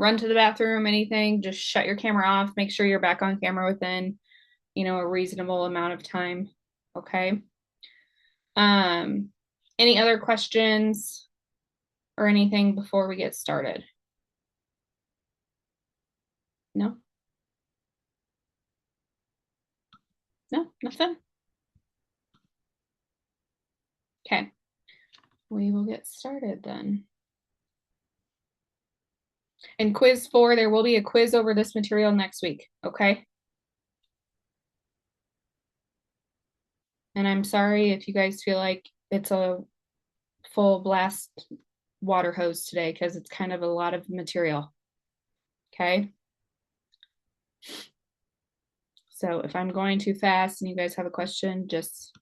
run to the bathroom, anything, just shut your camera off. Make sure you're back on camera within, a reasonable amount of time. Okay. Any other questions or anything before we get started? No? No, nothing? Okay. We will get started then. And quiz 4, there will be a quiz over this material next week, okay? And I'm sorry if you guys feel like it's a full blast water hose today because it's kind of a lot of material, okay? So if I'm going too fast and you guys have a question, just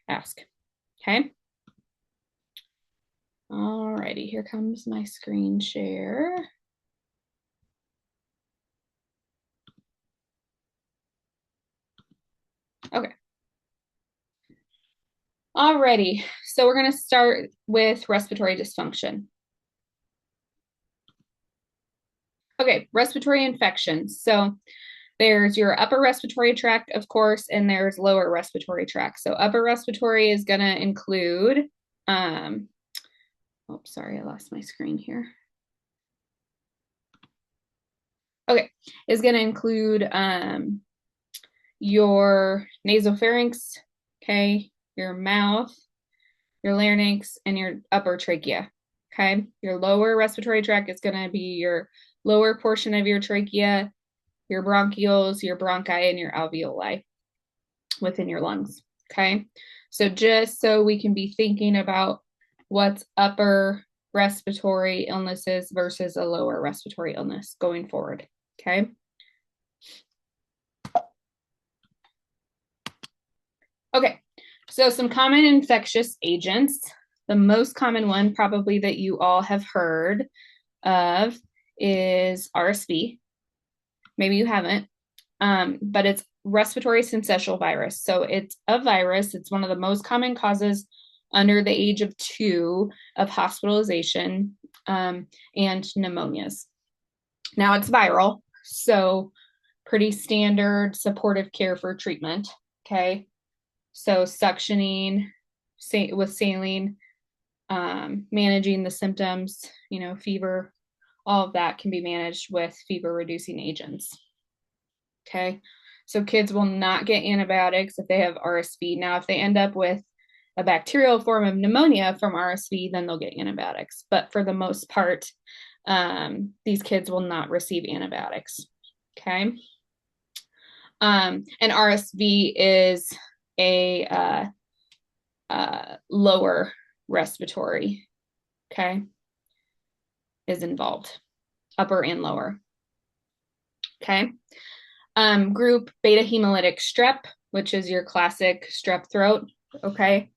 ask, okay? Alrighty, here comes my screen share. Okay. Alrighty, so we're going to start with respiratory dysfunction. Okay, respiratory infections. So there's your upper respiratory tract, of course, and there's lower respiratory tract. So upper respiratory is going to include, oh, sorry, I lost my screen here. Okay, is going to include your nasopharynx, okay, your mouth, your larynx, and your upper trachea, okay? Your lower respiratory tract is going to be your lower portion of your trachea, your bronchioles, your bronchi, and your alveoli within your lungs, okay? So just so we can be thinking about what's upper respiratory illnesses versus a lower respiratory illness going forward, okay? Okay, so some common infectious agents. The most common one probably that you all have heard of is RSV. Maybe you haven't, but it's respiratory syncytial virus. So it's a virus. It's one of the most common causes under the age of 2 of hospitalization and pneumonias. Now it's viral, so pretty standard supportive care for treatment, okay? So suctioning with saline, managing the symptoms, fever, all of that can be managed with fever reducing agents. Okay, so kids will not get antibiotics if they have RSV. Now, if they end up with a bacterial form of pneumonia from RSV, then they'll get antibiotics. But for the most part, these kids will not receive antibiotics. Okay, and RSV is a lower respiratory, okay, is involved, upper and lower. Okay. Group beta hemolytic strep, which is your classic strep throat. Okay.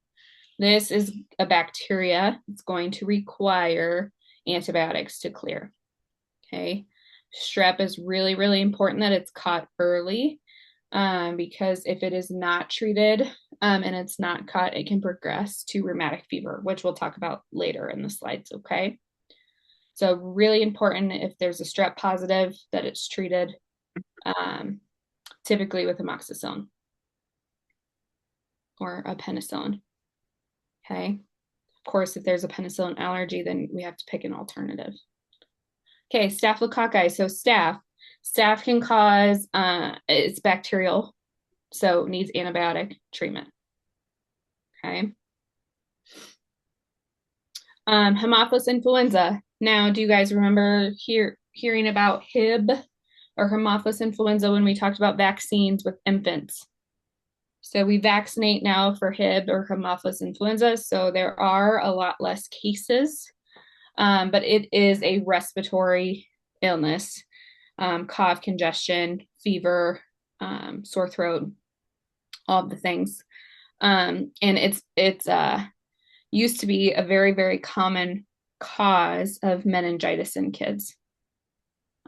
This is a bacteria. It's going to require antibiotics to clear. Okay. Strep is really, really important that it's caught early because if it is not treated and it's not caught, it can progress to rheumatic fever, which we'll talk about later in the slides. Okay. So really important if there's a strep positive that it's treated typically with amoxicillin or a penicillin. Okay. Of course, if there's a penicillin allergy, then we have to pick an alternative. Okay, staphylococci. So staph can cause, it's bacterial, so it needs antibiotic treatment. Okay. Haemophilus influenza. Now, do you guys remember hearing about Hib or Haemophilus influenza when we talked about vaccines with infants? So we vaccinate now for Hib or Haemophilus influenza. So there are a lot less cases, but it is a respiratory illness. Cough, congestion, fever, sore throat, all the things. And it's used to be a very, very common cause of meningitis in kids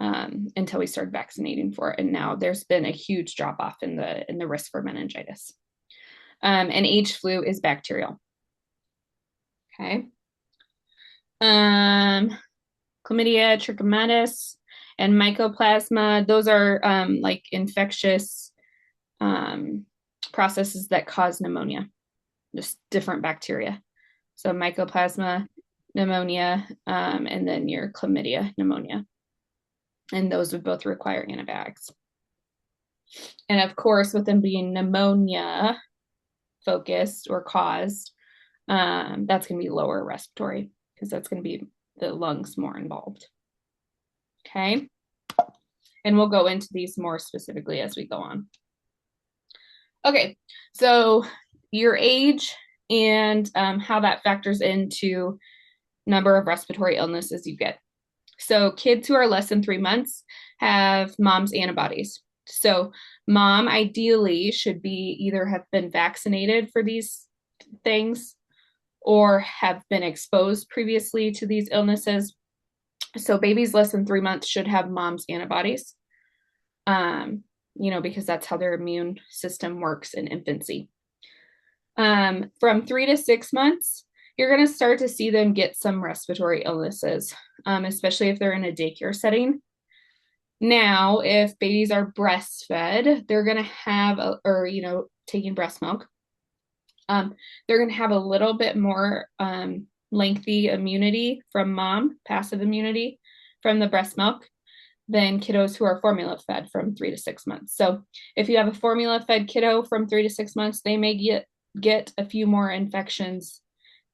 until we started vaccinating for it. And now there's been a huge drop off in the risk for meningitis. And H flu is bacterial. Okay. chlamydia, trichomonas, and mycoplasma. Those are like infectious processes that cause pneumonia, just different bacteria. So mycoplasma, pneumonia, and then your chlamydia pneumonia. And those would both require antibiotics. And of course, with them being pneumonia focused or caused, that's going to be lower respiratory because that's going to be the lungs more involved. Okay. And we'll go into these more specifically as we go on. Okay. So your age and how that factors into number of respiratory illnesses you get. So kids who are less than 3 months have mom's antibodies. So mom ideally should be either have been vaccinated for these things or have been exposed previously to these illnesses. So babies less than 3 months should have mom's antibodies, because that's how their immune system works in infancy. From 3 to 6 months, you're going to start to see them get some respiratory illnesses, especially if they're in a daycare setting. Now, if babies are breastfed, they're going to have, taking breast milk, they're going to have a little bit more lengthy immunity from mom, passive immunity from the breast milk than kiddos who are formula fed from 3 to 6 months. So if you have a formula fed kiddo from 3 to 6 months, they may get a few more infections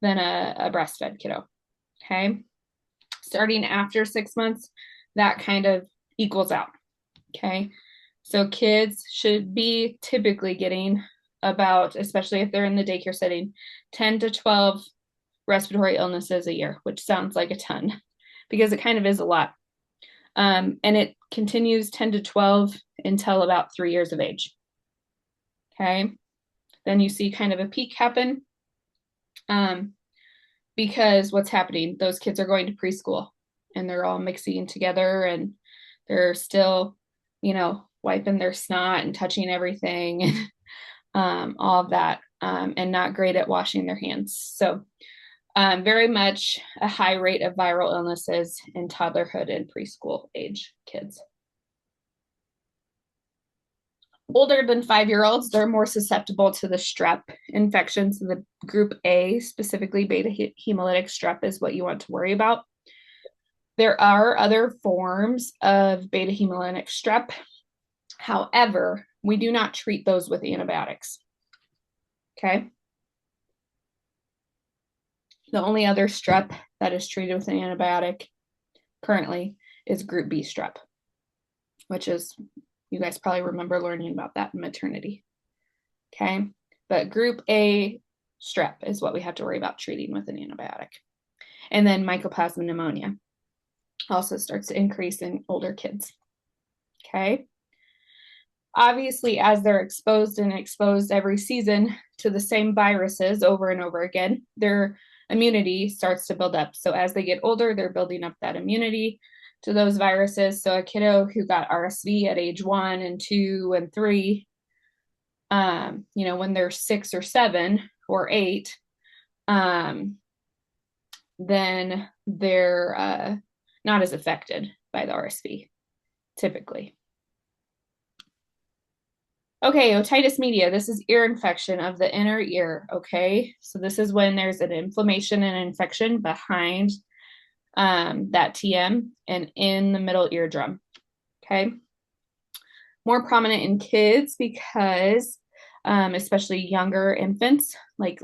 than a breastfed kiddo. Okay. Starting after 6 months, that kind of equals out. Okay. So kids should be typically getting about, especially if they're in the daycare setting, 10 to 12 respiratory illnesses a year, which sounds like a ton because it kind of is a lot. And it continues 10 to 12 until about 3 years of age. Okay. Then you see kind of a peak happen because what's happening? Those kids are going to preschool and they're all mixing together and they're still, wiping their snot and touching everything and all of that, and not great at washing their hands. So very much a high rate of viral illnesses in toddlerhood and preschool age kids. Older than 5-year-olds, they're more susceptible to the strep infections. So the group A, specifically beta hemolytic strep, is what you want to worry about. There are other forms of beta hemolytic strep. However, we do not treat those with antibiotics. Okay. The only other strep that is treated with an antibiotic currently is group B strep, which is, you guys probably remember learning about that in maternity. Okay. But group A strep is what we have to worry about treating with an antibiotic. And then mycoplasma pneumonia also starts to increase in older kids. Okay. Obviously, as they're exposed every season to the same viruses over and over again, their immunity starts to build up. So as they get older, they're building up that immunity to those viruses. So a kiddo who got RSV at age 1 and 2 and 3, when they're 6 or 7 or 8, then they're not as affected by the RSV, typically. Okay, otitis media. This is ear infection of the inner ear, okay? So this is when there's an inflammation and infection behind that TM and in the middle eardrum, okay? More prominent in kids because especially younger infants, like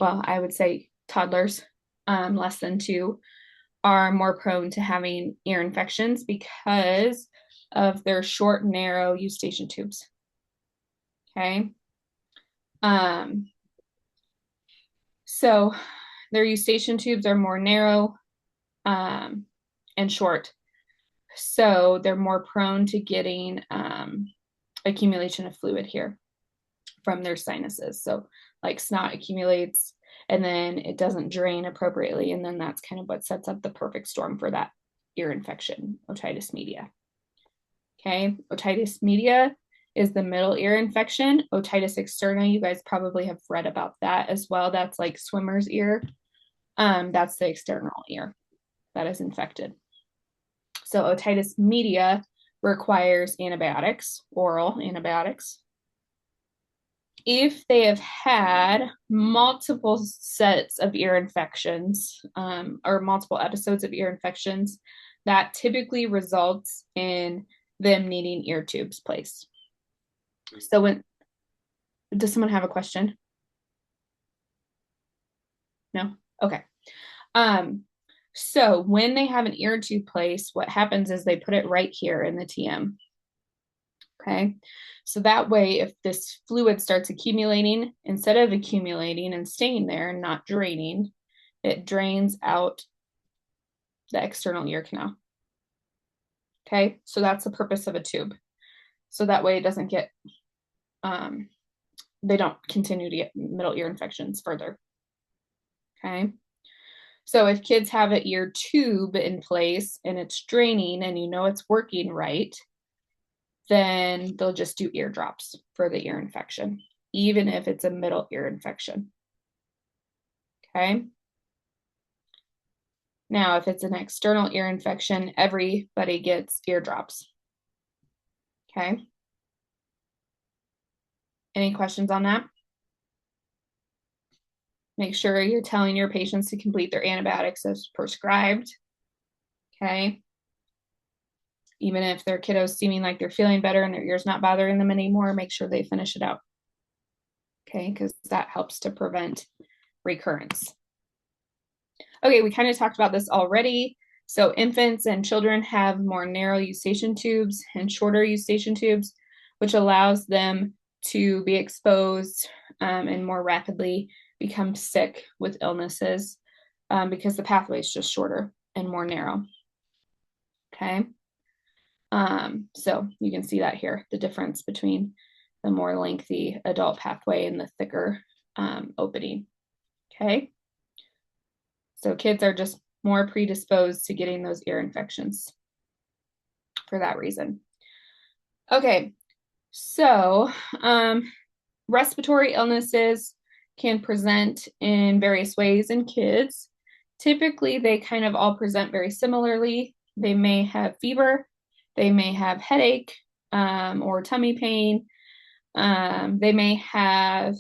I would say toddlers, less than 2, are more prone to having ear infections because of their short, narrow eustachian tubes. Okay. So their eustachian tubes are more narrow and short. So they're more prone to getting accumulation of fluid here from their sinuses. So like snot accumulates and then it doesn't drain appropriately. And then that's kind of what sets up the perfect storm for that ear infection, otitis media. Okay, otitis media is the middle ear infection. Otitis externa, you guys probably have read about that as well. That's like swimmer's ear. That's the external ear that is infected. So otitis media requires antibiotics, oral antibiotics. If they have had multiple sets of ear infections or multiple episodes of ear infections, that typically results in them needing ear tubes placed. So does someone have a question? No? Okay. So when they have an ear tube placed, what happens is they put it right here in the TM. Okay. So that way, if this fluid starts accumulating, instead of accumulating and staying there and not draining, it drains out the external ear canal. Okay. So that's the purpose of a tube. So that way it doesn't get, they don't continue to get middle ear infections further. Okay. So if kids have an ear tube in place and it's draining and you know it's working right, then they'll just do ear drops for the ear infection, even if it's a middle ear infection. Okay. Now, if it's an external ear infection, everybody gets ear drops. Okay. Any questions on that? Make sure you're telling your patients to complete their antibiotics as prescribed. Okay. Even if their kiddo's seeming like they're feeling better and their ear's not bothering them anymore, make sure they finish it out. Okay, because that helps to prevent recurrence. Okay, we kind of talked about this already. So infants and children have more narrow eustachian tubes and shorter eustachian tubes, which allows them to be exposed and more rapidly become sick with illnesses because the pathway is just shorter and more narrow. Okay. So you can see that here, the difference between the more lengthy adult pathway and the thicker opening. Okay. So kids are just more predisposed to getting those ear infections for that reason. Okay. So respiratory illnesses can present in various ways in kids. Typically, they kind of all present very similarly. They may have fever, they may have headache or tummy pain. They may have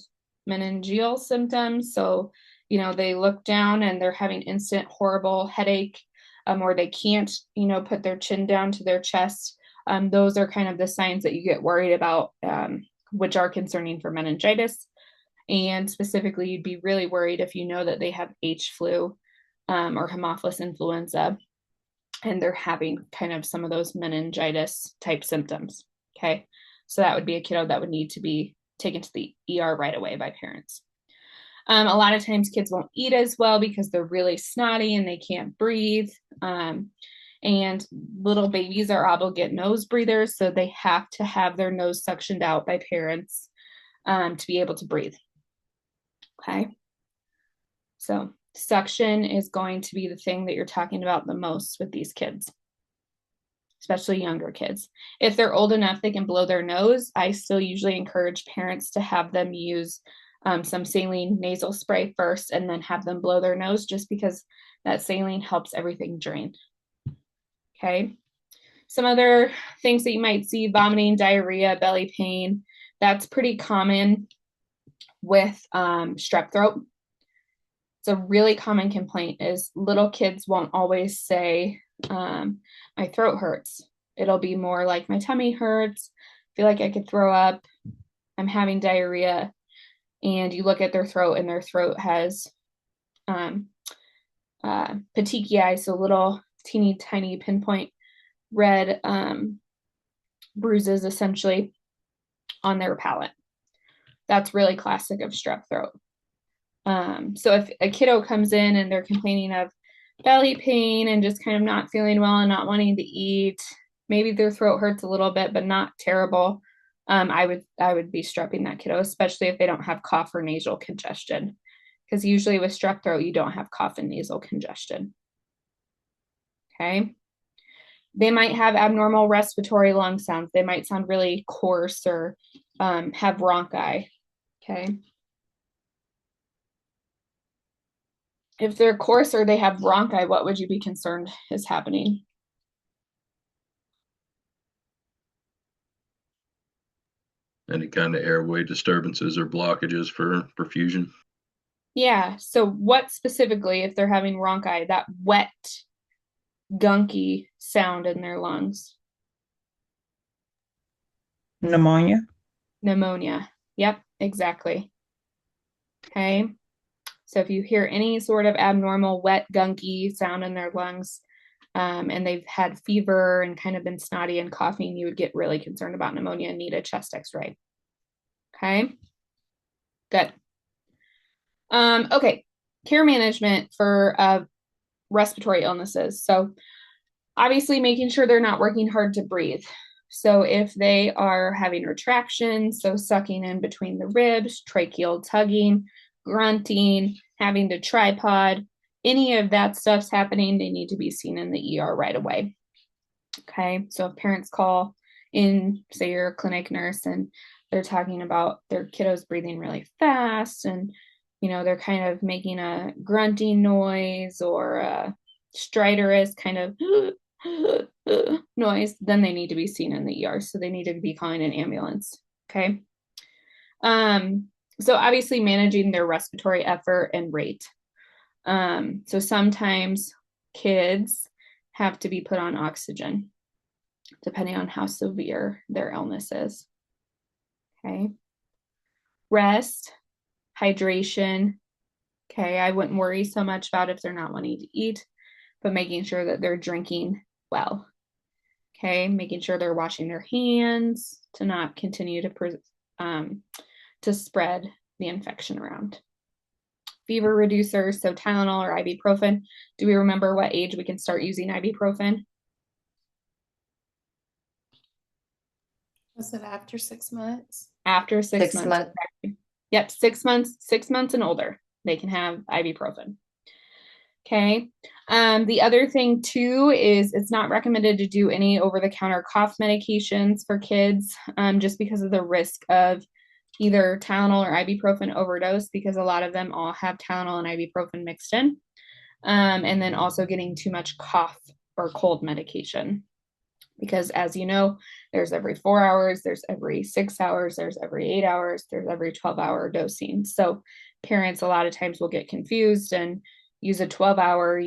meningeal symptoms. So, you know, they look down and they're having instant horrible headache or they can't, you know, put their chin down to their chest. Those are kind of the signs that you get worried about, which are concerning for meningitis. And specifically, you'd be really worried if you know that they have H flu or Haemophilus influenza, and they're having kind of some of those meningitis type symptoms. Okay. So that would be a kiddo that would need to be taken to the ER right away by parents. A lot of times kids won't eat as well because they're really snotty and they can't breathe. And little babies are obligate nose breathers, so they have to have their nose suctioned out by parents to be able to breathe. Okay. So suction is going to be the thing that you're talking about the most with these kids, especially younger kids. If they're old enough, they can blow their nose. I still usually encourage parents to have them use some saline nasal spray first and then have them blow their nose, just because that saline helps everything drain. Okay. Some other things that you might see: vomiting, diarrhea, belly pain. That's pretty common with strep throat. It's a really common complaint is little kids won't always say, my throat hurts. It'll be more like my tummy hurts, feel like I could throw up, I'm having diarrhea. And you look at their throat and their throat has petechiae, so little teeny tiny pinpoint red bruises essentially on their palate. That's really classic of strep throat. So if a kiddo comes in and they're complaining of belly pain and just kind of not feeling well and not wanting to eat, maybe their throat hurts a little bit, but not terrible, I would be strepping that kiddo, especially if they don't have cough or nasal congestion, because usually with strep throat, you don't have cough and nasal congestion. Okay. They might have abnormal respiratory lung sounds. They might sound really coarse or have bronchi. Okay. If they're coarse or they have bronchi, what would you be concerned is happening? Any kind of airway disturbances or blockages for perfusion. Yeah. So what specifically, if they're having bronchi, that wet, gunky sound in their lungs? Pneumonia. Pneumonia. Yep, exactly. Okay. So if you hear any sort of abnormal, wet, gunky sound in their lungs, and they've had fever and kind of been snotty and coughing, you would get really concerned about pneumonia and need a chest x-ray. Okay. Good. Okay. Care management for respiratory illnesses. So obviously making sure they're not working hard to breathe. So if they are having retraction, so sucking in between the ribs, tracheal tugging, grunting, having to tripod, any of that stuff's happening, they need to be seen in the ER right away. Okay, so if parents call in, say you're a clinic nurse and they're talking about their kiddos breathing really fast and they're kind of making a grunting noise or a stridorous kind of noise, then they need to be seen in the ER. So they need to be calling an ambulance. Okay. So obviously managing their respiratory effort and rate. So sometimes kids have to be put on oxygen depending on how severe their illness is. Okay. Rest, hydration. Okay. I wouldn't worry so much about if they're not wanting to eat, but making sure that they're drinking well. Okay. Making sure they're washing their hands to not continue to spread the infection around. Fever reducers, so Tylenol or ibuprofen. Do we remember what age we can start using ibuprofen? Was it after 6 months? After 6 6 months. months. Yep, 6 months and older, they can have ibuprofen. Okay. The other thing too is it's not recommended to do any over-the-counter cough medications for kids, just because of the risk of either Tylenol or ibuprofen overdose, because a lot of them all have Tylenol and ibuprofen mixed in, and then also getting too much cough or cold medication. Because as you know, there's every 4 hours, there's every 6 hours, there's every 8 hours, there's every 12-hour dosing. So parents a lot of times will get confused and use a 12-hour,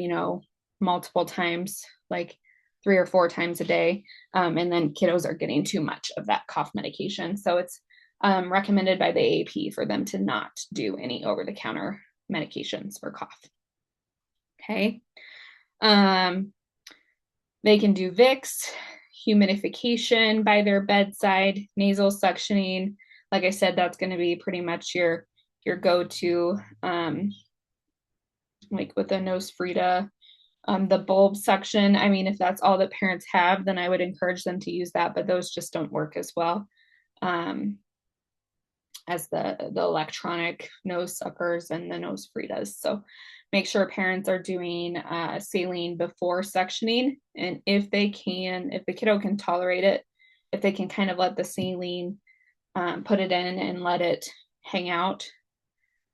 multiple times, like 3 or 4 times a day. And then kiddos are getting too much of that cough medication. So it's recommended by the AAP for them to not do any over-the-counter medications for cough. Okay. They can do Vicks, humidification by their bedside, nasal suctioning. Like I said, that's going to be pretty much your go-to, like with the nose Frida, the bulb suction. I mean, if that's all that parents have, then I would encourage them to use that, but those just don't work as well as the electronic nose suckers and the nose Fridas. So make sure parents are doing saline before suctioning. And if the kiddo can tolerate it, if they can kind of let the saline, put it in and let it hang out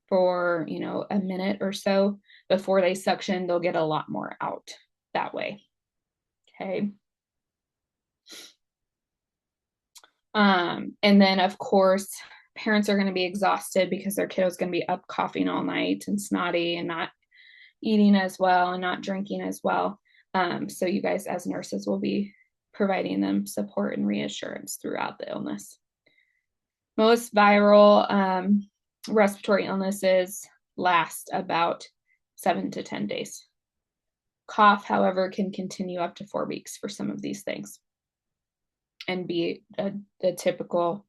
for, a minute or so before they suction, they'll get a lot more out that way. Okay. And then of course, parents are going to be exhausted because their kiddo's going to be up coughing all night and snotty and not eating as well and not drinking as well. So you guys as nurses will be providing them support and reassurance throughout the illness. Most viral respiratory illnesses last about 7 to 10 days. Cough, however, can continue up to 4 weeks for some of these things and be a typical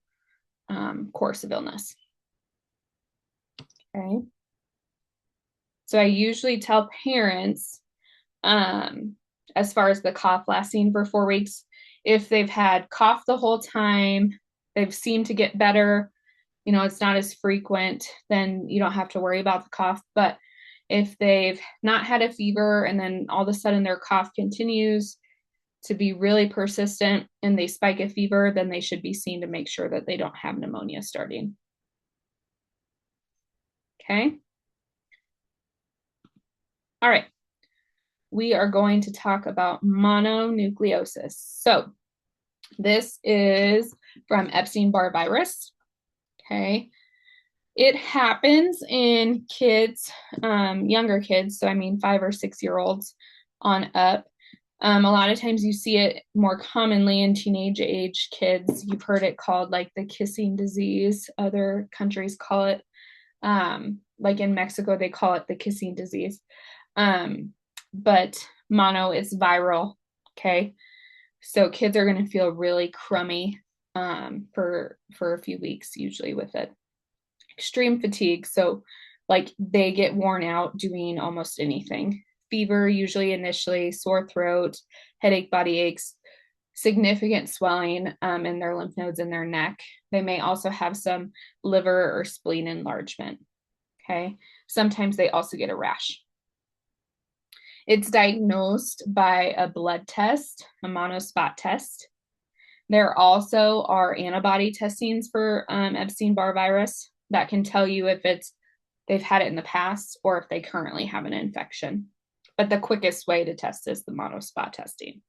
course of illness. Okay. So I usually tell parents, as far as the cough lasting for 4 weeks, if they've had cough the whole time, they've seemed to get better, it's not as frequent, then you don't have to worry about the cough. But if they've not had a fever and then all of a sudden their cough continues to be really persistent and they spike a fever, then they should be seen to make sure that they don't have pneumonia starting. Okay. All right. We are going to talk about mononucleosis. So this is from Epstein-Barr virus. Okay. It happens in kids, younger kids. So I mean 5 or 6 year olds on up. A lot of times you see it more commonly in teenage age kids. You've heard it called like the kissing disease. Other countries call it, like in Mexico, they call it the kissing disease. But mono is viral. Okay. So kids are going to feel really crummy for a few weeks usually with it. Extreme fatigue. So like they get worn out doing almost anything. Fever, usually initially, sore throat, headache, body aches, significant swelling in their lymph nodes in their neck. They may also have some liver or spleen enlargement. Okay. Sometimes they also get a rash. It's diagnosed by a blood test, a monospot test. There also are antibody testings for Epstein-Barr virus that can tell you if they've had it in the past or if they currently have an infection. But the quickest way to test is the monospot testing.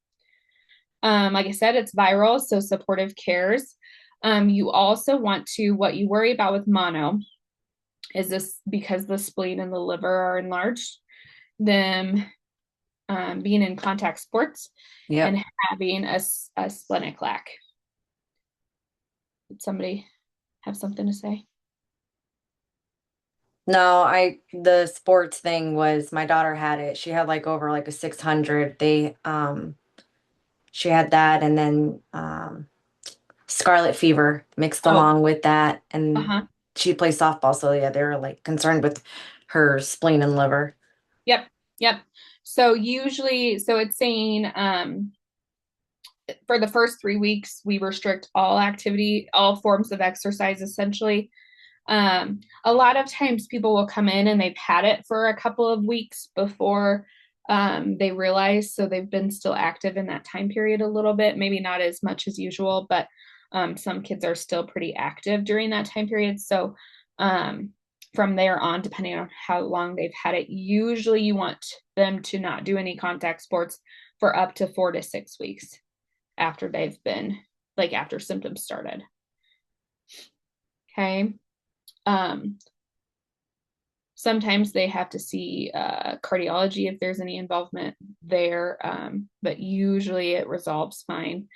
Like I said, it's viral, so supportive cares. You also want to, what you worry about with mono is this because the spleen and the liver are enlarged, them being in contact sports and having a splenic lac. Did somebody have something to say? No, the sports thing was my daughter had it. She had like over like a 600. She had that and then scarlet fever mixed along with that. And she plays softball, so yeah, they were like concerned with her spleen and liver. Yep. So usually, so it's saying for the first 3 weeks, we restrict all activity, all forms of exercise, essentially. A lot of times people will come in and they've had it for a couple of weeks before they realize, so they've been still active in that time period a little bit, maybe not as much as usual, but some kids are still pretty active during that time period. So from there on, depending on how long they've had it, usually you want them to not do any contact sports for up to 4 to 6 weeks after they've been, like after symptoms started. Okay. Sometimes they have to see cardiology if there's any involvement there, but usually it resolves fine,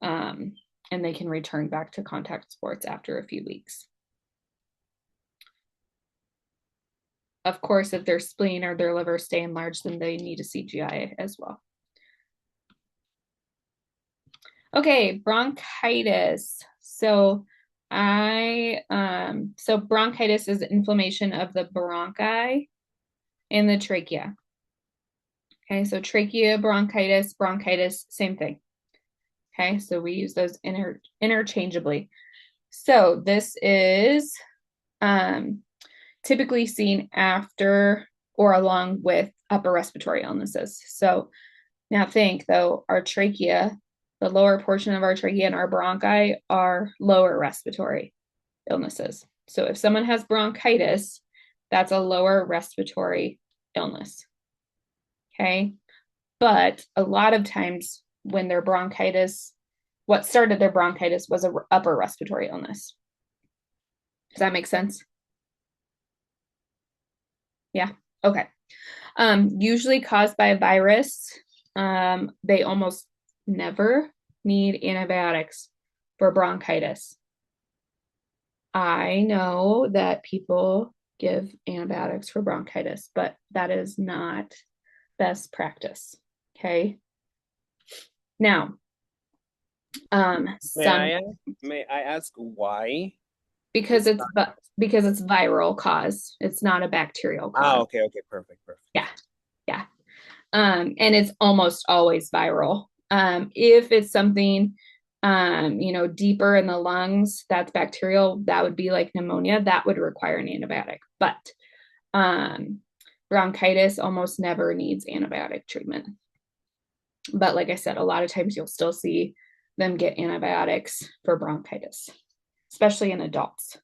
and they can return back to contact sports after a few weeks. Of course, if their spleen or their liver stay enlarged, then they need a CGI as well. Okay, bronchitis. So bronchitis is inflammation of the bronchi and the trachea. Okay, so trachea, bronchitis, same thing. Okay, so we use those interchangeably. So this is typically seen after or along with upper respiratory illnesses. So now think though, our trachea, the lower portion of our trachea and our bronchi are lower respiratory illnesses. So if someone has bronchitis, that's a lower respiratory illness. Okay. But a lot of times when their bronchitis, what started their bronchitis was an upper respiratory illness. Does that make sense? Yeah. Okay. Usually caused by a virus. They almost never need antibiotics for bronchitis. I know that people give antibiotics for bronchitis, but that is not best practice. Okay. Now, may I ask why? Because it's viral cause. It's not a bacterial cause. Okay, perfect. Yeah. And it's almost always viral. If it's something deeper in the lungs, that's bacterial, that would be like pneumonia, that would require an antibiotic. But bronchitis almost never needs antibiotic treatment. But like I said, a lot of times you'll still see them get antibiotics for bronchitis, especially in adults.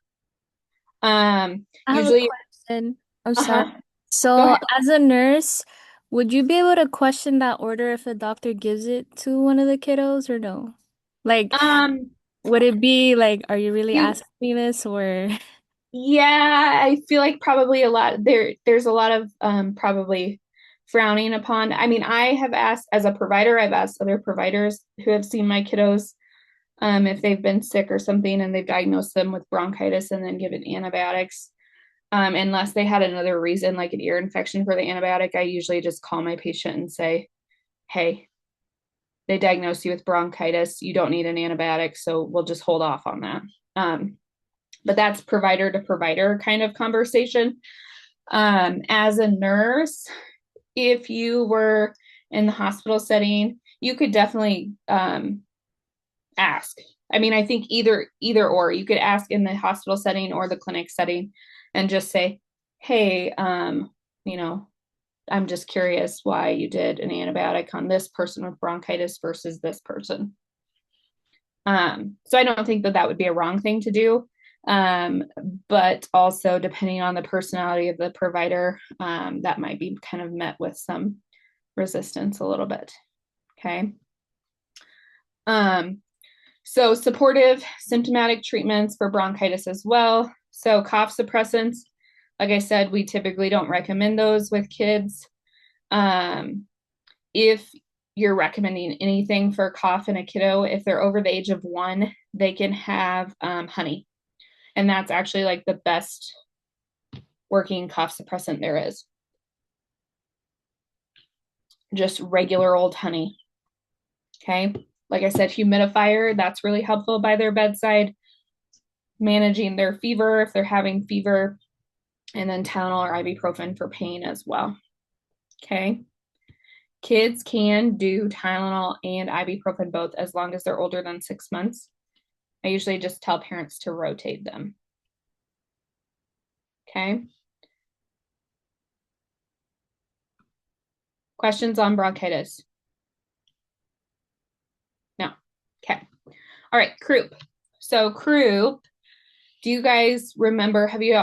I have Usually, a question. I'm sorry. So as a nurse, Would you be able to question that order if a doctor gives it to one of the kiddos or no? Like, Um, would it be like, are you really you, asking me this or? yeah, I feel like probably there's a lot of probably frowning upon. I mean, I have asked as a provider, I've asked other providers who have seen my kiddos if they've been sick or something and they've diagnosed them with bronchitis and then given antibiotics. Unless they had another reason, like an ear infection for the antibiotic, I usually just call my patient and say, hey, they diagnosed you with bronchitis. You don't need an antibiotic, so we'll just hold off on that. But that's provider to provider kind of conversation. As a nurse, if you were in the hospital setting, you could definitely ask. I mean, I think either or. You could ask in the hospital setting or the clinic setting and just say, hey, you know, I'm just curious why you did an antibiotic on this person with bronchitis versus this person. So I don't think that would be a wrong thing to do. But also depending on the personality of the provider, that might be kind of met with some resistance a little bit. Okay. So supportive symptomatic treatments for bronchitis as well. So cough suppressants, like I said, we typically don't recommend those with kids. If you're recommending anything for cough in a kiddo, if they're over the age of 1, they can have honey. And that's actually like the best working cough suppressant there is. Just regular old honey. Okay. Like I said, humidifier, that's really helpful by their bedside. Managing their fever if they're having fever, and then Tylenol or ibuprofen for pain as well. Okay. Kids can do Tylenol and ibuprofen both as long as they're older than 6 months. I usually just tell parents to rotate them. Okay. Questions on bronchitis? No. Okay. All right, croup. So croup, do you guys remember, have you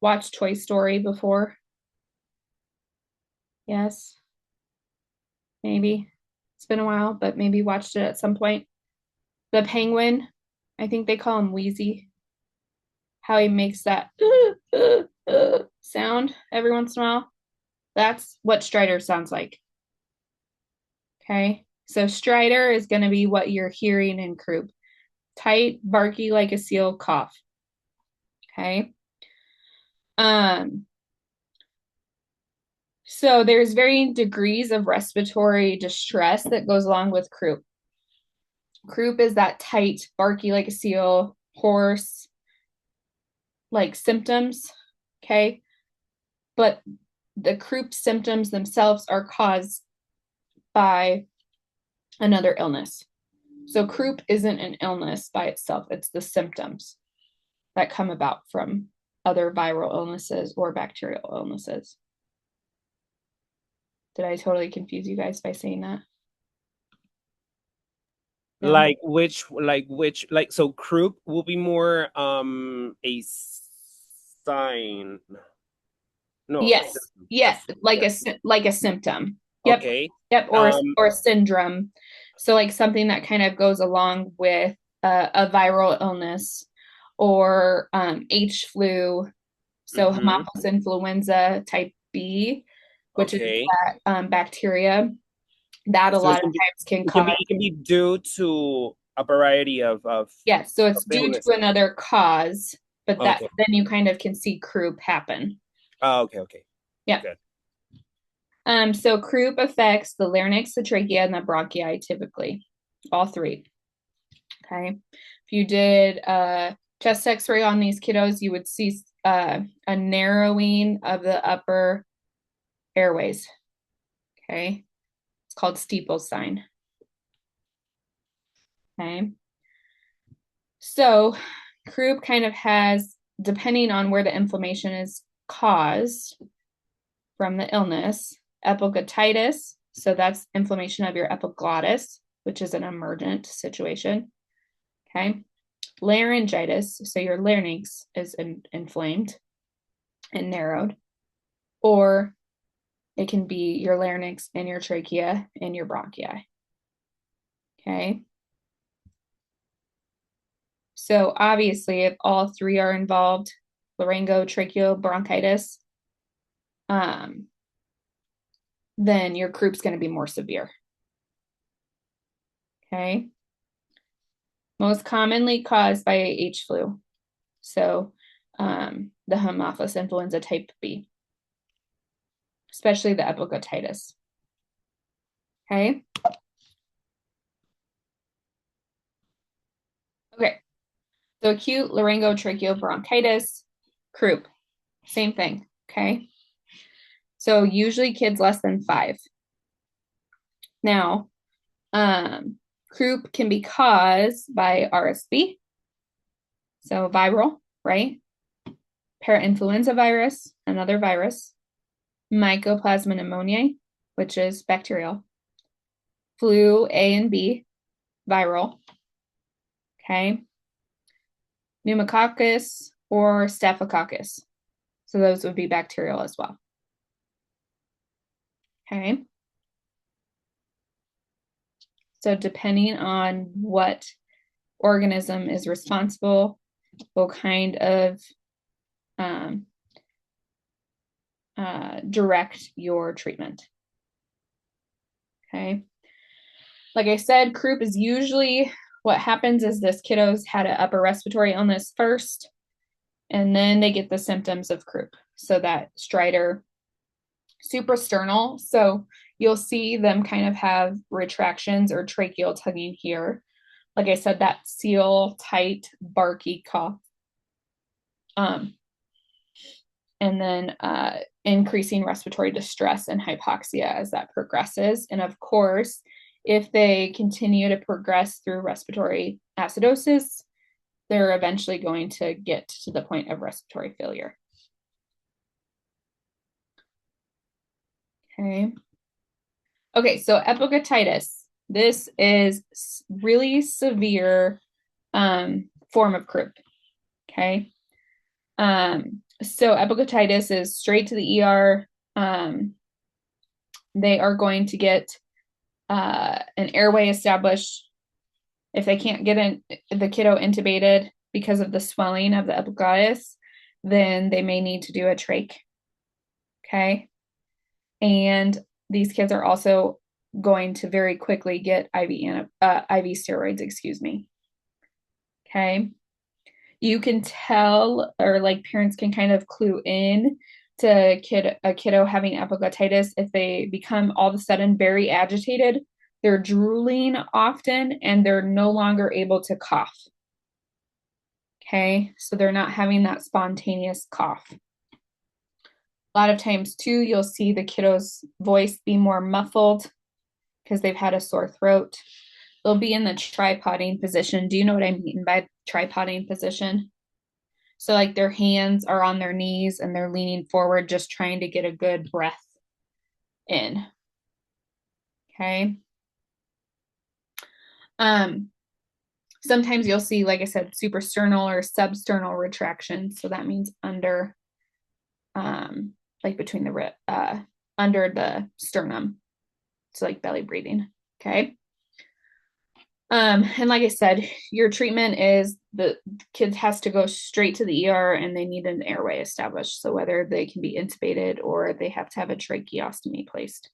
watched Toy Story before? Yes. Maybe. It's been a while, but maybe watched it at some point. The penguin, I think they call him Wheezy. How he makes that sound every once in a while. That's what stridor sounds like. Okay. So stridor is going to be what you're hearing in croup. Tight, barky like a seal cough. Okay. So there's varying degrees of respiratory distress that goes along with croup. Croup is that tight, barky like a seal, hoarse, like symptoms. Okay. But the croup symptoms themselves are caused by another illness. So croup isn't an illness by itself. It's the symptoms that come about from other viral illnesses or bacterial illnesses. Did I totally confuse you guys by saying that? No? So croup will be more a sign. No. Yes. Yes. Like a symptom. Yep. Okay. Yep. Or a syndrome. So like something that kind of goes along with a viral illness or H flu. So Haemophilus influenza type B, which is that bacteria that a lot of times can cause. It can be due to a variety of yes. So it's due to another cause, but then you kind of can see croup happen. Oh, okay. Yeah. Good. So croup affects the larynx, the trachea, and the bronchi typically, all 3. Okay. If you did a chest X-ray on these kiddos, you would see a narrowing of the upper airways. Okay. It's called Steeple's sign. Okay. So croup kind of has, depending on where the inflammation is caused from the illness, epiglottitis. So that's inflammation of your epiglottis, which is an emergent situation. Okay. Laryngitis. So your larynx is inflamed and narrowed. Or It can be your larynx and your trachea and your bronchi. Okay. So obviously, if all three are involved, laryngotracheal bronchitis, then your cροup's going to be more severe. Okay. Most commonly caused by H flu. So the Haemophilus influenza type B, especially the epiglottitis. Okay. Okay. So acute laryngotracheal bronchitis, croup, same thing. Okay. So usually kids less than 5. Now, croup can be caused by RSV, so viral, right? Parainfluenza virus, another virus, Mycoplasma pneumoniae, which is bacterial, flu A and B, viral, okay, pneumococcus or staphylococcus. So those would be bacterial as well. Okay. So depending on what organism is responsible, will kind of direct your treatment. Okay. Like I said, croup is usually what happens is this kiddo's had an upper respiratory illness first, and then they get the symptoms of croup. So that stridor, suprasternal. So you'll see them kind of have retractions or tracheal tugging here. Like I said, that seal, tight, barky cough. And then increasing respiratory distress and hypoxia as that progresses. And of course, if they continue to progress through respiratory acidosis, they're eventually going to get to the point of respiratory failure. Okay. Okay, so epiglottitis. This is really severe form of croup. Okay. So epiglottitis is straight to the ER. They are going to get an airway established. If they can't get the kiddo intubated because of the swelling of the epiglottis, then they may need to do a trach. Okay. And these kids are also going to very quickly get IV steroids, excuse me. Okay. You can tell, or like parents can kind of clue in to a kiddo having epiglottitis if they become all of a sudden very agitated, they're drooling often, and they're no longer able to cough. Okay, so they're not having that spontaneous cough. A lot of times too, you'll see the kiddo's voice be more muffled because they've had a sore throat. They'll be in the tripoding position. Do you know what I mean by tripoding position? So like their hands are on their knees and they're leaning forward, just trying to get a good breath in. Okay. Sometimes you'll see, like I said, suprasternal or substernal retraction. So that means under, like between the under the sternum. So like belly breathing. Okay. And like I said, your treatment is the kid has to go straight to the ER and they need an airway established. So whether they can be intubated or they have to have a tracheostomy placed.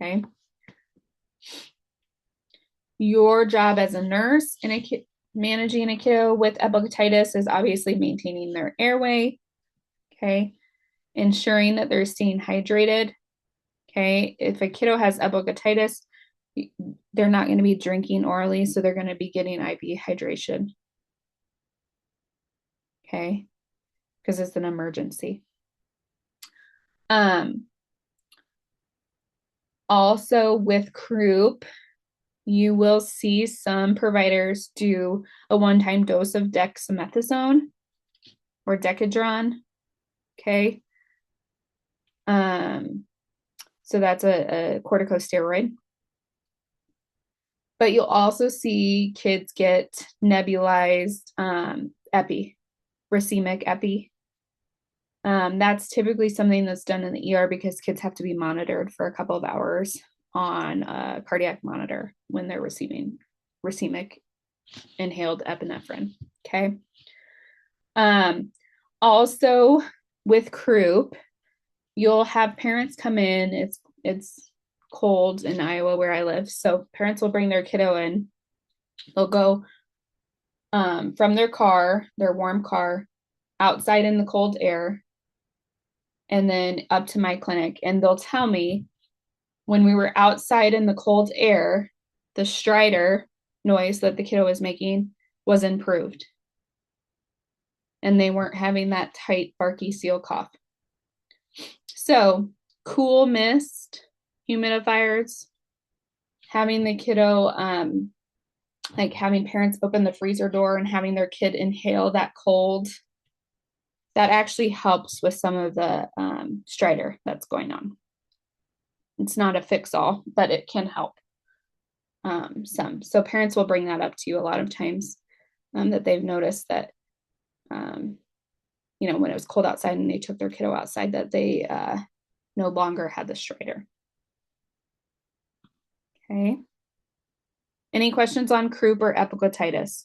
Okay. Your job as a nurse in managing a kiddo with epiglottitis is obviously maintaining their airway. Okay. Ensuring that they're staying hydrated. Okay. If a kiddo has epiglottitis, they're not going to be drinking orally, so they're going to be getting IV hydration. Okay, because it's an emergency. Also with croup, you will see some providers do a one-time dose of dexamethasone or Decadron. Okay. So that's a corticosteroid. But you'll also see kids get nebulized epi, racemic epi. That's typically something that's done in the ER because kids have to be monitored for a couple of hours on a cardiac monitor when they're receiving racemic inhaled epinephrine. Okay. Also with croup, you'll have parents come in. It's cold in Iowa where I live, so parents will bring their kiddo in. They'll go from their car, their warm car, outside in the cold air, and then up to my clinic. And they'll tell me when we were outside in the cold air, the stridor noise that the kiddo was making was improved. And they weren't having that tight, barky seal cough. So, cool mist, humidifiers, having the kiddo, like having parents open the freezer door and having their kid inhale that cold, that actually helps with some of the stridor that's going on. It's not a fix-all, but it can help some. So parents will bring that up to you a lot of times, that they've noticed that, you know, when it was cold outside and they took their kiddo outside, that they no longer had the stridor. Okay. Any questions on croup or epiglottitis?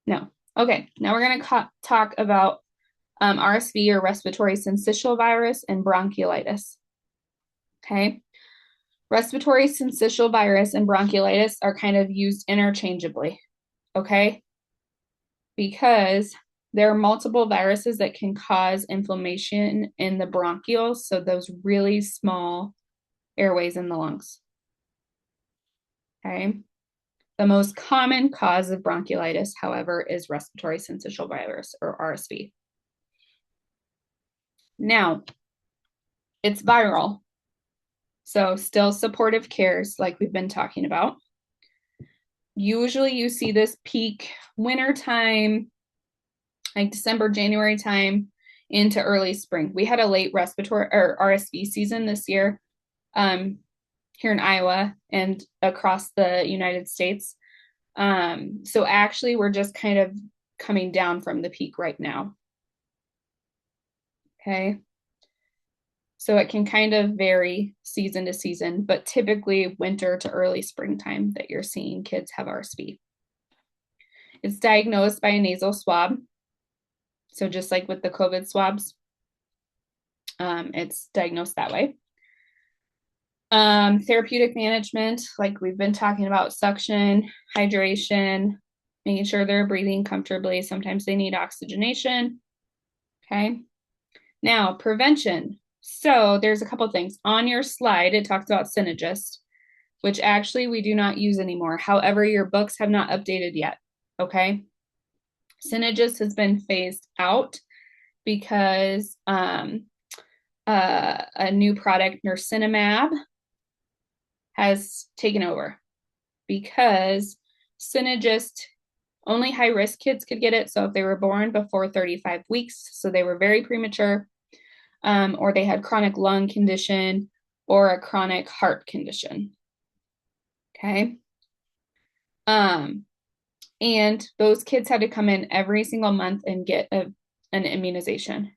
No. Okay, now we're going to talk about RSV or respiratory syncytial virus and bronchiolitis. Okay. Respiratory syncytial virus and bronchiolitis are kind of used interchangeably. Okay. Because there are multiple viruses that can cause inflammation in the bronchioles, so those really small airways in the lungs. Okay. The most common cause of bronchiolitis, however, is respiratory syncytial virus or RSV. Now, it's viral, so still supportive cares like we've been talking about. Usually you see this peak winter time, like December, January time into early spring. We had a late respiratory or RSV season this year here in Iowa and across the United States. So actually we're just kind of coming down from the peak right now. Okay. So it can kind of vary season to season, but typically winter to early springtime that you're seeing kids have RSV. It's diagnosed by a nasal swab. So just like with the COVID swabs, it's diagnosed that way. Therapeutic management, like we've been talking about, suction, hydration, making sure they're breathing comfortably. Sometimes they need oxygenation. Okay. Now, prevention. So there's a couple things. On your slide, it talks about Synagist, which actually we do not use anymore. However, your books have not updated yet. Okay. Synagist has been phased out because a new product, Nursinimab, has taken over, because Synagist, only high-risk kids could get it. So if they were born before 35 weeks, so they were very premature, or they had chronic lung condition or a chronic heart condition. Okay. And those kids had to come in every single month and get an immunization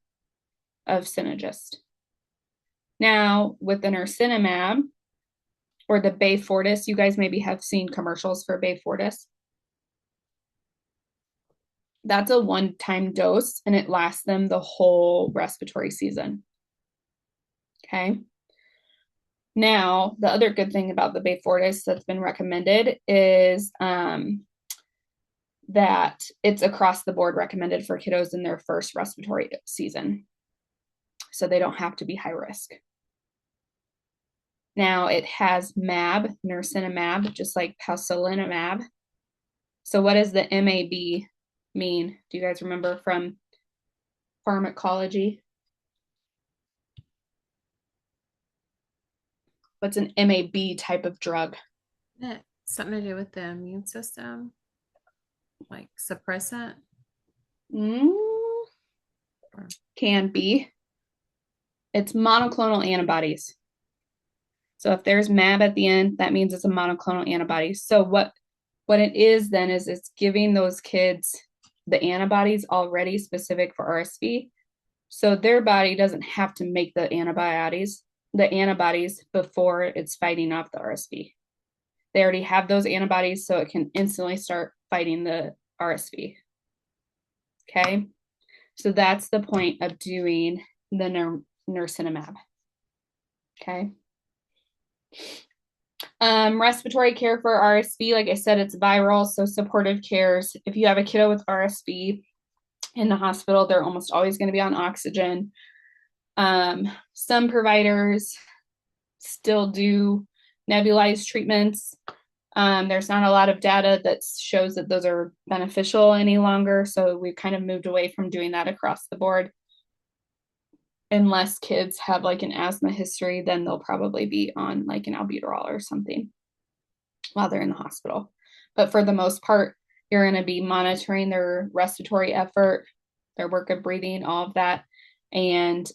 of Synagist. Now, with the Nursinimab or the Fortis, you guys maybe have seen commercials for Fortis. That's a one-time dose, and it lasts them the whole respiratory season. Okay. Now, the other good thing about the Fortis that's been recommended is that it's across the board recommended for kiddos in their first respiratory season, so they don't have to be high risk. Now, it has MAB, Nursinimab, just like Palcilinimab. So what does the MAB mean? Do you guys remember from pharmacology? What's an MAB type of drug? Something to do with the immune system, like suppressant? Can be. It's monoclonal antibodies. So if there's MAB at the end, that means it's a monoclonal antibody. So what it is then is it's giving those kids the antibodies already specific for RSV. So their body doesn't have to make the antibodies before it's fighting off the RSV. They already have those antibodies, so it can instantly start fighting the RSV. Okay, so that's the point of doing the nirsinimab. Okay. Respiratory care for RSV, like I said, it's viral, so supportive cares. If you have a kiddo with RSV in the hospital, they're almost always going to be on oxygen. Some providers still do nebulized treatments. There's not a lot of data that shows that those are beneficial any longer, so we've kind of moved away from doing that across the board. Unless kids have like an asthma history, then they'll probably be on like an albuterol or something while they're in the hospital. But for the most part, you're going to be monitoring their respiratory effort, their work of breathing, all of that, and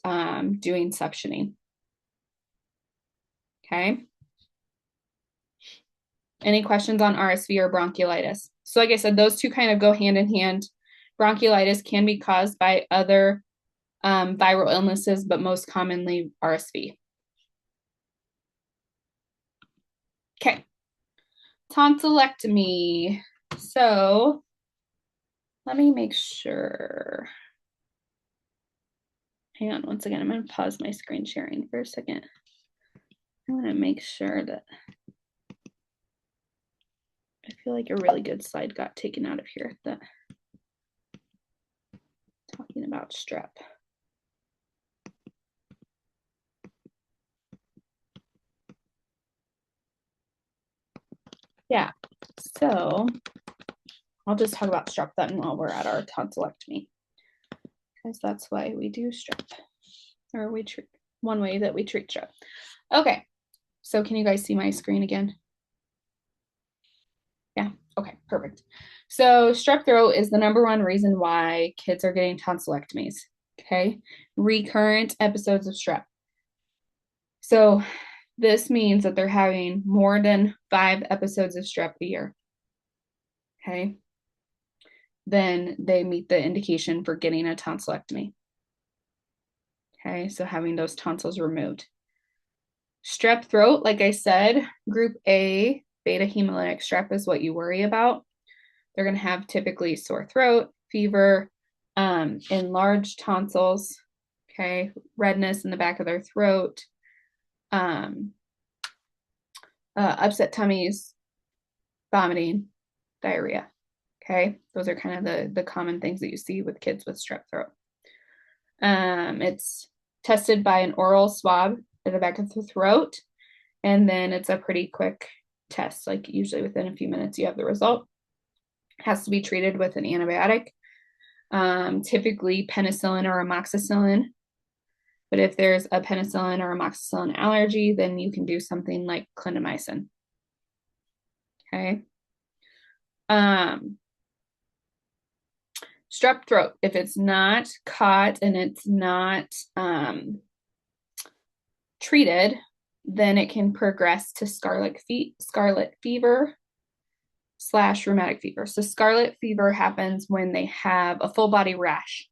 doing suctioning. Okay. Any questions on RSV or bronchiolitis? So like I said, those two kind of go hand in hand. Bronchiolitis can be caused by other viral illnesses, but most commonly RSV. Okay. Tonsillectomy. So let me make sure. Hang on one second. I'm going to pause my screen sharing for a second. I want to make sure that I feel like a really good slide got taken out of here. Talking about strep. Yeah, so I'll just talk about strep then while we're at our tonsillectomy, because that's why we do strep, or we treat one way that we treat strep. Okay, so can you guys see my screen again? Yeah, okay, perfect. So strep throat is the #1 reason why kids are getting tonsillectomies, okay? Recurrent episodes of strep. So this means that they're having more than 5 episodes of strep a year, okay? Then they meet the indication for getting a tonsillectomy. Okay, so having those tonsils removed. Strep throat, like I said, group A, beta hemolytic strep is what you worry about. They're going to have typically sore throat, fever, enlarged tonsils, okay, redness in the back of their throat, upset tummies, vomiting, diarrhea. Okay, those are kind of the common things that you see with kids with strep throat. It's tested by an oral swab at the back of the throat, and then it's a pretty quick test, like usually within a few minutes you have the result. It has to be treated with an antibiotic, typically penicillin or amoxicillin. But if there's a penicillin or amoxicillin allergy, then you can do something like clindamycin. Okay. Strep throat, if it's not caught and it's not treated, then it can progress to scarlet fever / rheumatic fever. So scarlet fever happens when they have a full body rash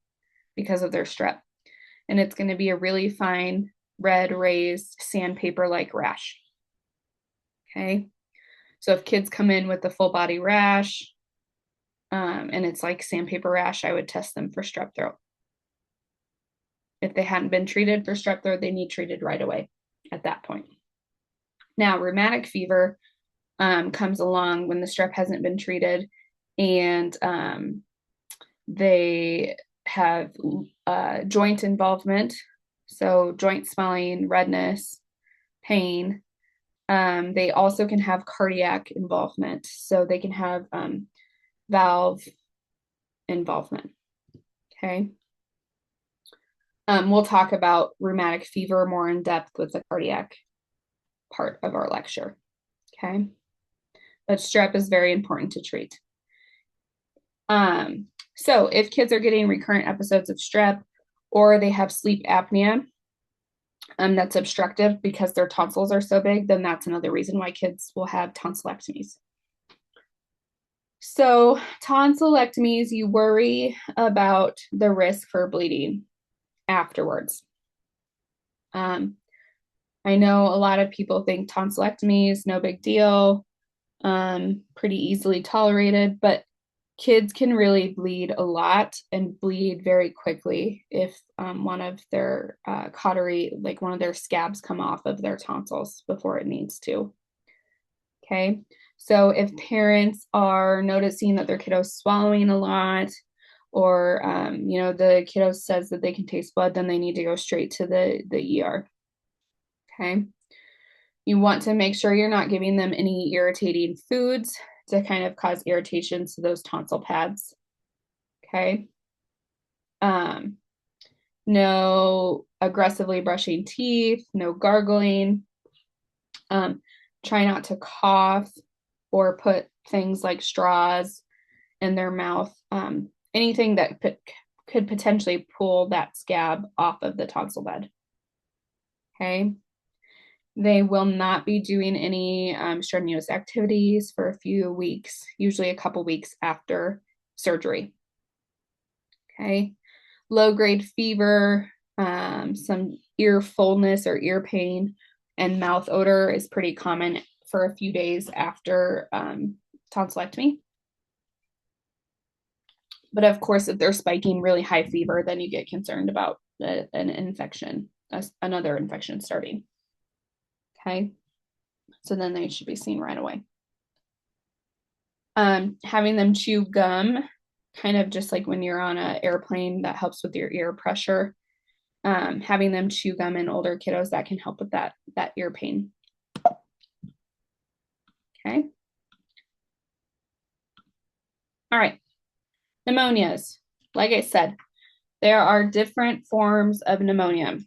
because of their strep. And it's going to be a really fine, red, raised, sandpaper-like rash. Okay. So if kids come in with a full body rash, and it's like sandpaper rash, I would test them for strep throat. If they hadn't been treated for strep throat, they need treated right away at that point. Now, rheumatic fever comes along when the strep hasn't been treated, and they have joint involvement, so joint swelling, redness, pain. They also can have cardiac involvement, so they can have valve involvement. Okay. We'll talk about rheumatic fever more in depth with the cardiac part of our lecture. Okay. But strep is very important to treat. So if kids are getting recurrent episodes of strep, or they have sleep apnea that's obstructive because their tonsils are so big, then that's another reason why kids will have tonsillectomies. So tonsillectomies, you worry about the risk for bleeding afterwards. I know a lot of people think tonsillectomy is no big deal, pretty easily tolerated, but kids can really bleed a lot and bleed very quickly if one of their cautery, like one of their scabs, come off of their tonsils before it needs to. Okay, so if parents are noticing that their kiddo's swallowing a lot, or the kiddo says that they can taste blood, then they need to go straight to the ER. Okay, you want to make sure you're not giving them any irritating foods to kind of cause irritations to those tonsil pads. Okay. No aggressively brushing teeth, no gargling. Try not to cough or put things like straws in their mouth. Anything that could potentially pull that scab off of the tonsil bed. Okay. They will not be doing any strenuous activities for a few weeks, usually a couple weeks after surgery. Okay. Low-grade fever, some ear fullness or ear pain, and mouth odor is pretty common for a few days after tonsillectomy. But of course, if they're spiking really high fever, then you get concerned about an infection, another infection starting. Okay, so then they should be seen right away. Having them chew gum, kind of just like when you're on an airplane, that helps with your ear pressure. Having them chew gum in older kiddos, that can help with that ear pain. Okay. All right. Pneumonias. Like I said, there are different forms of pneumonia.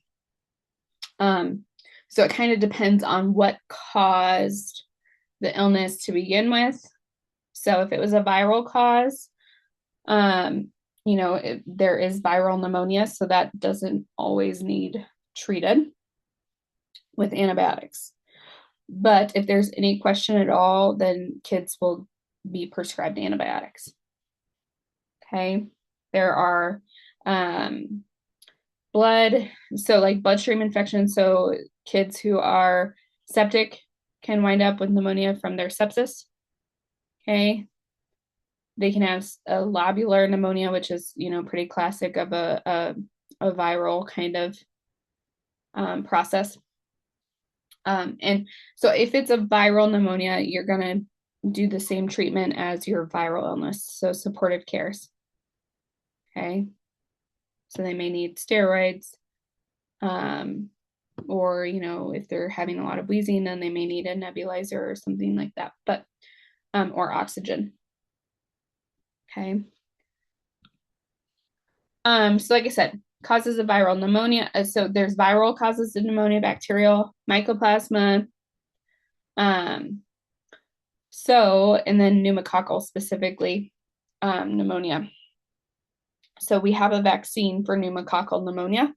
So it kind of depends on what caused the illness to begin with. So if it was a viral cause, there is viral pneumonia, so that doesn't always need treated with antibiotics. But if there's any question at all, then kids will be prescribed antibiotics. Okay. There are bloodstream infections. So kids who are septic can wind up with pneumonia from their sepsis. Okay. They can have a lobular pneumonia, which is, pretty classic of a viral kind of process. And so if it's a viral pneumonia, you're going to do the same treatment as your viral illness. So supportive cares. Okay. So they may need steroids, or, if they're having a lot of wheezing, then they may need a nebulizer or something like that, but, or oxygen. Okay. So like I said, causes of viral pneumonia. So there's viral causes of pneumonia, bacterial, mycoplasma. And then pneumococcal specifically, pneumonia. So we have a vaccine for pneumococcal pneumonia.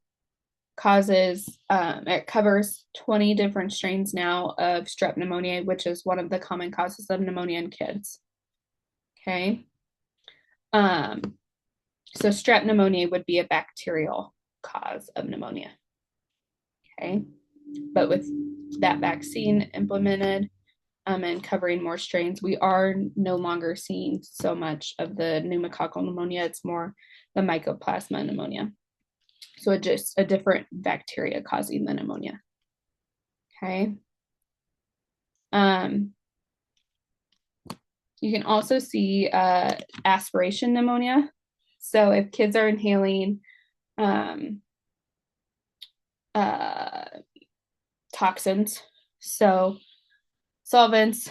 It covers 20 different strains now of strep pneumonia, which is one of the common causes of pneumonia in kids. Okay. So strep pneumonia would be a bacterial cause of pneumonia. Okay. But with that vaccine implemented and covering more strains, we are no longer seeing so much of the pneumococcal pneumonia. It's more the mycoplasma pneumonia. So it's just a different bacteria causing the pneumonia. Okay. You can also see aspiration pneumonia. So if kids are inhaling toxins, so solvents,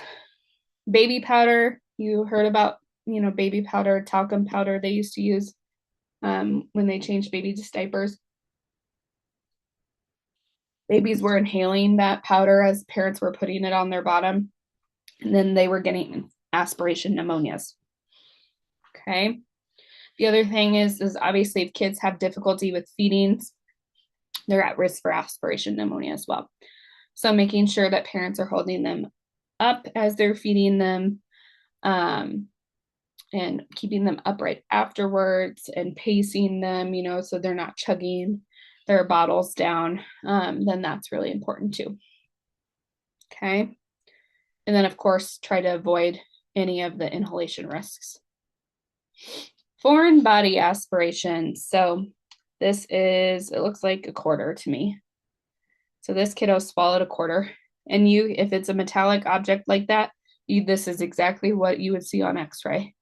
baby powder, you heard about, baby powder, talcum powder they used to use when they changed babies' diapers. Babies were inhaling that powder as parents were putting it on their bottom, and then they were getting aspiration pneumonias. Okay. The other thing is obviously if kids have difficulty with feedings, they're at risk for aspiration pneumonia as well. So making sure that parents are holding them up as they're feeding them, and keeping them upright afterwards and pacing them, so they're not chugging their bottles down, then that's really important too. Okay. And then, of course, try to avoid any of the inhalation risks. Foreign body aspiration. So this is, it looks like a quarter to me. So this kiddo swallowed a quarter. And if it's a metallic object like that, this is exactly what you would see on x-ray.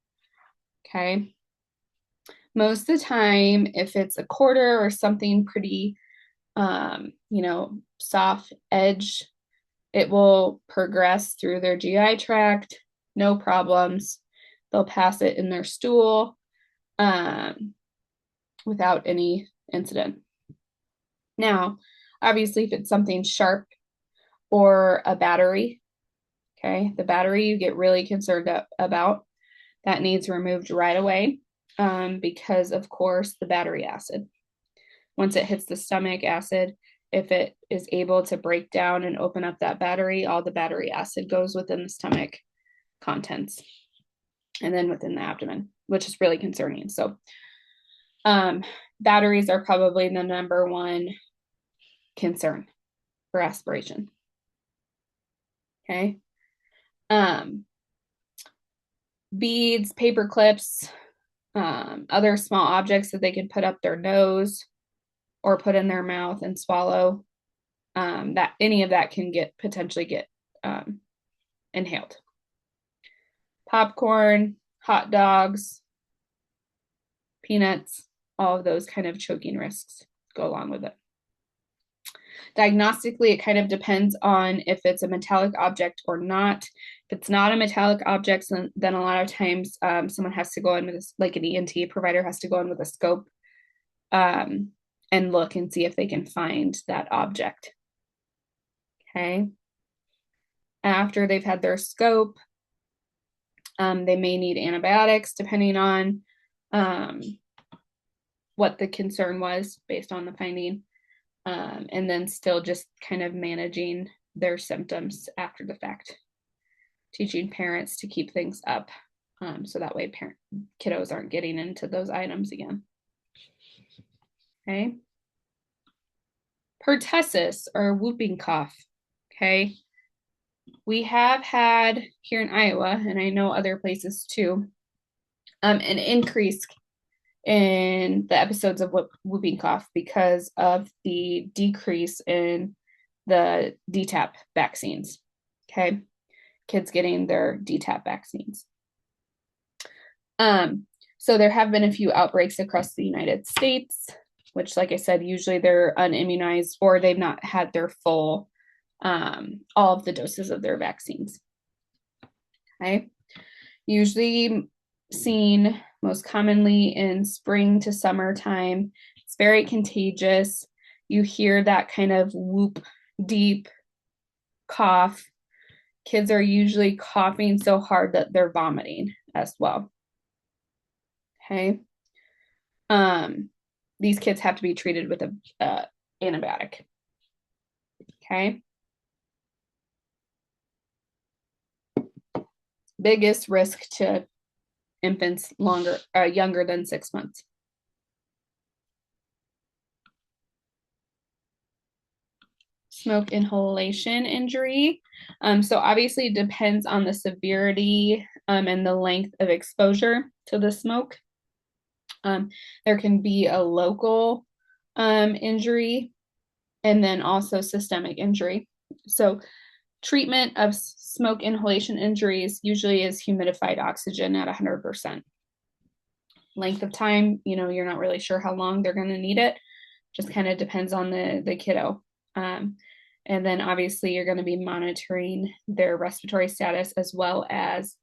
Okay. Most of the time, if it's a quarter or something pretty, soft edge, it will progress through their GI tract, no problems. They'll pass it in their stool without any incident. Now, obviously, if it's something sharp or a battery, okay, the battery you get really concerned about, that needs removed right away because, of course, the battery acid. Once it hits the stomach acid, if it is able to break down and open up that battery, all the battery acid goes within the stomach contents and then within the abdomen, which is really concerning. So batteries are probably the number one concern for aspiration. Okay. Beads, paper clips, other small objects that they can put up their nose or put in their mouth and swallow, that any of that can potentially get inhaled. Popcorn, hot dogs, peanuts, all of those kind of choking risks go along with it. Diagnostically, it kind of depends on if it's a metallic object or not. If it's not a metallic object, then a lot of times someone has to go in with this, like an ENT provider has to go in with a scope and look and see if they can find that object. Okay. After they've had their scope, they may need antibiotics depending on what the concern was based on the finding. And then still just kind of managing their symptoms after the fact. Teaching parents to keep things up so that way kiddos aren't getting into those items again. Okay. Pertussis or whooping cough. Okay. We have had here in Iowa, and I know other places too, an increase in the episodes of whooping cough because of the decrease in the DTaP vaccines. Okay. Kids getting their DTaP vaccines. So there have been a few outbreaks across the United States, which, like I said, usually they're unimmunized or they've not had their full, all of the doses of their vaccines. Okay. Usually seen most commonly in spring to summertime. It's very contagious. You hear that kind of whoop, deep cough. Kids are usually coughing so hard that they're vomiting as well. Okay. These kids have to be treated with a antibiotic. Okay. Biggest risk to infants younger than 6 months. Smoke inhalation injury. So obviously it depends on the severity and the length of exposure to the smoke. There can be a local injury and then also systemic injury. So treatment of smoke inhalation injuries usually is humidified oxygen at 100%. Length of time, you're not really sure how long they're going to need it. Just kind of depends on the kiddo. And then obviously you're going to be monitoring their respiratory status as well as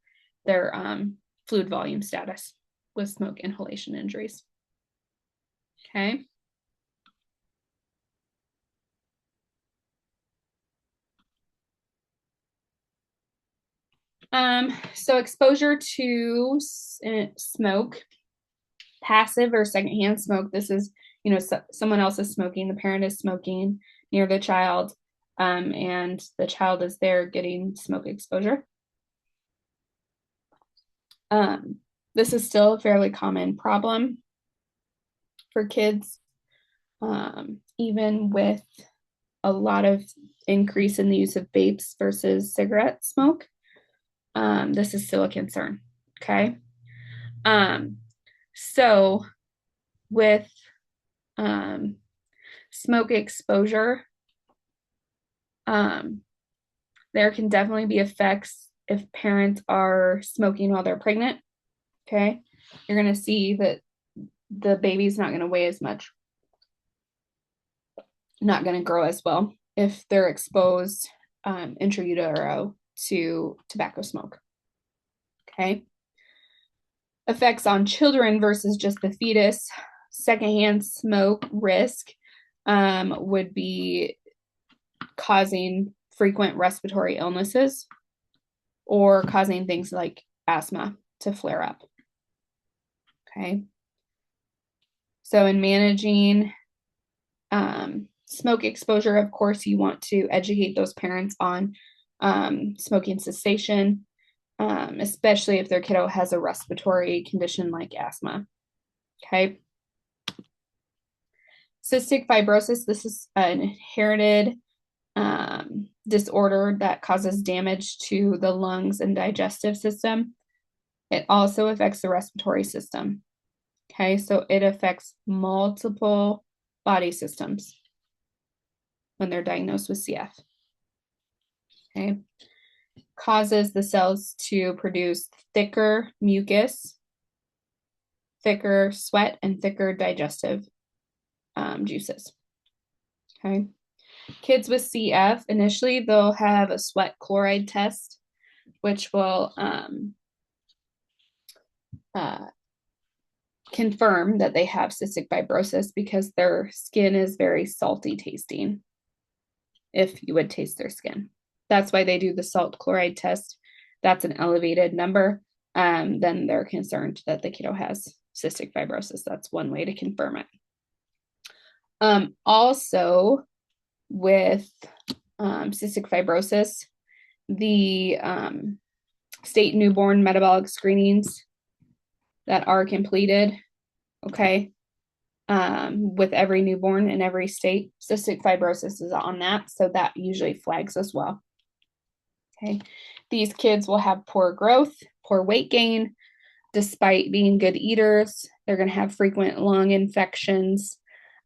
their fluid volume status with smoke inhalation injuries. Okay. So exposure to smoke, passive or secondhand smoke. This is, someone else is smoking, the parent is smoking near the child, and the child is there getting smoke exposure. This is still a fairly common problem for kids, even with a lot of increase in the use of vapes versus cigarette smoke. This is still a concern. Okay. So with smoke exposure, there can definitely be effects if parents are smoking while they're pregnant. Okay. You're going to see that the baby's not going to weigh as much, not going to grow as well if they're exposed intrautero to tobacco smoke. Okay. Effects on children versus just the fetus. Secondhand smoke risk would be causing frequent respiratory illnesses or causing things like asthma to flare up. Okay. So in managing smoke exposure, of course, you want to educate those parents on smoking cessation, especially if their kiddo has a respiratory condition like asthma. Okay. Cystic fibrosis, this is an inherited disorder that causes damage to the lungs and digestive system. It also affects the respiratory system. Okay, so it affects multiple body systems when they're diagnosed with CF. Okay, causes the cells to produce thicker mucus, thicker sweat, and thicker digestive juices. Okay. Kids with CF, initially they'll have a sweat chloride test, which will confirm that they have cystic fibrosis because their skin is very salty tasting, if you would taste their skin. That's why they do the salt chloride test. That's an elevated number. Then they're concerned that the kiddo has cystic fibrosis. That's one way to confirm it. Also, with cystic fibrosis, the state newborn metabolic screenings that are completed, okay, with every newborn in every state, cystic fibrosis is on that, so that usually flags as well. Okay, these kids will have poor growth, poor weight gain, despite being good eaters. They're going to have frequent lung infections,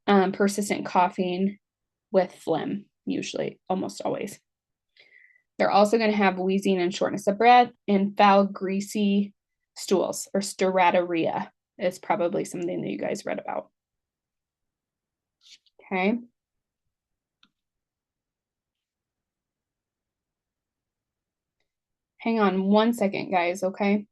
persistent coughing with phlegm, usually, almost always. They're also going to have wheezing and shortness of breath and foul, greasy stools, or steraturia is probably something that you guys read about. Okay. Hang on one second, guys, okay?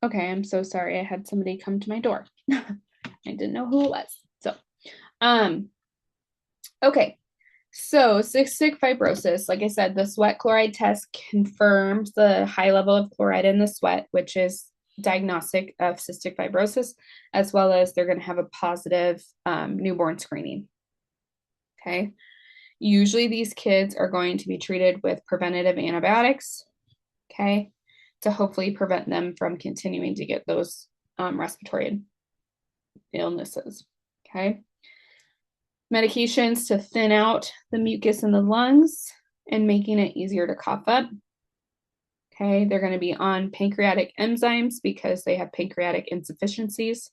Okay, I'm so sorry. I had somebody come to my door. I didn't know who it was. So, okay. So cystic fibrosis, like I said, the sweat chloride test confirms the high level of chloride in the sweat, which is diagnostic of cystic fibrosis, as well as they're going to have a positive newborn screening. Okay. Usually these kids are going to be treated with preventative antibiotics, okay, to hopefully prevent them from continuing to get those respiratory illnesses, okay. Medications to thin out the mucus in the lungs and making it easier to cough up. Okay, they're going to be on pancreatic enzymes because they have pancreatic insufficiencies.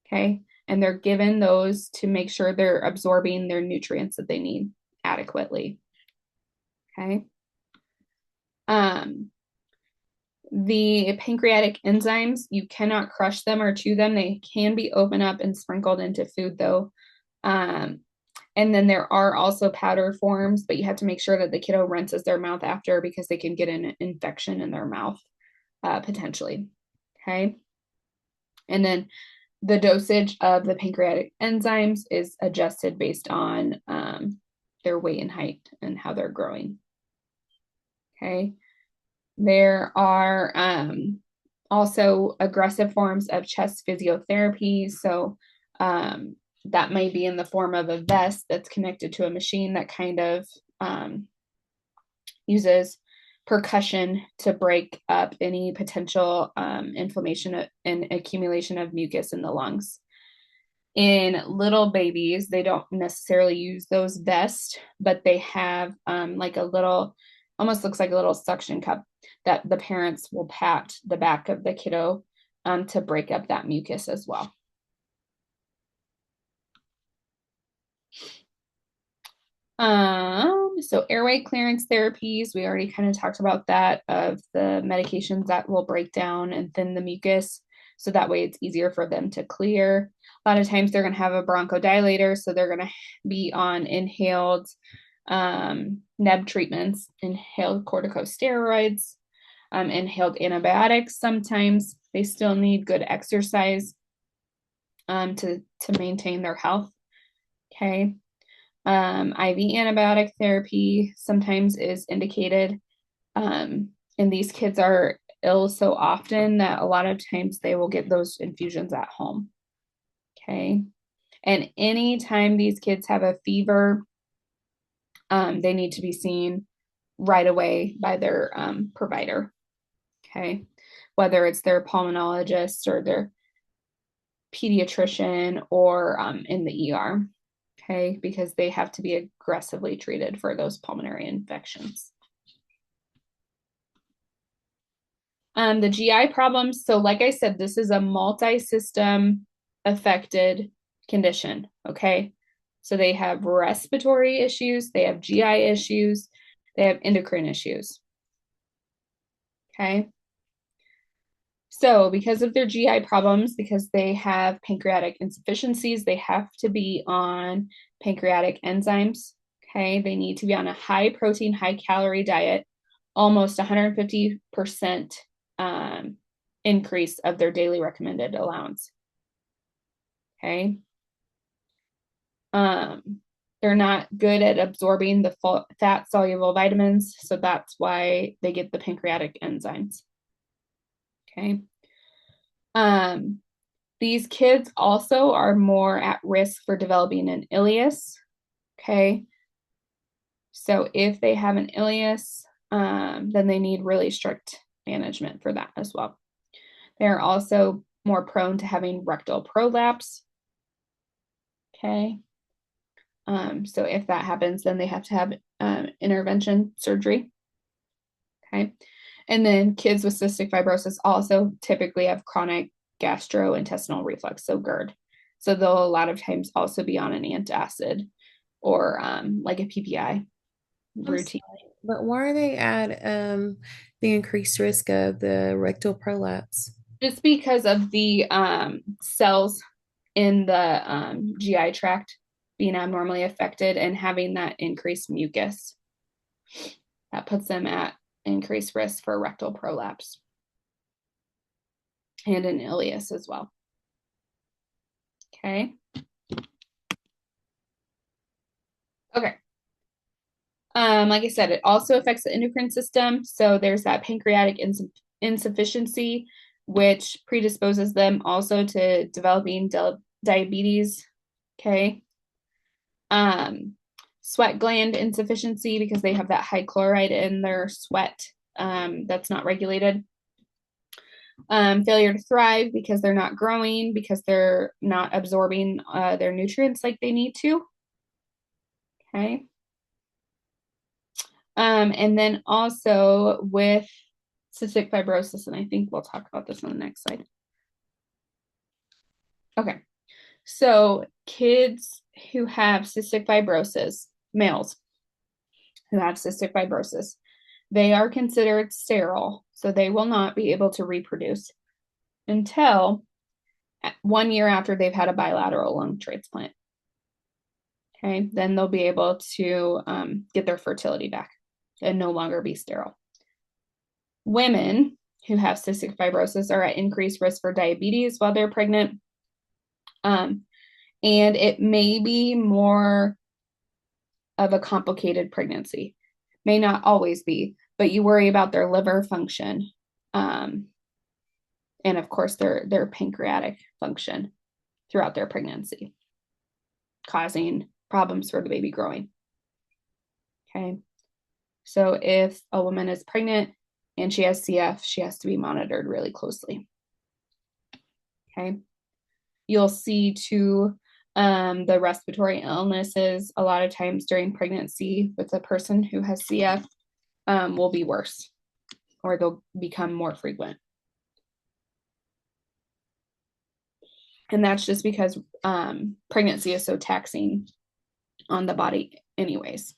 Okay, and they're given those to make sure they're absorbing their nutrients that they need adequately. Okay. The pancreatic enzymes, you cannot crush them or chew them. They can be opened up and sprinkled into food though. And And then there are also powder forms, but you have to make sure that the kiddo rinses their mouth after because they can get an infection in their mouth potentially. Okay. And then the dosage of the pancreatic enzymes is adjusted based on their weight and height and how they're growing. Okay. There are also aggressive forms of chest physiotherapy. So that may be in the form of a vest that's connected to a machine that kind of uses percussion to break up any potential inflammation and accumulation of mucus in the lungs. In little babies, they don't necessarily use those vests, but they have like a little, almost looks like a little suction cup that the parents will pat the back of the kiddo to break up that mucus as well. So airway clearance therapies, we already kind of talked about that, of the medications that will break down and thin the mucus. So that way it's easier for them to clear. A lot of times they're going to have a bronchodilator. So they're going to be on inhaled neb treatments, inhaled corticosteroids, inhaled antibiotics. Sometimes they still need good exercise to maintain their health. Okay. IV antibiotic therapy sometimes is indicated. And these kids are ill so often that a lot of times they will get those infusions at home. Okay. And anytime these kids have a fever, they need to be seen right away by their provider. Okay. Whether it's their pulmonologist or their pediatrician or in the ER. Okay, because they have to be aggressively treated for those pulmonary infections. The GI problems. So like I said, this is a multi-system affected condition. Okay, so they have respiratory issues, they have GI issues, they have endocrine issues. Okay. So because of their GI problems, because they have pancreatic insufficiencies, they have to be on pancreatic enzymes. Okay. They need to be on a high protein, high calorie diet, almost 150% increase of their daily recommended allowance. Okay. They're not good at absorbing the fat soluble vitamins. So that's why they get the pancreatic enzymes. Okay. These kids also are more at risk for developing an ileus. Okay. So if they have an ileus, then they need really strict management for that as well. They're also more prone to having rectal prolapse. Okay. So if that happens, then they have to have intervention surgery. Okay. And then kids with cystic fibrosis also typically have chronic gastrointestinal reflux, so GERD. So they'll a lot of times also be on an antacid or like a PPI routine. But why are they at the increased risk of the rectal prolapse? Just because of the cells in the GI tract being abnormally affected and having that increased mucus. That puts them at increased risk for rectal prolapse and an ileus as well. Okay. Okay. Like I said, it also affects the endocrine system. So there's that pancreatic insufficiency, which predisposes them also to developing diabetes. Okay. Sweat gland insufficiency because they have that high chloride in their sweat that's not regulated. Failure to thrive because they're not growing, because they're not absorbing their nutrients like they need to. Okay. And then also with cystic fibrosis, and I think we'll talk about this on the next slide. Okay. So kids who have cystic fibrosis, males who have cystic fibrosis, they are considered sterile, so they will not be able to reproduce until 1 year after they've had a bilateral lung transplant. Okay, then they'll be able to get their fertility back and no longer be sterile. Women who have cystic fibrosis are at increased risk for diabetes while they're pregnant. And it may be more of a complicated pregnancy. May not always be, but you worry about their liver function. And of course, their pancreatic function throughout their pregnancy, causing problems for the baby growing. Okay. So if a woman is pregnant and she has CF, she has to be monitored really closely. Okay. You'll see too, the respiratory illnesses a lot of times during pregnancy with a person who has CF will be worse, or they'll become more frequent. And that's just because pregnancy is so taxing on the body anyways.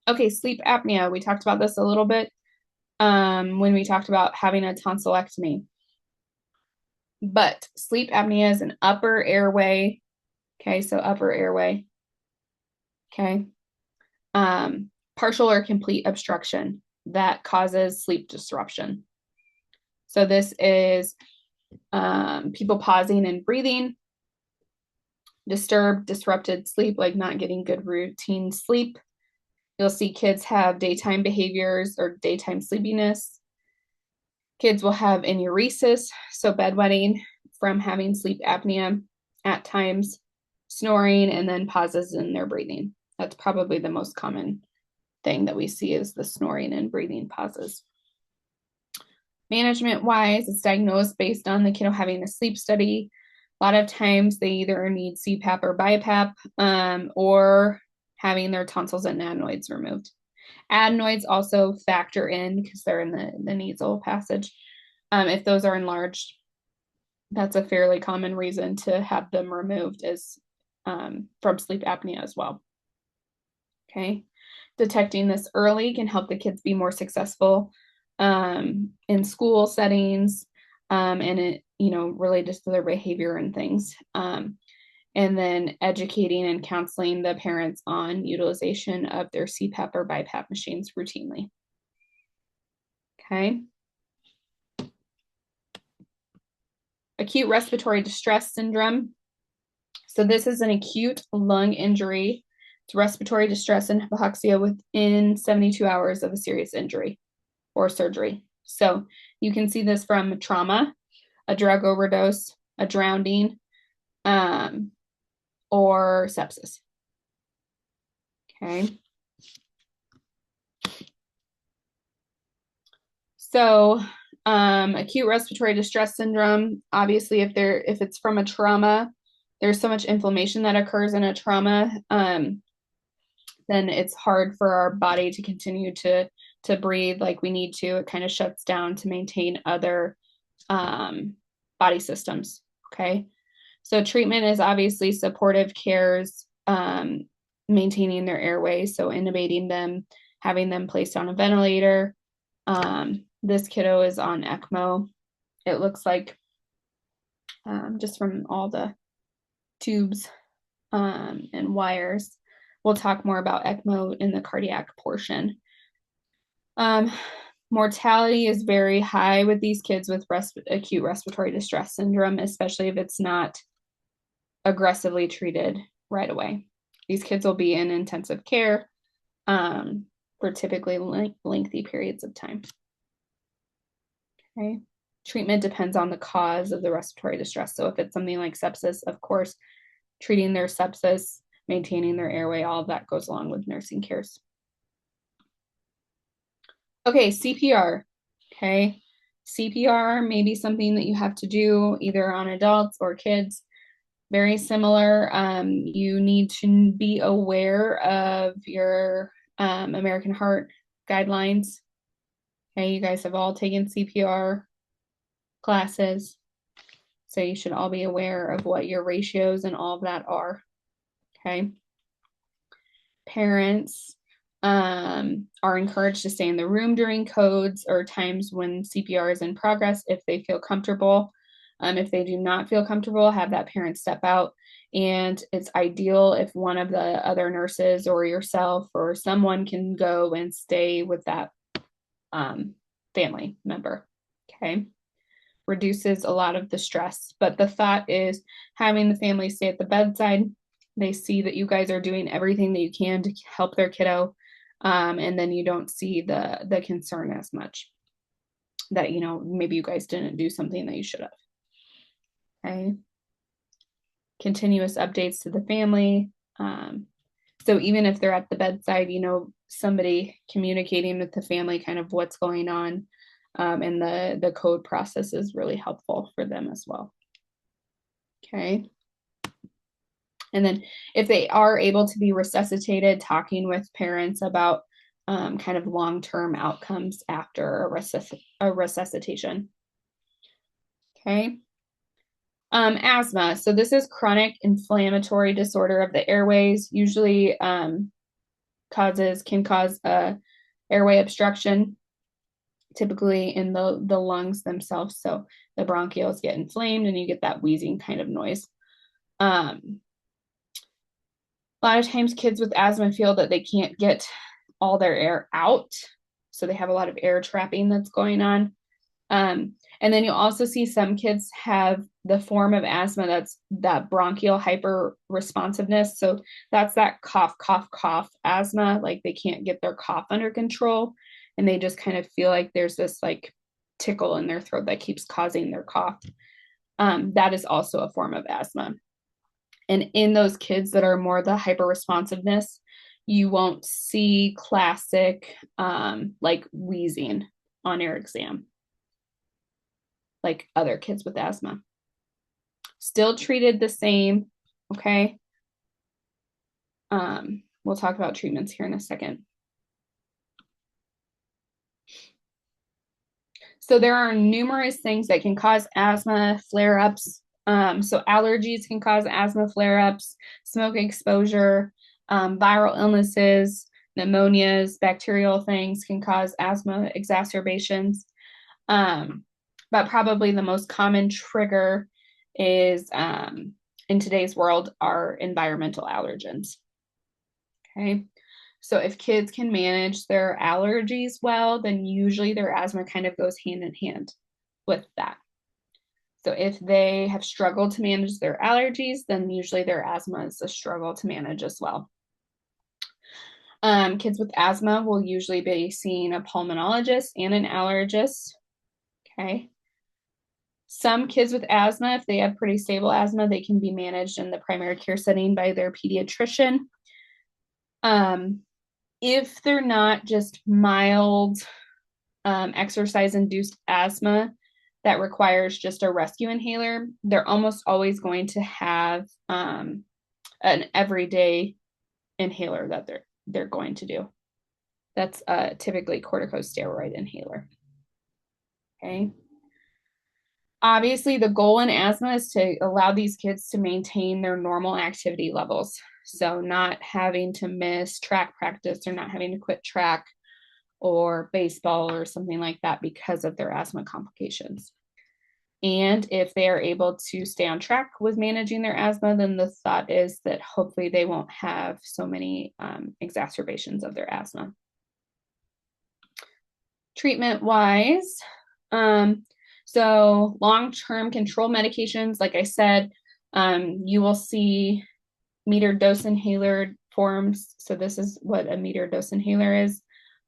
Okay, sleep apnea. We talked about this a little bit when we talked about having a tonsillectomy. But sleep apnea is an upper airway. Okay, so upper airway. Okay. Partial or complete obstruction that causes sleep disruption. So this is people pausing and breathing, disturbed, disrupted sleep, like not getting good routine sleep. You'll see kids have daytime behaviors or daytime sleepiness. Kids will have enuresis, so bedwetting from having sleep apnea at times, snoring, and then pauses in their breathing. That's probably the most common thing that we see is the snoring and breathing pauses. Management-wise, it's diagnosed based on the kiddo having a sleep study. A lot of times they either need CPAP or BiPAP or having their tonsils and adenoids removed. Adenoids also factor in because they're in the nasal passage. If those are enlarged, that's a fairly common reason to have them removed is from sleep apnea as well. Okay, detecting this early can help the kids be more successful in school settings and it, related to their behavior and things. And then educating and counseling the parents on utilization of their CPAP or BiPAP machines routinely. Okay. Acute respiratory distress syndrome. So this is an acute lung injury. It's respiratory distress and hypoxia within 72 hours of a serious injury or surgery. So you can see this from trauma, a drug overdose, a drowning, or sepsis. Okay. So acute respiratory distress syndrome, obviously if it's from a trauma, there's so much inflammation that occurs in a trauma, then it's hard for our body to continue to breathe like we need to. It kind of shuts down to maintain other body systems. Okay. So treatment is obviously supportive cares, maintaining their airway, so intubating them, having them placed on a ventilator. This kiddo is on ECMO. It looks like just from all the tubes and wires. We'll talk more about ECMO in the cardiac portion. Mortality is very high with these kids with acute respiratory distress syndrome, especially if it's not aggressively treated right away. These kids will be in intensive care for typically lengthy periods of time. Okay. Treatment depends on the cause of the respiratory distress. So if it's something like sepsis, of course, treating their sepsis, maintaining their airway, all of that goes along with nursing cares. Okay, CPR. Okay, CPR may be something that you have to do either on adults or kids. Very similar. You need to be aware of your American Heart guidelines. Okay, you guys have all taken CPR classes, so you should all be aware of what your ratios and all of that are. Okay. Parents are encouraged to stay in the room during codes or times when CPR is in progress if they feel comfortable. If they do not feel comfortable, have that parent step out. And it's ideal if one of the other nurses or yourself or someone can go and stay with that family member. Okay. Reduces a lot of the stress. But the thought is having the family stay at the bedside. They see that you guys are doing everything that you can to help their kiddo. And then you don't see the concern as much that, you know, maybe you guys didn't do something that you should have. Okay. Continuous updates to the family. So even if they're at the bedside, you know, somebody communicating with the family kind of what's going on, and the code process is really helpful for them as well. Okay. And then if they are able to be resuscitated, talking with parents about kind of long-term outcomes after a resuscitation. Okay. Asthma. So this is chronic inflammatory disorder of the airways, usually can cause airway obstruction, typically in the lungs themselves. So the bronchioles get inflamed and you get that wheezing kind of noise. A lot of times kids with asthma feel that they can't get all their air out. So they have a lot of air trapping that's going on. And then you'll also see some kids have the form of asthma that's that bronchial hyper-responsiveness. So that's that cough, cough, cough asthma, like they can't get their cough under control. And they just kind of feel like there's this like tickle in their throat that keeps causing their cough. That is also a form of asthma. And in those kids that are more the hyper-responsiveness, you won't see classic like wheezing on your exam, like other kids with asthma. Still treated the same, okay? We'll talk about treatments here in a second. So there are numerous things that can cause asthma flare-ups. So allergies can cause asthma flare-ups, smoke exposure, viral illnesses, pneumonias, bacterial things can cause asthma exacerbations. But probably the most common trigger is in today's world are environmental allergens. Okay. So if kids can manage their allergies well, then usually their asthma kind of goes hand in hand with that. So if they have struggled to manage their allergies, then usually their asthma is a struggle to manage as well. Kids with asthma will usually be seeing a pulmonologist and an allergist. Okay. Some kids with asthma, if they have pretty stable asthma, they can be managed in the primary care setting by their pediatrician. If they're not just mild exercise-induced asthma that requires just a rescue inhaler, they're almost always going to have an everyday inhaler that they're going to do. That's typically corticosteroid inhaler. Okay. Obviously, the goal in asthma is to allow these kids to maintain their normal activity levels. So not having to miss track practice or not having to quit track or baseball or something like that because of their asthma complications. And if they are able to stay on track with managing their asthma, then the thought is that hopefully they won't have so many exacerbations of their asthma. Treatment-wise, so long-term control medications, like I said, you will see metered dose inhaler forms. So this is what a metered dose inhaler is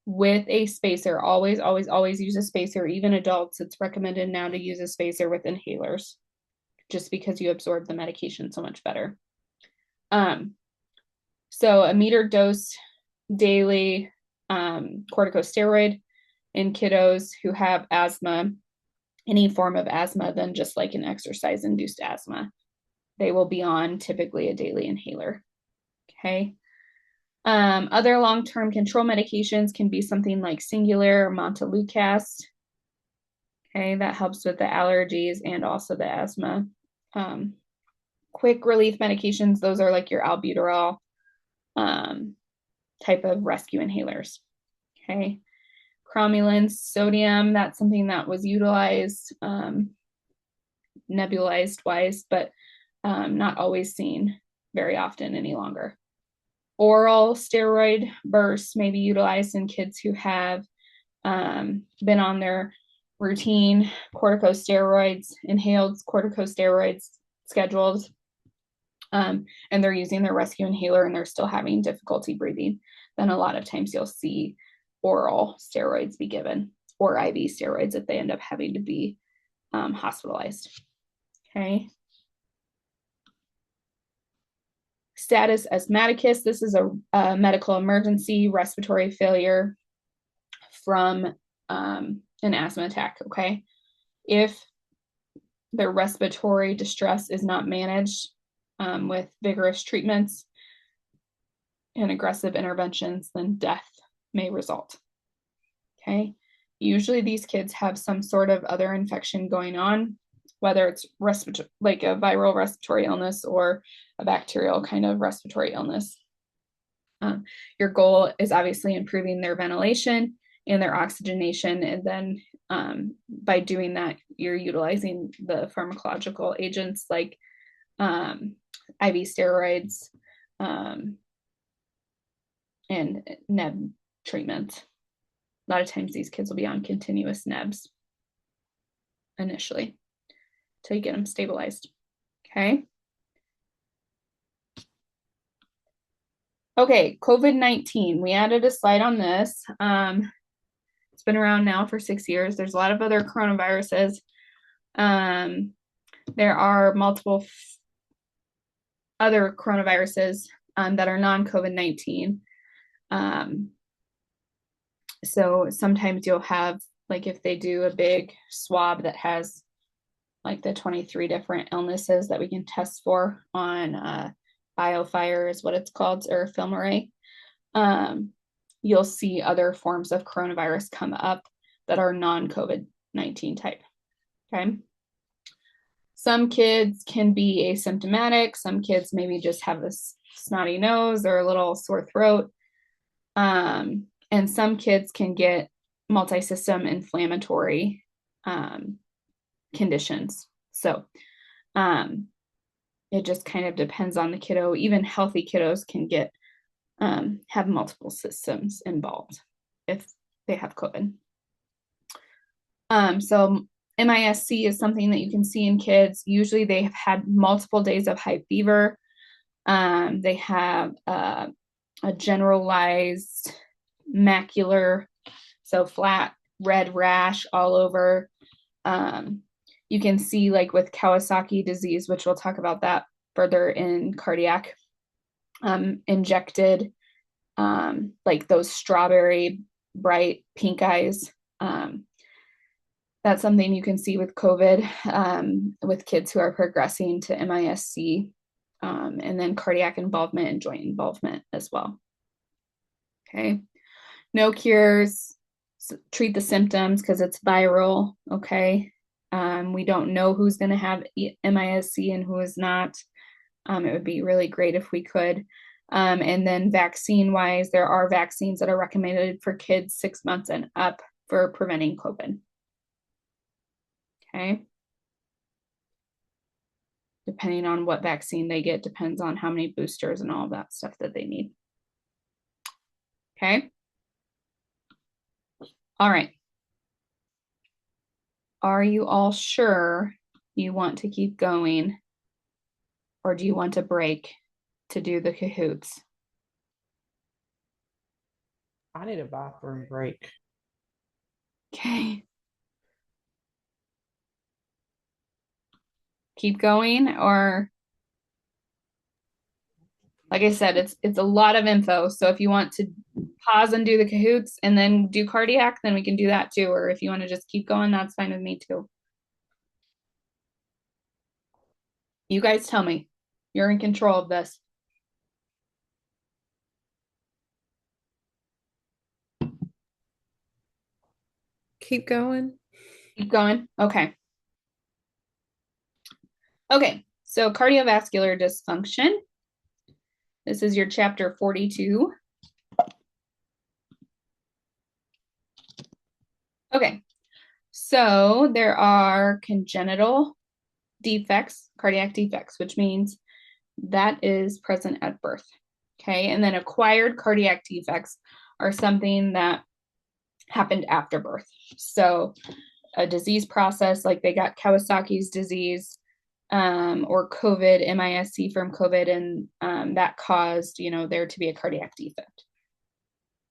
with a spacer. Always, always, always use a spacer. Even adults, it's recommended now to use a spacer with inhalers just because you absorb the medication so much better. So a metered dose daily corticosteroid in kiddos who have asthma, any form of asthma than just like an exercise-induced asthma. They will be on typically a daily inhaler. Okay. Other long-term control medications can be something like Singulair or Montelukast. Okay, that helps with the allergies and also the asthma. Quick relief medications, those are like your albuterol type of rescue inhalers. Okay. Cromulence, sodium, that's something that was utilized nebulized wise, but not always seen very often any longer. Oral steroid bursts may be utilized in kids who have been on their routine corticosteroids, inhaled corticosteroids scheduled, and they're using their rescue inhaler and they're still having difficulty breathing. Then a lot of times you'll see oral steroids be given, or IV steroids if they end up having to be hospitalized. Okay. Status asthmaticus. This is a medical emergency respiratory failure from an asthma attack. Okay. If their respiratory distress is not managed with vigorous treatments and aggressive interventions, then death may result. Okay. Usually these kids have some sort of other infection going on, whether it's like a viral respiratory illness or a bacterial kind of respiratory illness. Your goal is obviously improving their ventilation and their oxygenation. And then by doing that, you're utilizing the pharmacological agents like IV steroids and neb treatment. A lot of times these kids will be on continuous nebs initially till you get them stabilized. Okay. Okay, COVID-19. We added a slide on this. It's been around now for 6 years. There's a lot of other coronaviruses. There are multiple other coronaviruses that are non-COVID-19. So sometimes you'll have, like if they do a big swab that has like the 23 different illnesses that we can test for on BioFire is what it's called, or film array. You'll see other forms of coronavirus come up that are non-COVID-19 type. Okay. Some kids can be asymptomatic. Some kids maybe just have a snotty nose or a little sore throat. And some kids can get multi-system inflammatory conditions. So it just kind of depends on the kiddo. Even healthy kiddos can get have multiple systems involved if they have COVID. So MISC is something that you can see in kids. Usually they have had multiple days of high fever. They have a generalized macular, so flat red rash all over. You can see like with Kawasaki disease, which we'll talk about that further in cardiac, injected, like those strawberry bright pink eyes. That's something you can see with COVID, with kids who are progressing to MISC, and then cardiac involvement and joint involvement as well. Okay. No cures, treat the symptoms because it's viral. Okay. We don't know who's going to have MISC and who is not. It would be really great if we could. And then vaccine wise, there are vaccines that are recommended for kids 6 months and up for preventing COVID. Okay. Depending on what vaccine they get, depends on how many boosters and all that stuff that they need. Okay. All right. Are you all sure you want to keep going? Or do you want a break to do the Kahoots? I need a bathroom break. Okay. Keep going, or like I said, it's a lot of info. So if you want to pause and do the Kahoots and then do cardiac, then we can do that too. Or if you want to just keep going, that's fine with me too. You guys tell me. You're in control of this. Keep going. Keep going. Okay. Okay, so cardiovascular dysfunction. This is your chapter 42. Okay, so there are congenital defects, cardiac defects, which means that is present at birth. Okay, and then acquired cardiac defects are something that happened after birth. So a disease process, like they got Kawasaki's disease, or COVID, MISC from COVID, and that caused, there to be a cardiac defect.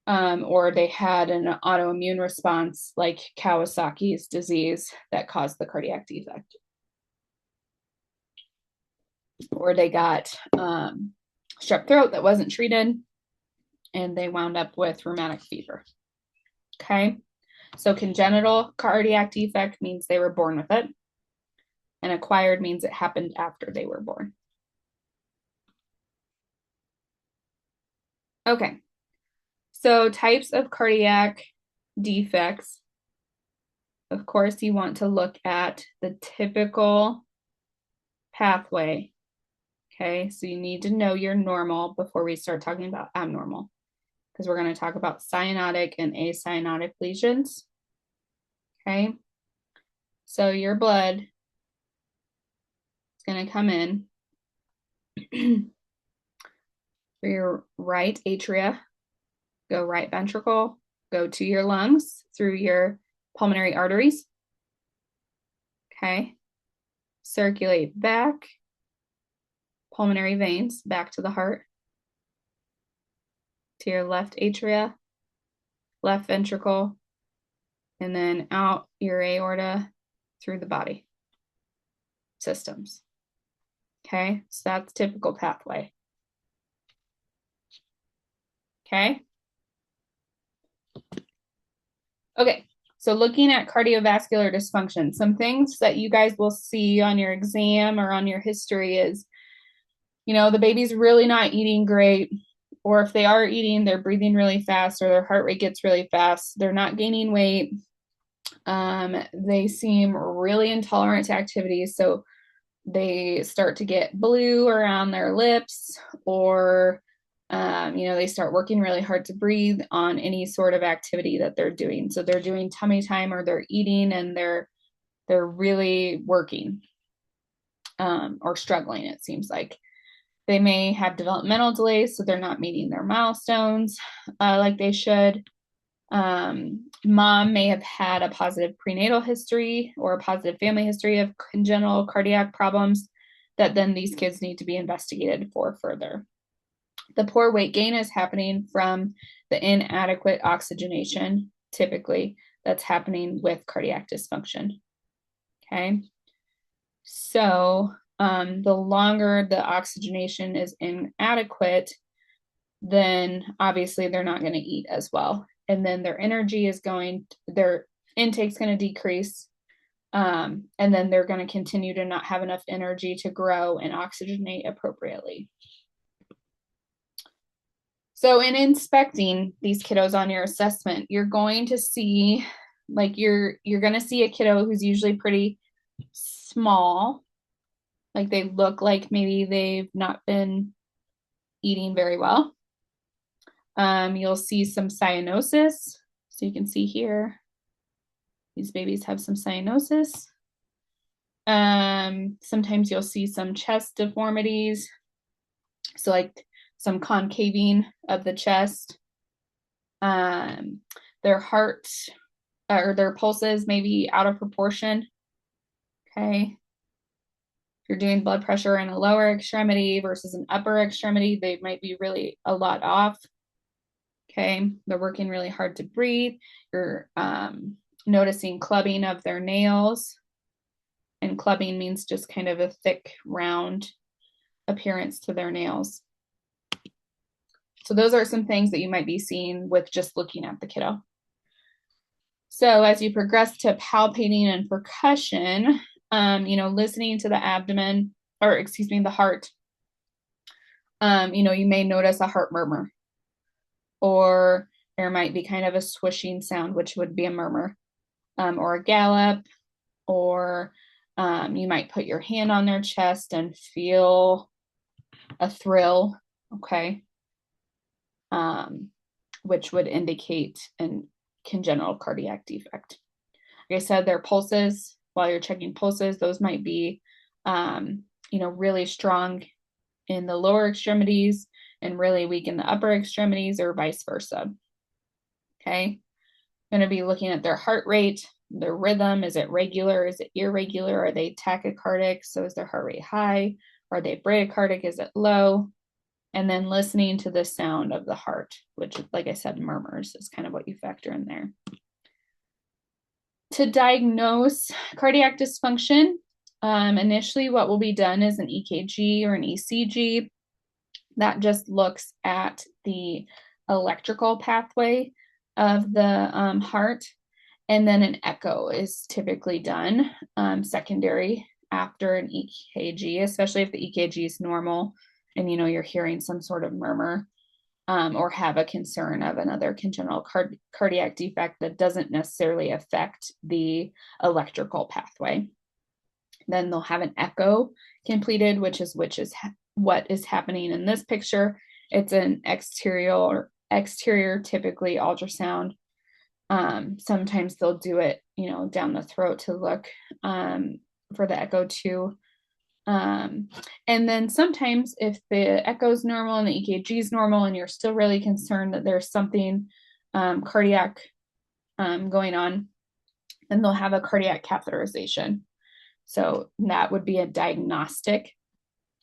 Or they had an autoimmune response like Kawasaki's disease that caused the cardiac defect. Or they got strep throat that wasn't treated, and they wound up with rheumatic fever. Okay, so congenital cardiac defect means they were born with it, and acquired means it happened after they were born. Okay, so types of cardiac defects. Of course, you want to look at the typical pathway. Okay, so you need to know your normal before we start talking about abnormal, because we're going to talk about cyanotic and acyanotic lesions. Okay, so your blood is going to come in for your right atria, go right ventricle, go to your lungs through your pulmonary arteries. Okay, circulate back, pulmonary veins back to the heart, to your left atria, left ventricle, and then out your aorta through the body systems. Okay, so that's typical pathway. Okay. Okay, so looking at cardiovascular dysfunction, some things that you guys will see on your exam or on your history is, the baby's really not eating great, or if they are eating, they're breathing really fast, or their heart rate gets really fast. They're not gaining weight. They seem really intolerant to activities, so they start to get blue around their lips, or they start working really hard to breathe on any sort of activity that they're doing. So they're doing tummy time, or they're eating, and they're really working, or struggling, it seems like. They may have developmental delays, so they're not meeting their milestones like they should. Mom may have had a positive prenatal history or a positive family history of congenital cardiac problems that then these kids need to be investigated for further. The poor weight gain is happening from the inadequate oxygenation, typically, that's happening with cardiac dysfunction. Okay, so the longer the oxygenation is inadequate, then obviously they're not going to eat as well. And then their energy is their intake's going to decrease. And then they're going to continue to not have enough energy to grow and oxygenate appropriately. So in inspecting these kiddos on your assessment, you're going to see, you're going to see a kiddo who's usually pretty small. Like they look like maybe they've not been eating very well. You'll see some cyanosis. So you can see here, these babies have some cyanosis. Sometimes you'll see some chest deformities. So like some concaving of the chest. Their heart or their pulses may be out of proportion. Okay. If you're doing blood pressure in a lower extremity versus an upper extremity, they might be really a lot off. Okay, they're working really hard to breathe. You're noticing clubbing of their nails. And clubbing means just kind of a thick, round appearance to their nails. So those are some things that you might be seeing with just looking at the kiddo. So as you progress to palpating and percussion, listening to the abdomen, or the heart, you may notice a heart murmur. Or there might be kind of a swishing sound, which would be a murmur, or a gallop, or you might put your hand on their chest and feel a thrill, okay, which would indicate a congenital cardiac defect. Like I said, their pulses, while you're checking pulses, those might be really strong in the lower extremities and really weak in the upper extremities, or vice versa. Okay. Going to be looking at their heart rate, their rhythm. Is it regular? Is it irregular? Are they tachycardic? So is their heart rate high? Are they bradycardic? Is it low? And then listening to the sound of the heart, which, like I said, murmurs is kind of what you factor in there. To diagnose cardiac dysfunction, initially what will be done is an EKG or an ECG that just looks at the electrical pathway of the heart. And then an echo is typically done secondary after an EKG, especially if the EKG is normal and you're hearing some sort of murmur or have a concern of another congenital cardiac defect that doesn't necessarily affect the electrical pathway. Then they'll have an echo completed, which is what is happening in this picture. It's an exterior typically ultrasound. Sometimes they'll do it, down the throat to look for the echo too. And then sometimes if the echo is normal and the EKG is normal and you're still really concerned that there's something cardiac going on, then they'll have a cardiac catheterization. So that would be a diagnostic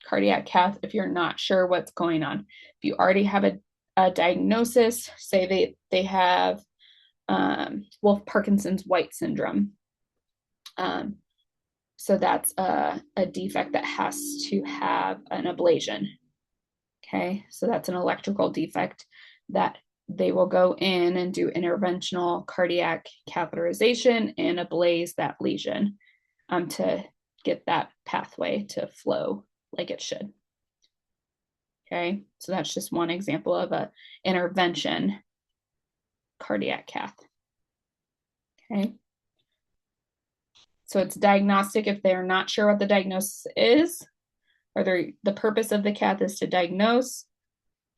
cardiac cath if you're not sure what's going on. If you already have a diagnosis, say they have Wolff-Parkinson's White syndrome. So that's a defect that has to have an ablation. Okay, so that's an electrical defect that they will go in and do interventional cardiac catheterization and ablaze that lesion to get that pathway to flow like it should. Okay, so that's just one example of a intervention cardiac cath. Okay. So it's diagnostic if they're not sure what the diagnosis is, or the purpose of the cath is to diagnose.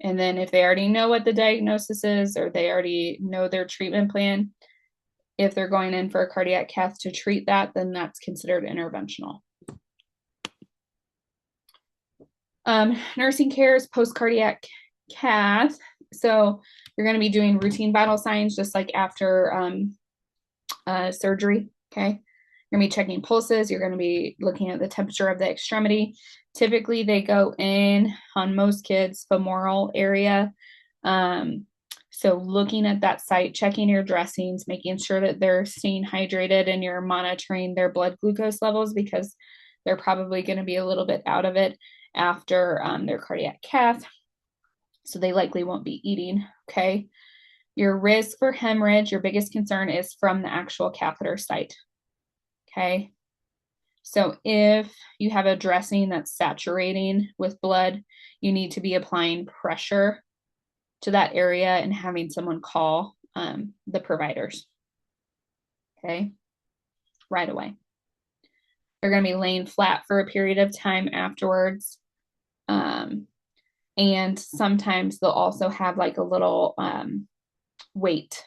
And then if they already know what the diagnosis is, or they already know their treatment plan, if they're going in for a cardiac cath to treat that, then that's considered interventional. Nursing care is post-cardiac cath. So you're going to be doing routine vital signs just like after surgery, okay? You're going to be checking pulses. You're going to be looking at the temperature of the extremity. Typically, they go in on most kids, femoral area. So looking at that site, checking your dressings, making sure that they're staying hydrated and you're monitoring their blood glucose levels because they're probably going to be a little bit out of it after their cardiac cath. So they likely won't be eating, okay? Your risk for hemorrhage, your biggest concern is from the actual catheter site. Okay, so if you have a dressing that's saturating with blood, you need to be applying pressure to that area and having someone call the providers. Okay, right away. They're going to be laying flat for a period of time afterwards. And sometimes they'll also have like a little weight,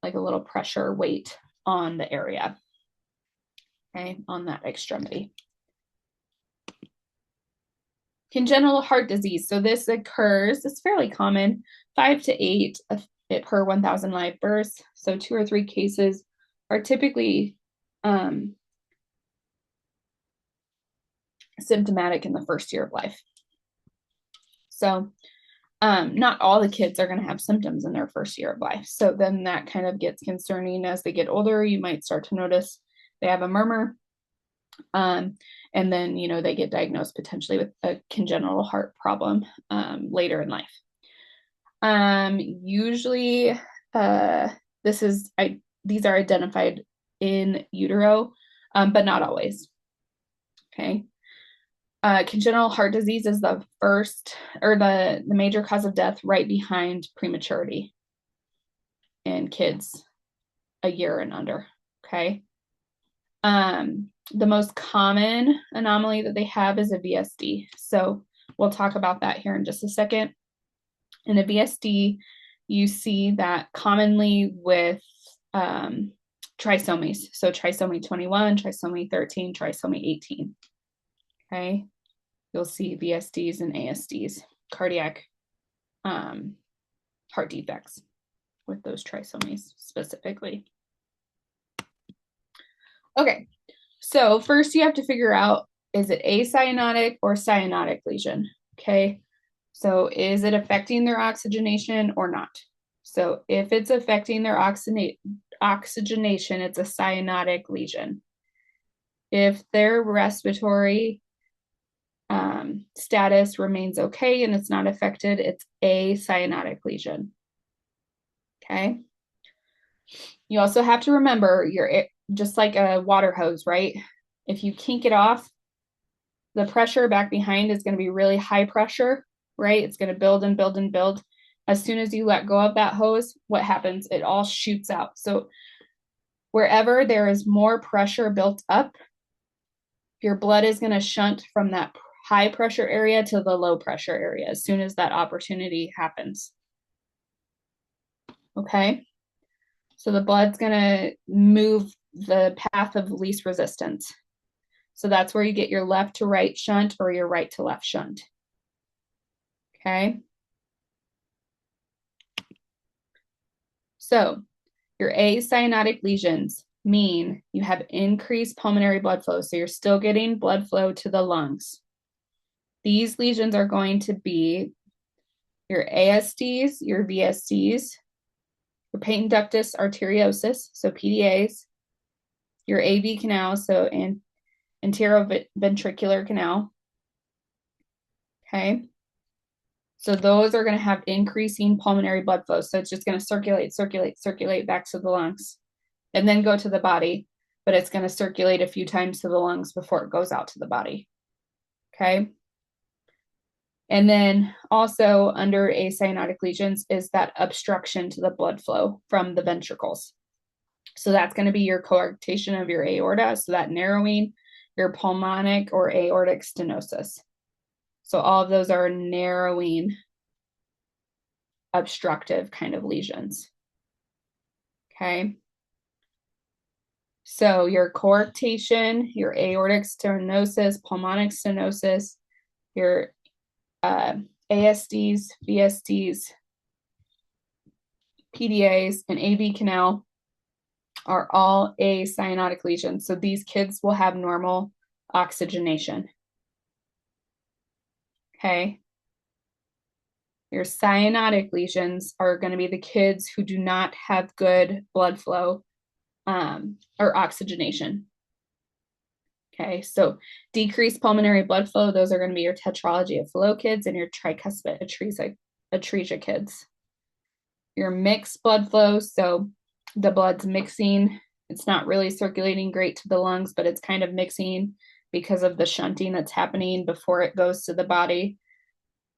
like a little pressure weight on the area. Okay, on that extremity. Congenital heart disease. So this occurs, it's fairly common, 5 to 8 per 1,000 live births. So 2 or 3 cases are typically symptomatic in the first year of life. So not all the kids are going to have symptoms in their first year of life. So then that kind of gets concerning as they get older. You might start to notice they have a murmur. And then, they get diagnosed potentially with a congenital heart problem later in life. Usually, these are identified in utero, but not always. Okay. Congenital heart disease is the first or the major cause of death right behind prematurity in kids a year and under. Okay. The most common anomaly that they have is a VSD. So we'll talk about that here in just a second. In a VSD, you see that commonly with trisomies. So trisomy 21, trisomy 13, trisomy 18. Okay. You'll see VSDs and ASDs, cardiac heart defects with those trisomies specifically. Okay, so first you have to figure out, is it acyanotic or cyanotic lesion? Okay, so is it affecting their oxygenation or not? So if it's affecting their oxygenation, it's a cyanotic lesion. If their respiratory status remains okay and it's not affected, it's a cyanotic lesion. Okay. You also have to remember, you're just like a water hose, right? If you kink it off, the pressure back behind is going to be really high pressure, right? It's going to build and build and build. As soon as you let go of that hose, what happens? It all shoots out. So wherever there is more pressure built up, your blood is going to shunt from that high pressure area to the low pressure area as soon as that opportunity happens. Okay. So the blood's going to move the path of least resistance. So that's where you get your left to right shunt or your right to left shunt. Okay. So your acyanotic lesions mean you have increased pulmonary blood flow. So you're still getting blood flow to the lungs. These lesions are going to be your ASDs, your VSDs, your patent ductus arteriosus, so PDAs, your AV canal, so anteroventricular canal. Okay. So those are going to have increasing pulmonary blood flow. So it's just going to circulate back to the lungs and then go to the body, but it's going to circulate a few times to the lungs before it goes out to the body. Okay. And then also under acyanotic lesions is that obstruction to the blood flow from the ventricles. So that's going to be your coarctation of your aorta. So that narrowing, your pulmonic or aortic stenosis. So all of those are narrowing, obstructive kind of lesions. Okay. So your coarctation, your aortic stenosis, pulmonic stenosis, your ASDs, VSDs, PDAs, and AV canal are all acyanotic lesions. So these kids will have normal oxygenation. Okay. Your cyanotic lesions are going to be the kids who do not have good blood flow or oxygenation. Okay, so decreased pulmonary blood flow, those are going to be your tetralogy of Fallot kids and your tricuspid atresia kids. Your mixed blood flow, so the blood's mixing. It's not really circulating great to the lungs, but it's kind of mixing because of the shunting that's happening before it goes to the body.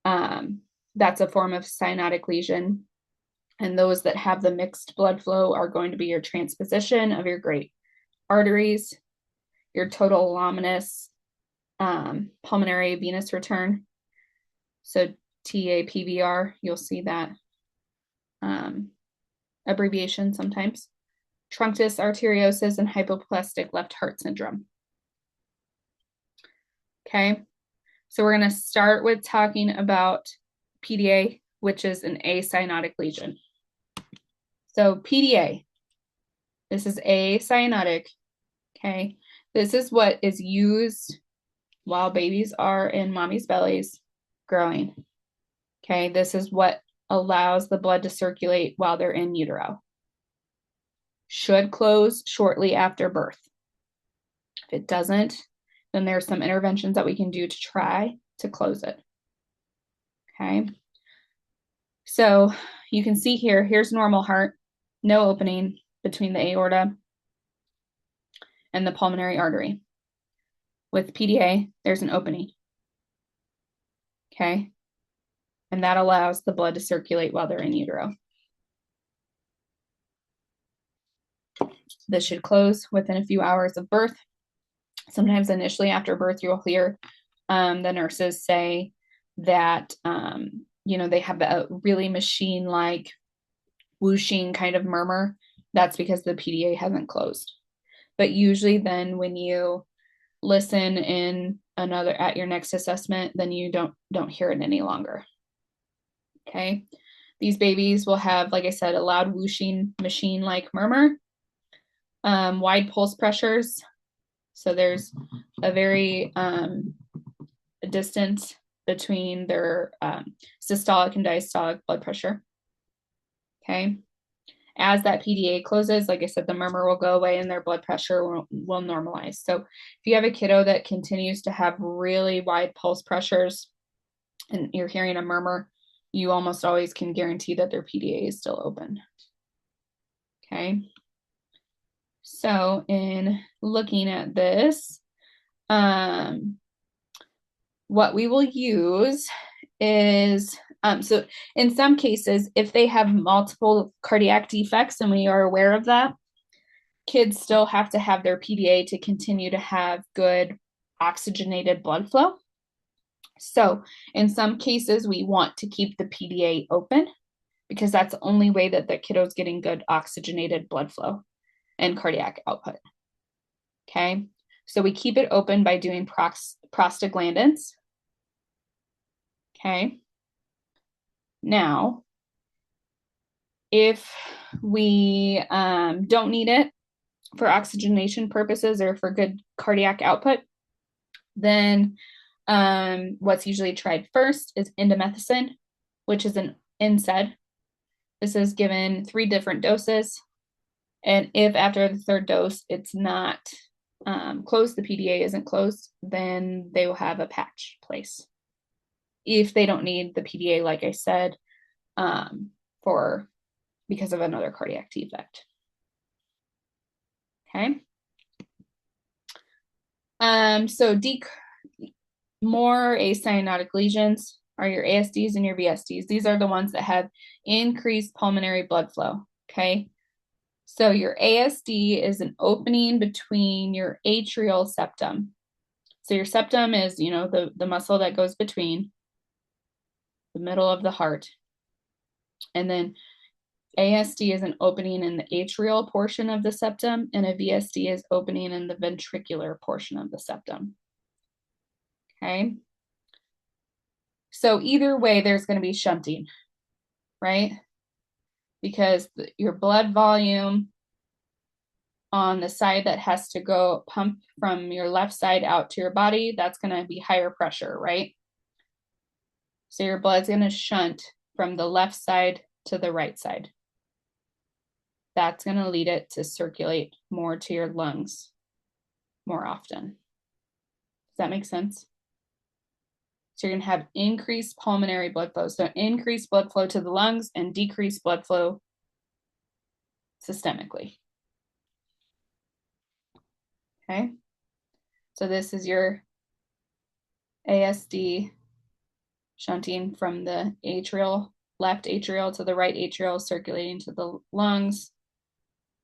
That's a form of cyanotic lesion. And those that have the mixed blood flow are going to be your transposition of your great arteries, your total luminous pulmonary venous return. So TAPVR, you'll see that abbreviation sometimes. Trunctus arteriosus and hypoplastic left heart syndrome. Okay, so we're going to start with talking about PDA, which is an acyanotic lesion. So PDA, this is acyanotic. Okay, this is what is used while babies are in mommy's bellies growing. Okay, this is what allows the blood to circulate while they're in utero. Should close shortly after birth. If it doesn't, then there's some interventions that we can do to try to close it. Okay, so you can see here, here's normal heart, no opening between the aorta and the pulmonary artery. With PDA, there's an opening. Okay, and that allows the blood to circulate while they're in utero. This should close within a few hours of birth. Sometimes initially after birth, you'll hear the nurses say that, they have a really machine-like whooshing kind of murmur that's because the PDA hasn't closed. But usually then when you listen in at your next assessment, then you don't hear it any longer. Okay. These babies will have, like I said, a loud whooshing machine-like murmur, wide pulse pressures. So there's a very distance between their systolic and diastolic blood pressure. Okay. As that PDA closes, like I said, the murmur will go away and their blood pressure will normalize. So if you have a kiddo that continues to have really wide pulse pressures and you're hearing a murmur, you almost always can guarantee that their PDA is still open. Okay. So in looking at this, what we will use is, so in some cases, if they have multiple cardiac defects and we are aware of that, kids still have to have their PDA to continue to have good oxygenated blood flow. So in some cases, we want to keep the PDA open because that's the only way that the kiddo is getting good oxygenated blood flow and cardiac output. Okay, so we keep it open by doing prostaglandins. Okay, now if we don't need it for oxygenation purposes or for good cardiac output, then what's usually tried first is indomethacin, which is an NSAID. This is given 3 different doses. And if after the 3rd dose, it's not closed, the PDA isn't closed, then they will have a patch placed. If they don't need the PDA, like I said, because of another cardiac defect. Okay. So more acyanotic lesions are your ASDs and your VSDs. These are the ones that have increased pulmonary blood flow. Okay. So your ASD is an opening between your atrial septum. So your septum is, the muscle that goes between the middle of the heart. And then ASD is an opening in the atrial portion of the septum, and a VSD is opening in the ventricular portion of the septum. Okay. So either way, there's going to be shunting, right? Because your blood volume on the side that has to go pump from your left side out to your body, that's going to be higher pressure, right? So your blood's going to shunt from the left side to the right side. That's going to lead it to circulate more to your lungs more often. Does that make sense? So you're going to have increased pulmonary blood flow. So increased blood flow to the lungs and decreased blood flow systemically. Okay. So this is your ASD shunting from the left atrial to the right atrial, circulating to the lungs,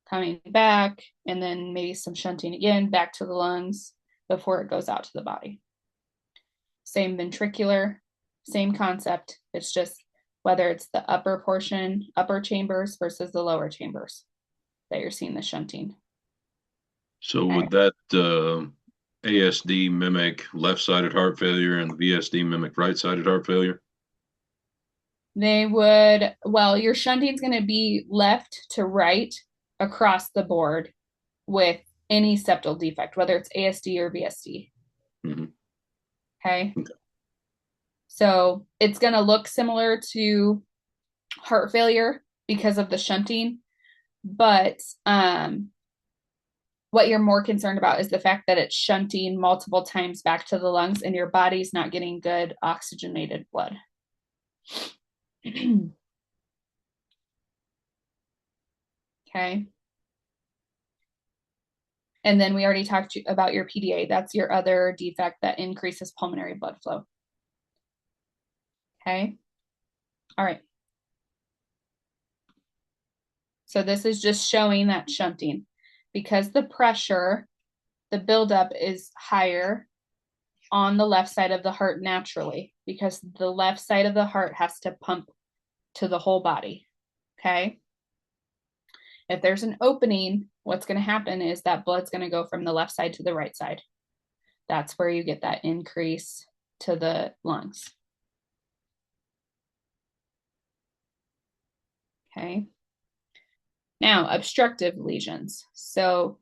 coming back, and then maybe some shunting again back to the lungs before it goes out to the body. Same ventricular, same concept. It's just whether it's the upper chambers versus the lower chambers that you're seeing the shunting. So would that ASD mimic left-sided heart failure and the VSD mimic right-sided heart failure? They would, well, your shunting is going to be left to right across the board with any septal defect, whether it's ASD or VSD. Mm-hmm. Okay. So it's going to look similar to heart failure because of the shunting, but what you're more concerned about is the fact that it's shunting multiple times back to the lungs and your body's not getting good oxygenated blood. Okay. And then we already talked about your PDA. That's your other defect that increases pulmonary blood flow. Okay. All right. So this is just showing that shunting because the pressure, the buildup is higher on the left side of the heart naturally because the left side of the heart has to pump to the whole body. Okay. If there's an opening, what's going to happen is that blood's going to go from the left side to the right side. That's where you get that increase to the lungs. Okay. Now, obstructive lesions. So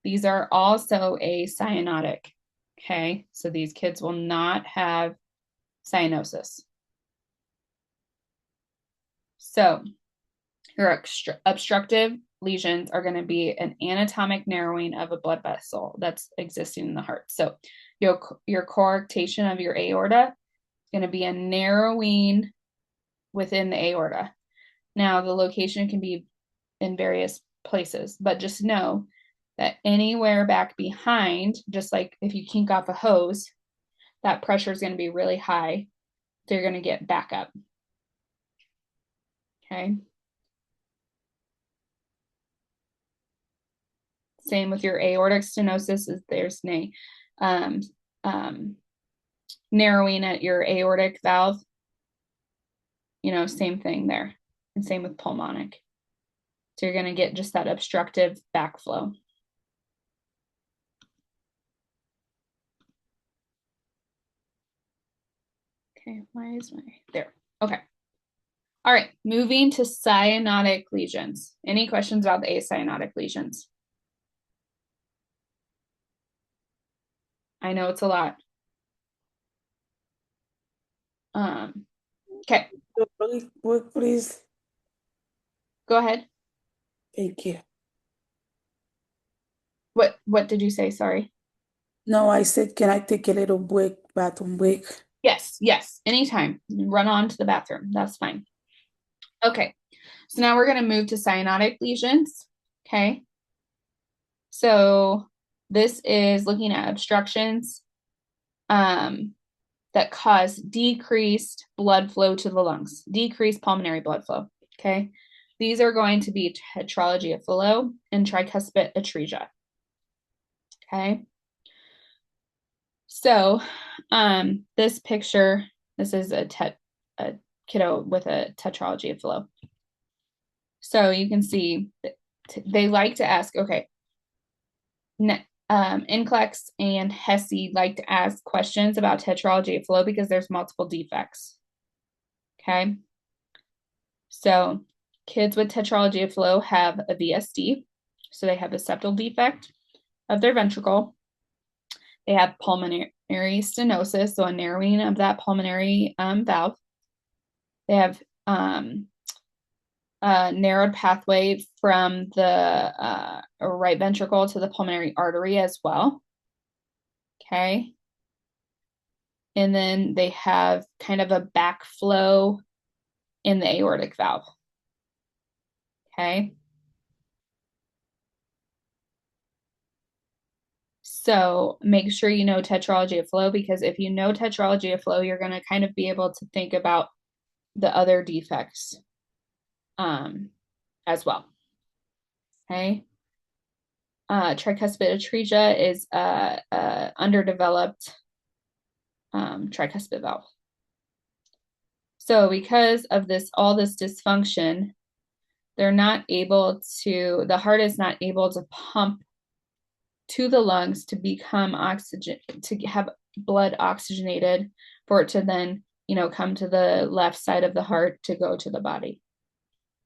these are also acyanotic. Okay. So these kids will not have cyanosis. So your obstructive lesions are going to be an anatomic narrowing of a blood vessel that's existing in the heart. So your coarctation of your aorta is going to be a narrowing within the aorta. Now, the location can be in various places, but just know that anywhere back behind, just like if you kink off a hose, that pressure is going to be really high. So you're going to get back up. Okay. Same with your aortic stenosis, is there's narrowing at your aortic valve. You know, same thing there. And same with pulmonic. So you're going to get just that obstructive backflow. Okay, why is my, there. Okay. All right, moving to cyanotic lesions. Any questions about the acyanotic lesions? I know it's a lot. Okay. Please. Go ahead. Thank you. What did you say? Sorry. No, I said, can I take a little break, bathroom break? Yes, anytime. Run on to the bathroom. That's fine. Okay. So now we're going to move to cyanotic lesions. Okay. So this is looking at obstructions that cause decreased blood flow to the lungs, decreased pulmonary blood flow. Okay. These are going to be tetralogy of Fallot and tricuspid atresia. Okay. So this picture, this is a kiddo with a tetralogy of Fallot. So you can see they like to ask, okay, NCLEX and HESI like to ask questions about tetralogy of Fallot because there's multiple defects. Okay. So kids with tetralogy of Fallot have a VSD. So they have a septal defect of their ventricle. They have pulmonary stenosis, so a narrowing of that pulmonary valve. They have a narrowed pathway from the right ventricle to the pulmonary artery as well. Okay. And then they have kind of a backflow in the aortic valve. Okay. So make sure you know tetralogy of Fallot, because if you know tetralogy of Fallot, you're going to kind of be able to think about the other defects as well. Okay. Tricuspid atresia is underdeveloped tricuspid valve. So because of all this dysfunction, they're not able to, the heart is not able to pump to the lungs to become oxygen, to have blood oxygenated for it to then, come to the left side of the heart to go to the body.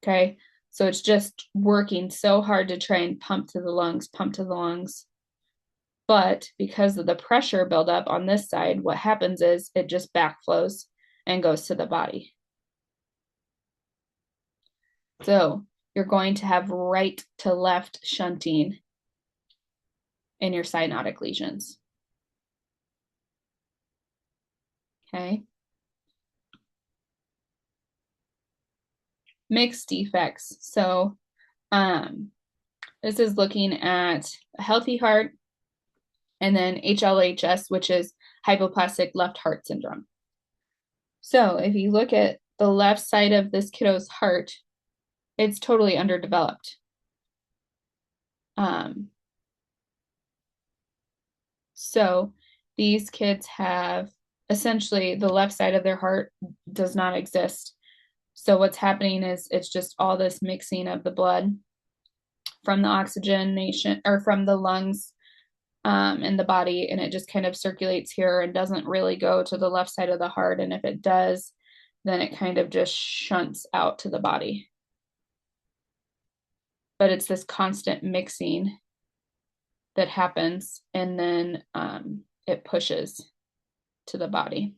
Okay. So it's just working so hard to try and pump to the lungs. But because of the pressure buildup on this side, what happens is it just backflows and goes to the body. So you're going to have right to left shunting in your cyanotic lesions. Okay. Mixed defects. So this is looking at a healthy heart and then HLHS, which is hypoplastic left heart syndrome. So if you look at the left side of this kiddo's heart, it's totally underdeveloped. So these kids have essentially the left side of their heart does not exist. So what's happening is it's just all this mixing of the blood from the oxygenation or from the lungs in the body, and it just kind of circulates here and doesn't really go to the left side of the heart. And if it does, then it kind of just shunts out to the body. But it's this constant mixing that happens, and then it pushes to the body.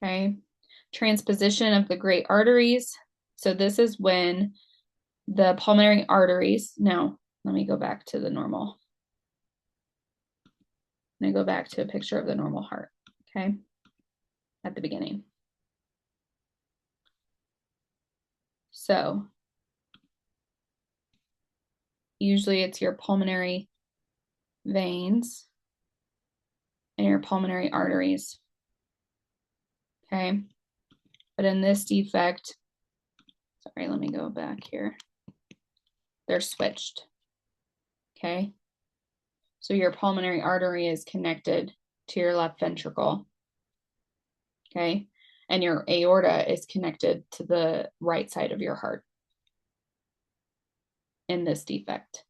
Okay, transposition of the great arteries. So this is when the pulmonary arteries, now let me go back to the normal. I'm going to go back to a picture of the normal heart, okay, at the beginning. So usually it's your pulmonary veins and your pulmonary arteries, okay? But in this defect, sorry, let me go back here. They're switched, okay? So your pulmonary artery is connected to your left ventricle, okay? And your aorta is connected to the right side of your heart in this defect.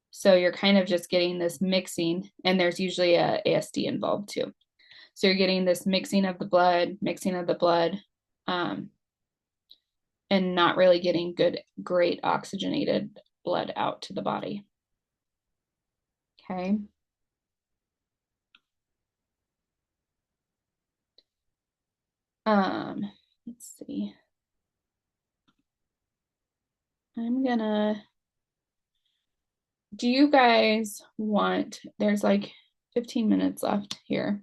So you're kind of just getting this mixing, and there's usually a ASD involved too. So you're getting this mixing of the blood, and not really getting great oxygenated blood out to the body. Okay. Let's see. Do you guys want, there's like 15 minutes left here.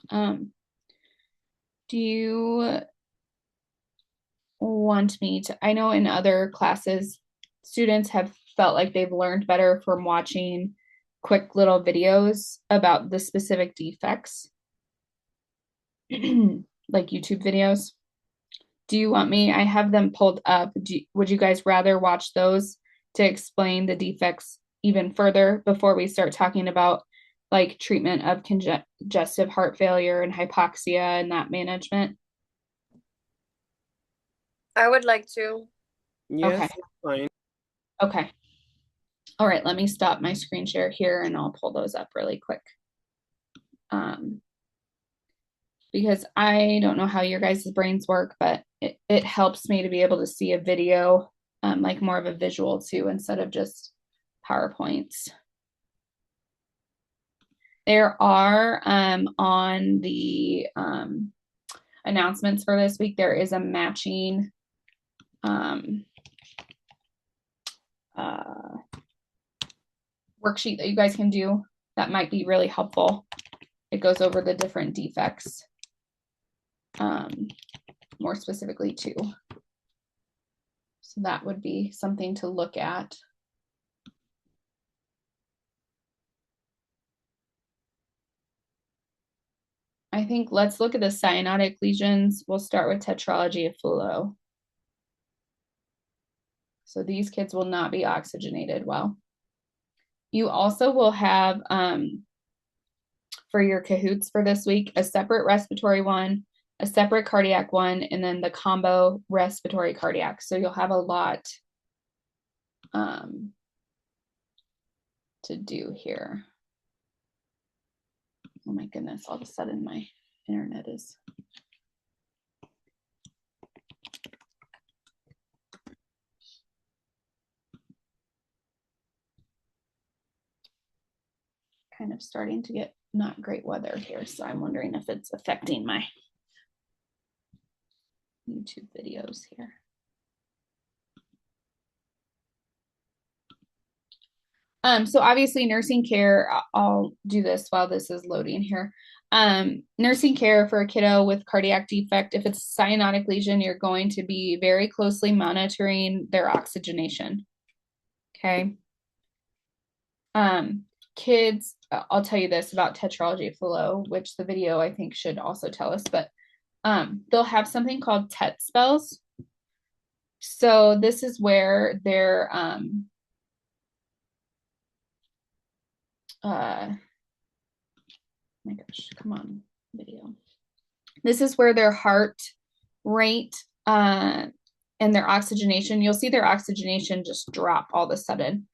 Do you want me to, I know in other classes, students have felt like they've learned better from watching quick little videos about the specific defects, like YouTube videos. Do you want me, I have them pulled up. Would you guys rather watch those to explain the defects even further before we start talking about like treatment of congestive heart failure and hypoxia and that management? I would like to. Yes, Okay. fine. Okay. All right, let me stop my screen share here and I'll pull those up really quick. Because I don't know how your guys' brains work, but it helps me to be able to see a video, like more of a visual too, instead of just PowerPoints. There are on the announcements for this week, there is a matching worksheet that you guys can do that might be really helpful. It goes over the different defects more specifically too. So that would be something to look at. I think let's look at the cyanotic lesions. We'll start with tetralogy of Fallot. So these kids will not be oxygenated well. You also will have, for your Cahoots for this week, a separate respiratory one, a separate cardiac one, and then the combo respiratory cardiac. So you'll have a lot to do here. Oh my goodness, all of a sudden my internet is. Kind of starting to get not great weather here, so I'm wondering if it's affecting my YouTube videos here. So obviously nursing care, I'll do this while this is loading here. Nursing care for a kiddo with cardiac defect, if it's a cyanotic lesion, you're going to be very closely monitoring their oxygenation. Okay. Kids, I'll tell you this about tetralogy of Fallot, which the video I think should also tell us, but they'll have something called TET spells. So this is where they're my gosh, come on, video. This is where their heart rate and their oxygenation, you'll see their oxygenation just drop all of a sudden.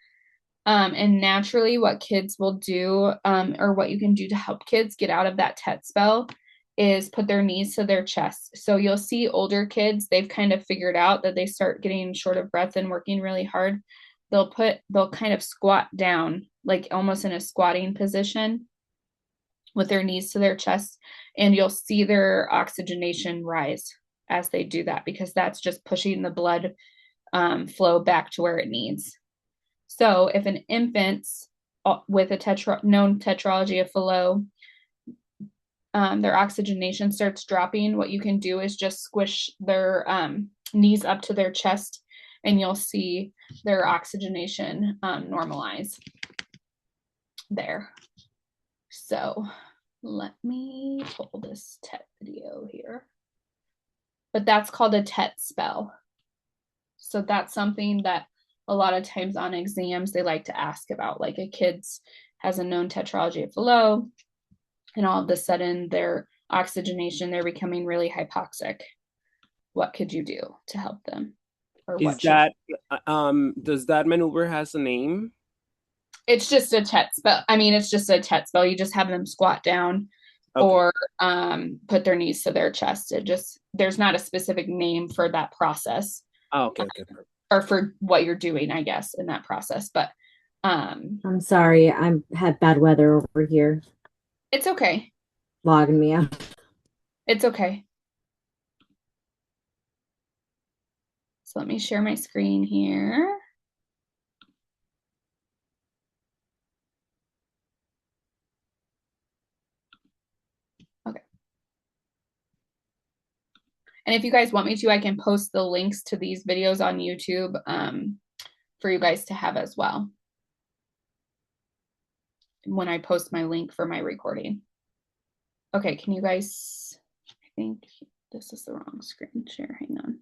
And naturally what kids will do, or what you can do to help kids get out of that TET spell, is put their knees to their chest. So you'll see older kids, they've kind of figured out that they start getting short of breath and working really hard. They'll kind of squat down, like almost in a squatting position with their knees to their chest, and you'll see their oxygenation rise as they do that, because that's just pushing the blood flow back to where it needs. So if an infant's with a known tetralogy of Fallot, their oxygenation starts dropping, what you can do is just squish their knees up to their chest, and you'll see their oxygenation normalize there. So let me pull this TET video here. But that's called a TET spell. So that's something that a lot of times on exams they like to ask about, like a kid's has a known tetralogy of Fallot, and all of a sudden their oxygenation, they're becoming really hypoxic. What could you do to help them? Or is that does that maneuver has a name? It's just a TET spell. I mean, it's just a TET spell. You just have them squat down, okay, or put their knees to their chest. There's not a specific name for that process. Oh, okay. Or for what you're doing, I guess, in that process. But I'm sorry, I had bad weather over here. It's okay. Logging me out. It's okay. So let me share my screen here. Okay. And if you guys want me to, I can post the links to these videos on YouTube for you guys to have as well when I post my link for my recording. Okay, can you guys, I think this is the wrong screen share, hang on.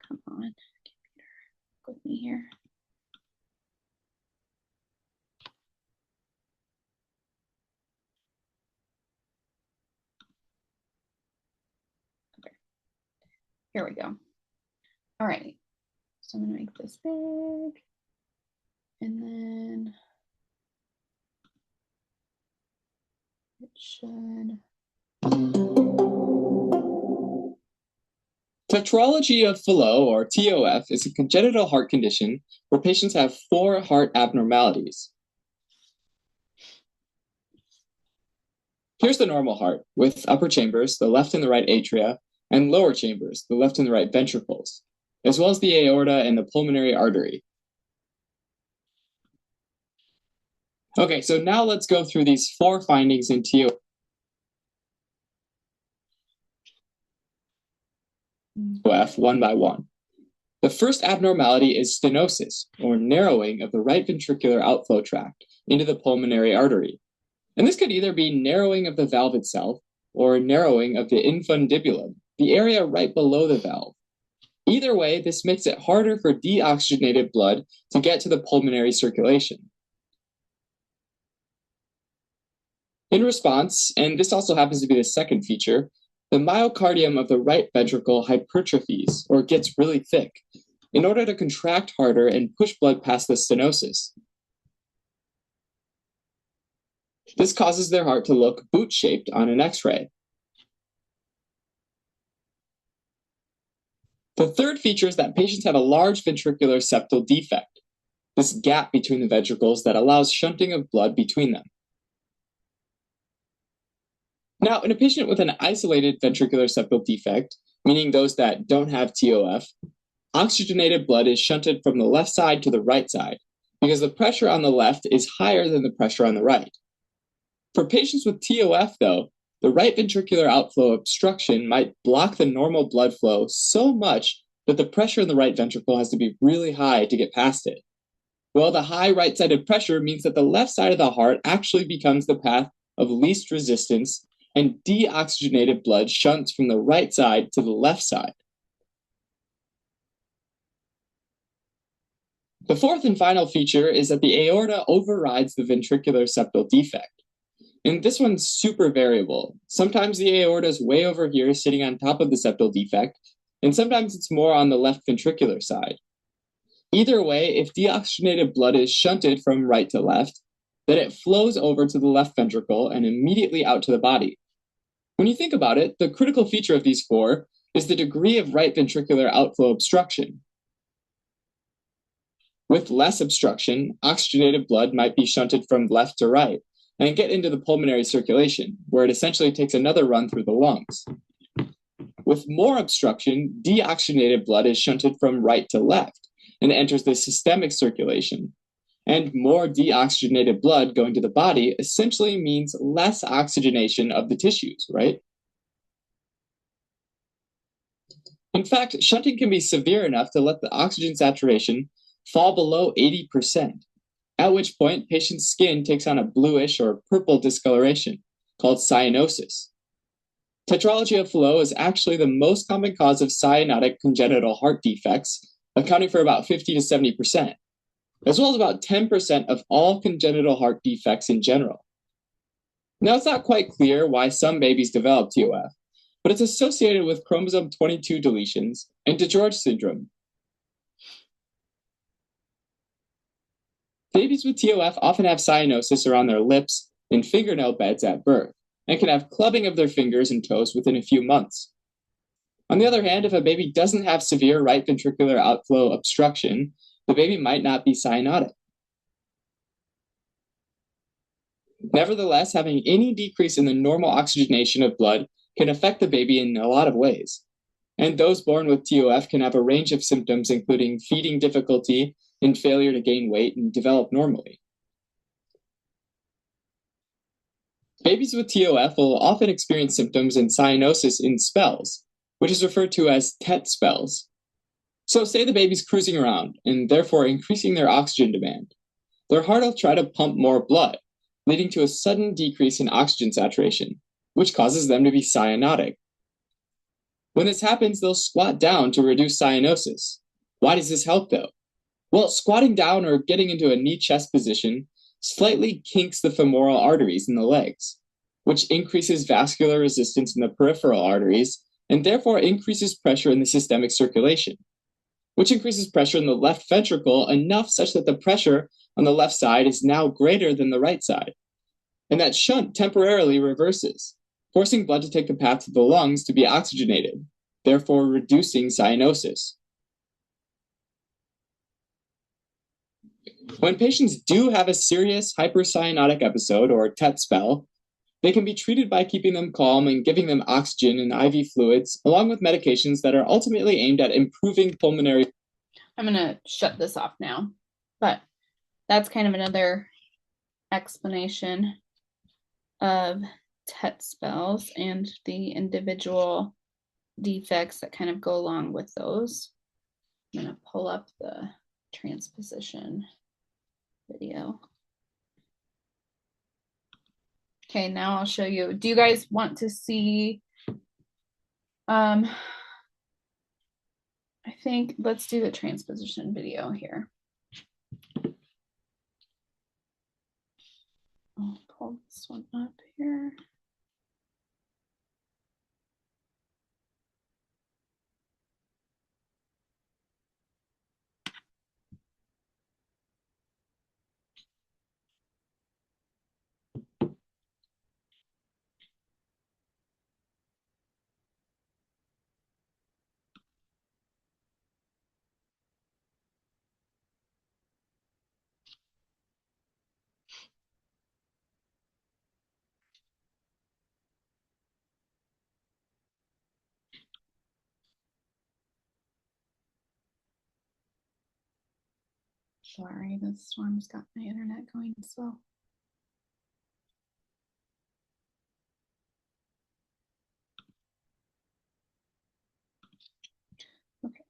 Come on, computer, with me here. Okay, here we go. All right, so I'm gonna make this big, and then it should. Tetralogy of Fallot, or TOF, is a congenital heart condition where patients have 4 heart abnormalities. Here's the normal heart, with upper chambers, the left and the right atria, and lower chambers, the left and the right ventricles, as well as the aorta and the pulmonary artery. Okay, so now let's go through these 4 findings in TOF. One by one. The first abnormality is stenosis, or narrowing of the right ventricular outflow tract into the pulmonary artery. And this could either be narrowing of the valve itself or narrowing of the infundibulum, the area right below the valve. Either way, this makes it harder for deoxygenated blood to get to the pulmonary circulation. In response, and this also happens to be the second feature, the myocardium of the right ventricle hypertrophies, or gets really thick, in order to contract harder and push blood past the stenosis. This causes their heart to look boot-shaped on an X-ray. The third feature is that patients have a large ventricular septal defect, this gap between the ventricles that allows shunting of blood between them. Now, in a patient with an isolated ventricular septal defect, meaning those that don't have TOF, oxygenated blood is shunted from the left side to the right side, because the pressure on the left is higher than the pressure on the right. For patients with TOF, though, the right ventricular outflow obstruction might block the normal blood flow so much that the pressure in the right ventricle has to be really high to get past it. Well, the high right-sided pressure means that the left side of the heart actually becomes the path of least resistance, and deoxygenated blood shunts from the right side to the left side. The fourth and final feature is that the aorta overrides the ventricular septal defect. And this one's super variable. Sometimes the aorta is way over here sitting on top of the septal defect, and sometimes it's more on the left ventricular side. Either way, if deoxygenated blood is shunted from right to left, then it flows over to the left ventricle and immediately out to the body. When you think about it, the critical feature of these four is the degree of right ventricular outflow obstruction. With less obstruction, oxygenated blood might be shunted from left to right and get into the pulmonary circulation, where it essentially takes another run through the lungs. With more obstruction, deoxygenated blood is shunted from right to left and enters the systemic circulation. And more deoxygenated blood going to the body essentially means less oxygenation of the tissues, right? In fact, shunting can be severe enough to let the oxygen saturation fall below 80%, at which point patient's skin takes on a bluish or purple discoloration called cyanosis. Tetralogy of Fallot is actually the most common cause of cyanotic congenital heart defects, accounting for about 50 to 70%, as well as about 10% of all congenital heart defects in general. Now, it's not quite clear why some babies develop TOF, but it's associated with chromosome 22 deletions and DeGeorge syndrome. Babies with TOF often have cyanosis around their lips and fingernail beds at birth, and can have clubbing of their fingers and toes within a few months. On the other hand, if a baby doesn't have severe right ventricular outflow obstruction, the baby might not be cyanotic. Nevertheless, having any decrease in the normal oxygenation of blood can affect the baby in a lot of ways. And those born with TOF can have a range of symptoms, including feeding difficulty and failure to gain weight and develop normally. Babies with TOF will often experience symptoms and cyanosis in spells, which is referred to as TET spells. So say the baby's cruising around and therefore increasing their oxygen demand. Their heart will try to pump more blood, leading to a sudden decrease in oxygen saturation, which causes them to be cyanotic. When this happens, they'll squat down to reduce cyanosis. Why does this help though? Well, squatting down or getting into a knee-chest position slightly kinks the femoral arteries in the legs, which increases vascular resistance in the peripheral arteries and therefore increases pressure in the systemic circulation, which increases pressure in the left ventricle enough such that the pressure on the left side is now greater than the right side. And that shunt temporarily reverses, forcing blood to take the path to the lungs to be oxygenated, therefore reducing cyanosis. When patients do have a serious hypercyanotic episode or TET spell, they can be treated by keeping them calm and giving them oxygen and IV fluids, along with medications that are ultimately aimed at improving pulmonary. I'm going to shut this off now, but that's kind of another explanation of TET spells and the individual defects that kind of go along with those. I'm going to pull up the transposition video. Okay, now I'll show you. Do you guys want to see, I think let's do the transposition video here. I'll pull this one up here. Sorry, the storm's got my internet going slow. Okay.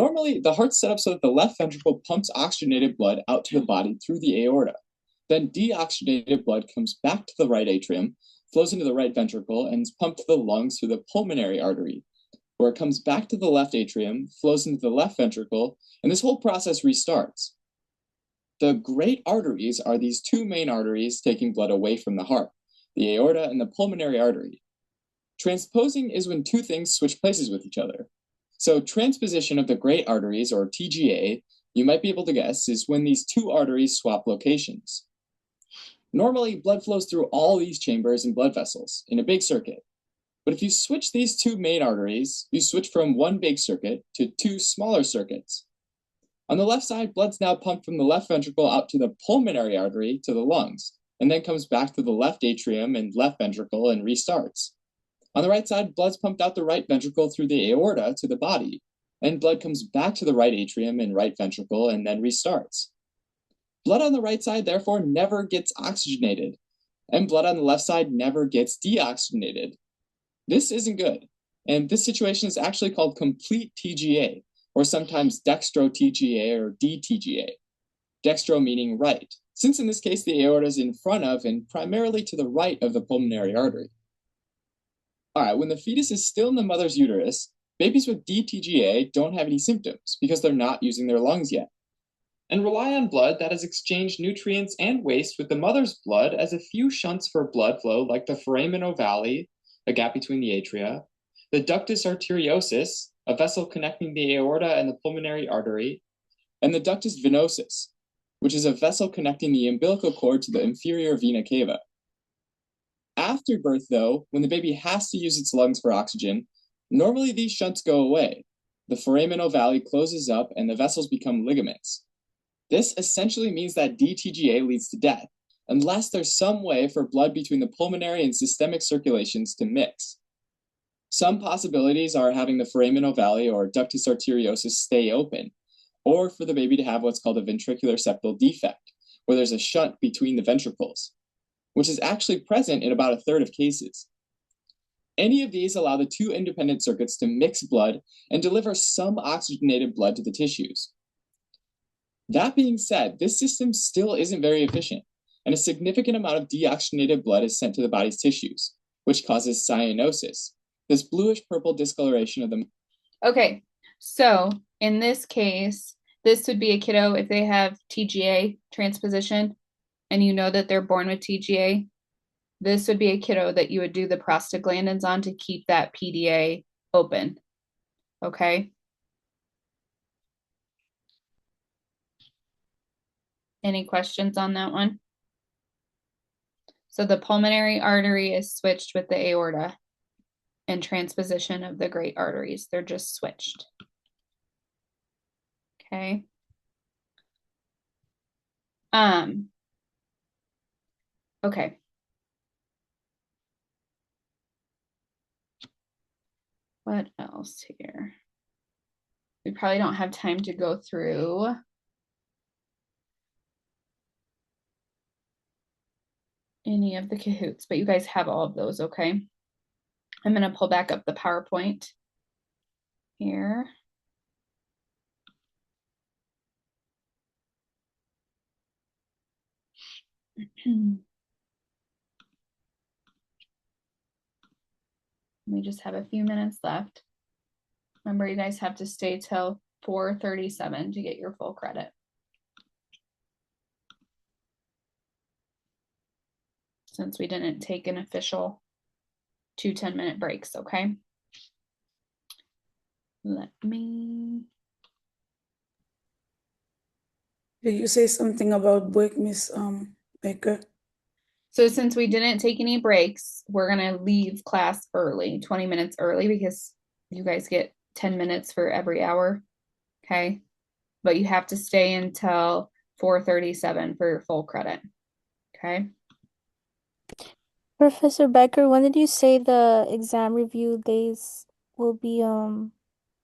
normally, the heart's set up so that the left ventricle pumps oxygenated blood out to the body through the aorta. Then deoxygenated blood comes back to the right atrium, flows into the right ventricle, and is pumped to the lungs through the pulmonary artery, where it comes back to the left atrium, flows into the left ventricle, and this whole process restarts. The great arteries are these two main arteries taking blood away from the heart, the aorta and the pulmonary artery. Transposing is when two things switch places with each other. So transposition of the great arteries, or TGA, you might be able to guess, is when these two arteries swap locations. Normally, blood flows through all these chambers and blood vessels in a big circuit. But if you switch these two main arteries, you switch from one big circuit to two smaller circuits. On the left side, blood's now pumped from the left ventricle out to the pulmonary artery to the lungs, and then comes back to the left atrium and left ventricle and restarts. On the right side, blood's pumped out the right ventricle through the aorta to the body, and blood comes back to the right atrium and right ventricle and then restarts. Blood on the right side, therefore, never gets oxygenated, and blood on the left side never gets deoxygenated. This isn't good, and this situation is actually called complete TGA, or sometimes dextro-TGA or DTGA. Dextro meaning right, since in this case the aorta is in front of and primarily to the right of the pulmonary artery. All right, when the fetus is still in the mother's uterus, babies with DTGA don't have any symptoms because they're not using their lungs yet, and rely on blood that has exchanged nutrients and waste with the mother's blood as a few shunts for blood flow, like the foramen ovale, a gap between the atria, the ductus arteriosus, a vessel connecting the aorta and the pulmonary artery, and the ductus venosus, which is a vessel connecting the umbilical cord to the inferior vena cava. After birth, though, when the baby has to use its lungs for oxygen, normally these shunts go away. The foramen ovale closes up and the vessels become ligaments. This essentially means that DTGA leads to death, unless there's some way for blood between the pulmonary and systemic circulations to mix. Some possibilities are having the foramen ovale or ductus arteriosus stay open, or for the baby to have what's called a ventricular septal defect, where there's a shunt between the ventricles, which is actually present in about a third of cases. Any of these allow the two independent circuits to mix blood and deliver some oxygenated blood to the tissues. That being said, this system still isn't very efficient, and a significant amount of deoxygenated blood is sent to the body's tissues, which causes cyanosis, this bluish-purple discoloration of the... Okay, so in this case, this would be a kiddo if they have TGA transposition, and you know that they're born with TGA. This would be a kiddo that you would do the prostaglandins on to keep that PDA open, okay? Any questions on that one? So the pulmonary artery is switched with the aorta and transposition of the great arteries. They're just switched. Okay. Okay. What else here? We probably don't have time to go through any of the Kahoots, but you guys have all of those, okay? I'm going to pull back up the PowerPoint here. We just have a few minutes left. Remember, you guys have to stay till 4:37 to get your full credit. Since we didn't take an official 2 10-minute breaks, okay? Let me... Did you say something about break, Miss Baker? So since we didn't take any breaks, we're gonna leave class early, 20 minutes early, because you guys get 10 minutes for every hour, okay? But you have to stay until 4:37 for your full credit, okay? Professor Becker, when did you say the exam review days will be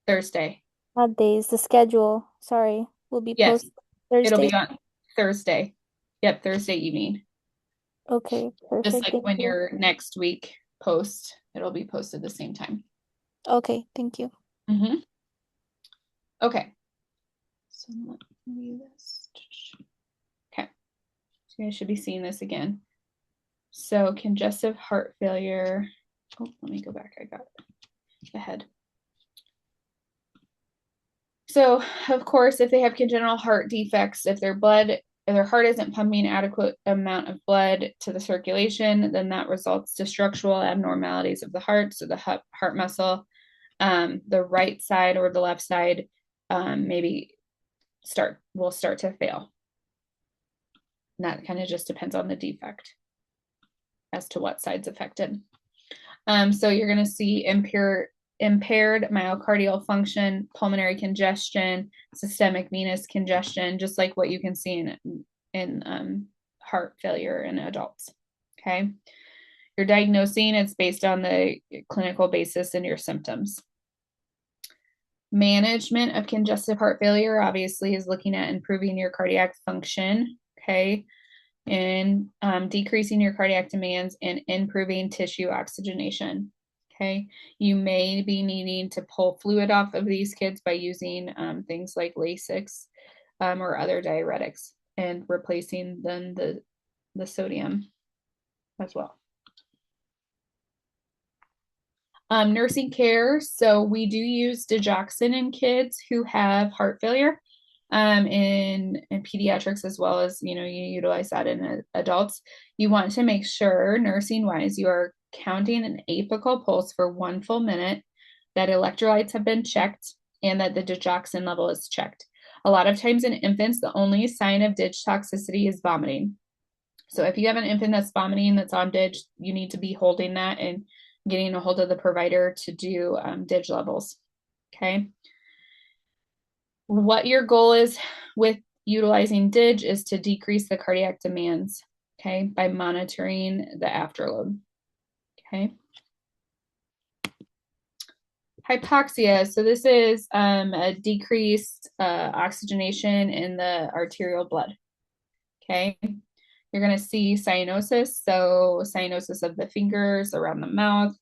Thursday. Not days, the schedule, sorry, will be Yes, posted Thursday? it'll be on Thursday. Yep, Thursday evening. Okay, perfect. Just like thank when you. your next week post, it'll be posted the same time. Okay, thank you. Okay. So let me do this. Okay. So you guys should be seeing this again. So congestive heart failure. Oh, let me go back. I got ahead. So, of course, if they have congenital heart defects, if their heart isn't pumping adequate amount of blood to the circulation, then that results to structural abnormalities of the heart. So the heart muscle, the right side or the left side, will start to fail. And that kind of just depends on the defect as to what side's affected. So you're going to see impaired myocardial function, pulmonary congestion, systemic venous congestion, just like what you can see in heart failure in adults. Okay. You're diagnosing, it's based on the clinical basis and your symptoms. Management of congestive heart failure obviously is looking at improving your cardiac function. Okay. And decreasing your cardiac demands and improving tissue oxygenation. Okay, you may be needing to pull fluid off of these kids by using things like Lasix or other diuretics and replacing then the sodium as well. Nursing care. So we do use digoxin in kids who have heart failure. In pediatrics, as well as, you utilize that in adults. You want to make sure, nursing wise, you are counting an apical pulse for 1 full minute, that electrolytes have been checked, and that the digoxin level is checked. A lot of times in infants, the only sign of dig toxicity is vomiting. So if you have an infant that's vomiting, that's on dig, you need to be holding that and getting a hold of the provider to do dig levels. Okay. What your goal is with utilizing dig is to decrease the cardiac demands, okay, by monitoring the afterload, okay. Hypoxia, so this is a decreased oxygenation in the arterial blood, okay. You're going to see cyanosis, so cyanosis of the fingers around the mouth,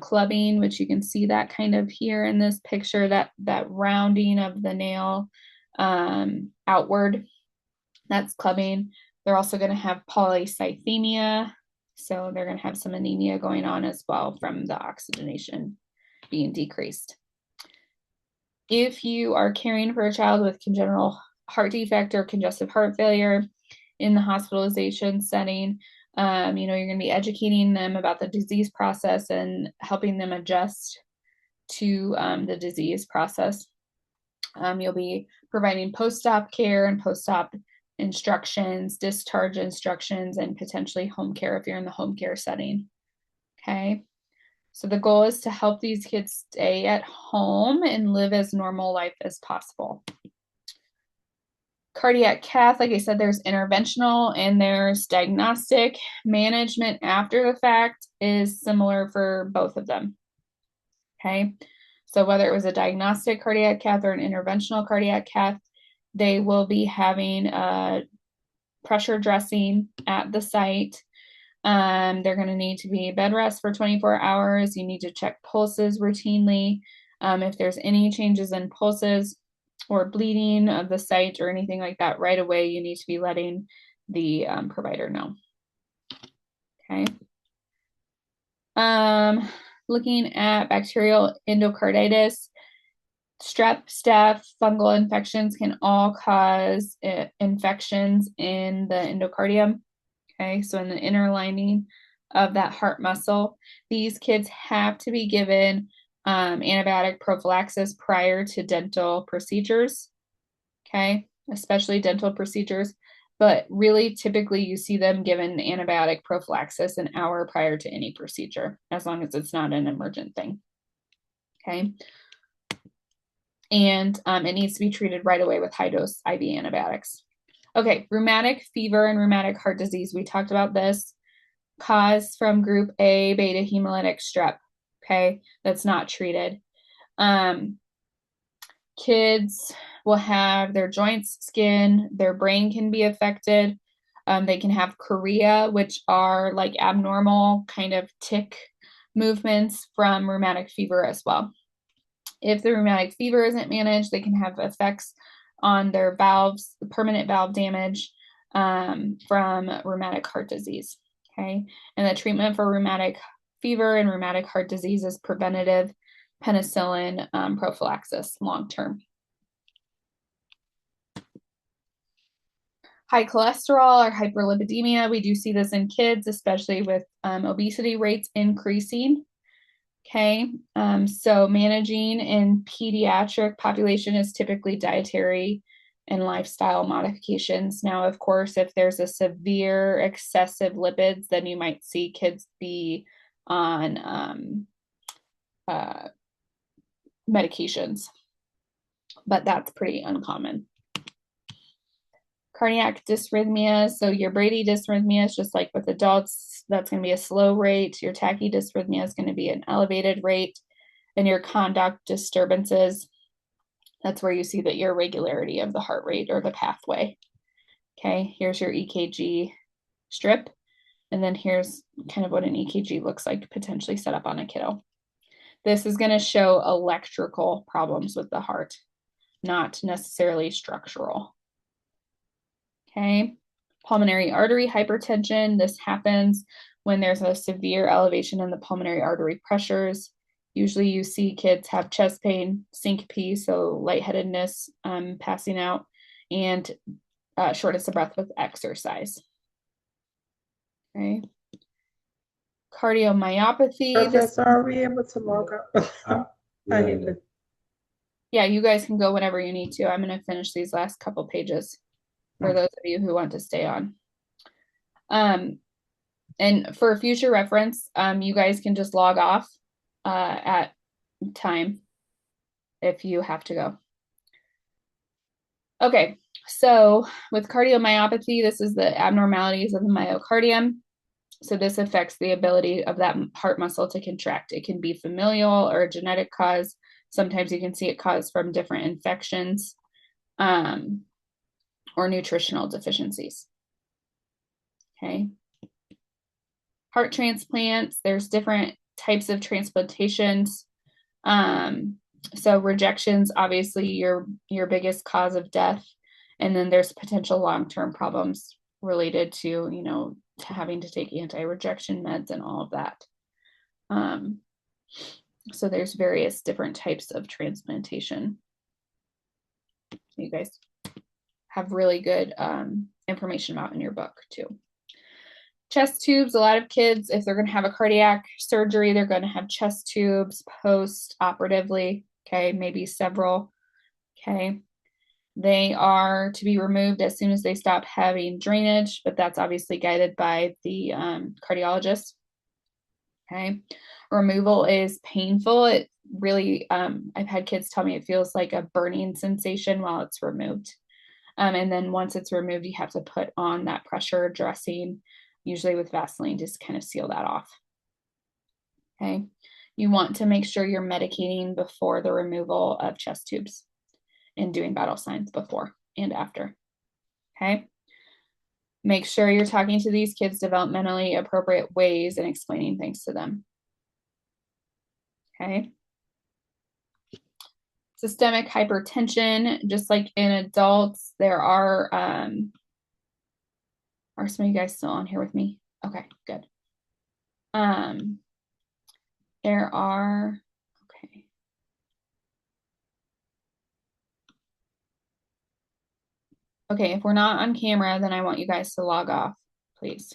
clubbing, which you can see that kind of here in this picture, that rounding of the nail outward, that's clubbing. They're also going to have polycythemia, so they're going to have some anemia going on as well from the oxygenation being decreased. If you are caring for a child with congenital heart defect or congestive heart failure in the hospitalization setting, you're going to be educating them about the disease process and helping them adjust to the disease process. You'll be providing post-op care and post-op instructions, discharge instructions, and potentially home care if you're in the home care setting. Okay. So the goal is to help these kids stay at home and live as normal life as possible. Cardiac cath, like I said, there's interventional and there's diagnostic. Management after the fact is similar for both of them. Okay, so whether it was a diagnostic cardiac cath or an interventional cardiac cath, they will be having a pressure dressing at the site. They're going to need to be bed rest for 24 hours. You need to check pulses routinely. If there's any changes in pulses or bleeding of the site or anything like that, right away, you need to be letting the provider know. Okay. Looking at bacterial endocarditis, strep, staph, fungal infections can all cause infections in the endocardium. Okay, so in the inner lining of that heart muscle, these kids have to be given antibiotic prophylaxis prior to dental procedures, okay, especially dental procedures, but really typically you see them given antibiotic prophylaxis an hour prior to any procedure, as long as it's not an emergent thing, okay, and it needs to be treated right away with high-dose IV antibiotics. Okay, rheumatic fever and rheumatic heart disease, we talked about this, cause from group A beta hemolytic strep, okay, that's not treated. Kids will have their joints, skin, their brain can be affected. They can have chorea, which are like abnormal kind of tick movements from rheumatic fever as well. If the rheumatic fever isn't managed, they can have effects on their valves, permanent valve damage from rheumatic heart disease. Okay. And the treatment for rheumatic fever and rheumatic heart disease is preventative penicillin prophylaxis long term. High cholesterol or hyperlipidemia, we do see this in kids, especially with obesity rates increasing. Okay, so managing in pediatric population is typically dietary and lifestyle modifications. Now, of course, if there's a severe excessive lipids, then you might see kids be on medications, but that's pretty uncommon. Cardiac dysrhythmia, so your bradydysrhythmia is just like with adults, that's going to be a slow rate. Your tachydysrhythmia is going to be an elevated rate. And your conduct disturbances, that's where you see the irregularity of the heart rate or the pathway. Okay, here's your EKG strip. And then here's kind of what an EKG looks like potentially set up on a kiddo. This is going to show electrical problems with the heart, not necessarily structural. Okay, pulmonary artery hypertension. This happens when there's a severe elevation in the pulmonary artery pressures. Usually you see kids have chest pain, syncope, so lightheadedness, passing out, and shortness of breath with exercise. Okay. Cardiomyopathy. Professor, are we able to log out? I need to. Yeah, you guys can go whenever you need to. I'm going to finish these last couple pages for those of you who want to stay on. And for future reference, you guys can just log off at time if you have to go. Okay, so with cardiomyopathy, this is the abnormalities of the myocardium. So this affects the ability of that heart muscle to contract. It can be familial or a genetic cause. Sometimes you can see it caused from different infections or nutritional deficiencies. Okay. Heart transplants, there's different types of transplantations. So rejections, obviously your biggest cause of death. And then there's potential long-term problems related to, you know, to having to take anti-rejection meds and all of that. So there's various different types of transplantation. You guys have really good information about in your book too. Chest tubes, a lot of kids, if they're going to have a cardiac surgery, they're going to have chest tubes post-operatively, okay, maybe several, okay. They are to be removed as soon as they stop having drainage, but that's obviously guided by the cardiologist, okay. Removal is painful. It really, I've had kids tell me it feels like a burning sensation while it's removed. And then once it's removed, you have to put on that pressure dressing, usually with Vaseline, just kind of seal that off. Okay. You want to make sure you're medicating before the removal of chest tubes and doing vital signs before and after. Okay. Make sure you're talking to these kids developmentally appropriate ways and explaining things to them. Okay. Systemic hypertension, just like in adults, there are some of you guys still on here with me? Okay, good. There are, okay. Okay, if we're not on camera, then I want you guys to log off, please.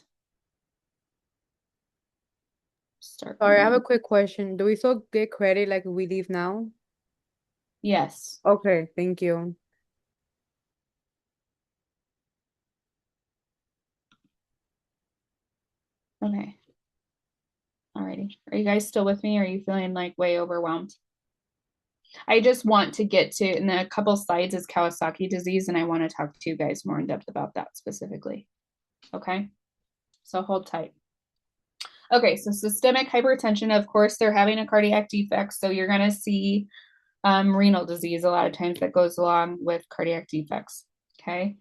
Sorry, I have a quick question. Do we still get credit like we leave now? Yes. Okay, thank you. Okay. Alrighty. Are you guys still with me? Or are you feeling like way overwhelmed? I just want to get to, in a couple slides is Kawasaki disease, and I want to talk to you guys more in depth about that specifically. Okay. So hold tight. Okay, so systemic hypertension, of course, they're having a cardiac defect, so you're going to see renal disease a lot of times that goes along with cardiac defects. Okay.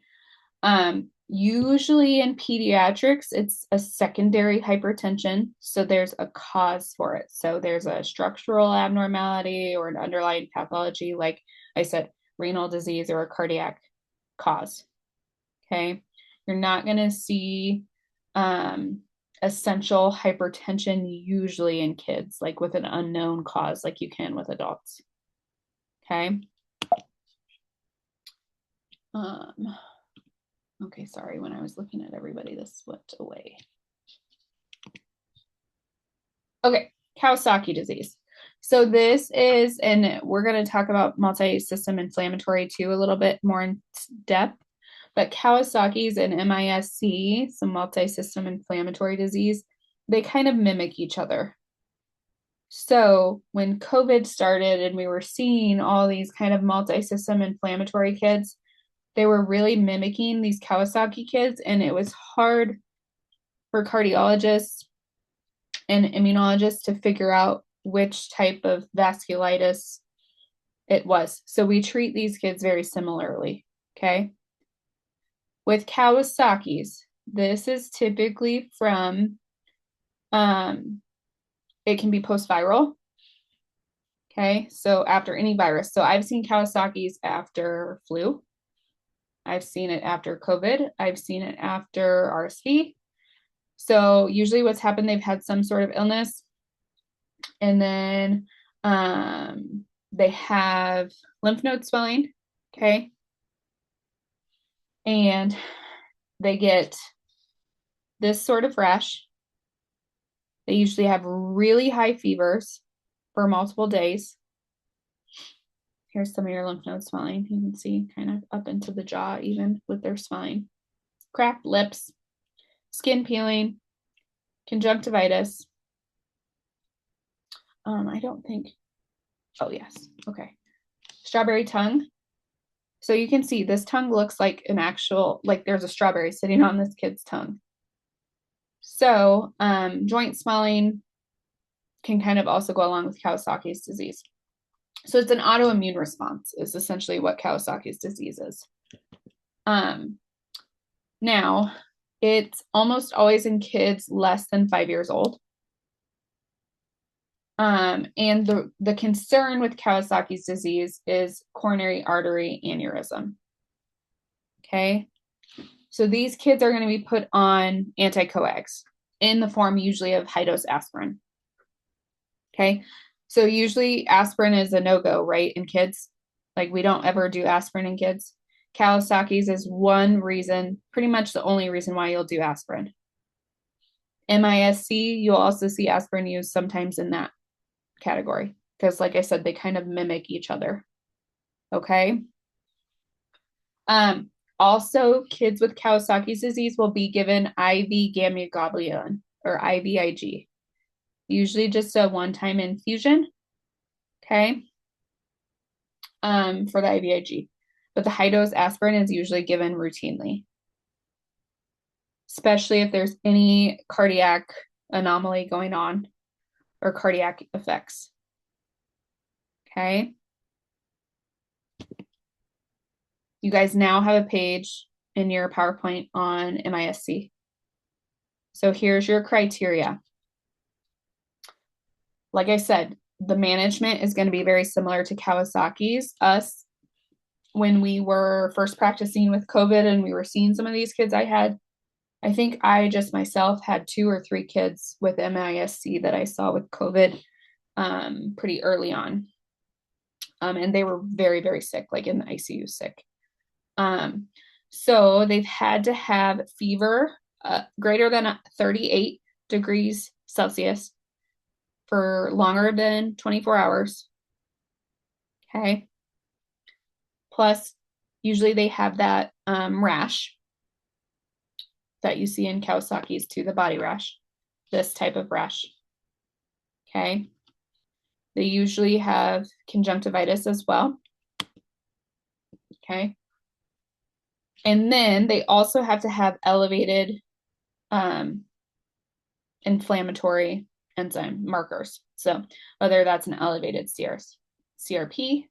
Usually in pediatrics, it's a secondary hypertension. So there's a cause for it. So there's a structural abnormality or an underlying pathology, like I said, renal disease or a cardiac cause. Okay. You're not going to see essential hypertension usually in kids, like with an unknown cause, like you can with adults. Okay. Okay, sorry, when I was looking at everybody, this went away. Okay, Kawasaki disease. So this is, and we're going to talk about multi-system inflammatory too a little bit more in depth, but Kawasaki's and MISC, some multi-system inflammatory disease, they kind of mimic each other. So when COVID started and we were seeing all these kind of multi-system inflammatory kids, they were really mimicking these Kawasaki kids, and it was hard for cardiologists and immunologists to figure out which type of vasculitis it was. So we treat these kids very similarly, okay? With Kawasaki's, this is typically from, it can be post-viral, okay? So after any virus. So I've seen Kawasaki's after flu. I've seen it after COVID. I've seen it after RSV. So usually what's happened, they've had some sort of illness, and then they have lymph node swelling, okay? And they get this sort of rash. They usually have really high fevers for multiple days. Here's some of your lymph node swelling. You can see kind of up into the jaw, even with their swelling. Cracked lips, skin peeling, conjunctivitis. I don't think, oh yes, okay. Strawberry tongue. So you can see this tongue looks like an actual, like there's a strawberry sitting on this kid's tongue. So joint swelling can kind of also go along with Kawasaki's disease. So it's an autoimmune response is essentially what Kawasaki's disease is. Now, it's almost always in kids less than 5 years old. And the concern with Kawasaki's disease is coronary artery aneurysm. Okay, so these kids are going to be put on anticoags in the form usually of high-dose aspirin. Okay, so usually aspirin is a no-go, right, in kids? Like we don't ever do aspirin in kids. Kawasaki's is one reason, pretty much the only reason why you'll do aspirin. MISC, you'll also see aspirin used sometimes in that category because, like I said, they kind of mimic each other. Okay. Also, kids with Kawasaki's disease will be given IV gamma globulin or IVIG. Usually just a one-time infusion, okay, for the IVIG. But the high-dose aspirin is usually given routinely, especially if there's any cardiac anomaly going on or cardiac effects, okay? You guys now have a page in your PowerPoint on MISC. So here's your criteria. Like I said, the management is going to be very similar to Kawasaki's. Us, when we were first practicing with COVID and we were seeing some of these kids I think I just myself had 2 or 3 kids with MISC that I saw with COVID pretty early on. And they were very, very sick, like in the ICU sick. So they've had to have fever greater than 38 degrees Celsius for longer than 24 hours. Okay. Plus, usually they have that rash that you see in Kawasaki's too, the body rash, this type of rash. Okay. They usually have conjunctivitis as well. Okay. And then they also have to have elevated inflammatory enzyme markers. So whether that's an elevated CRP,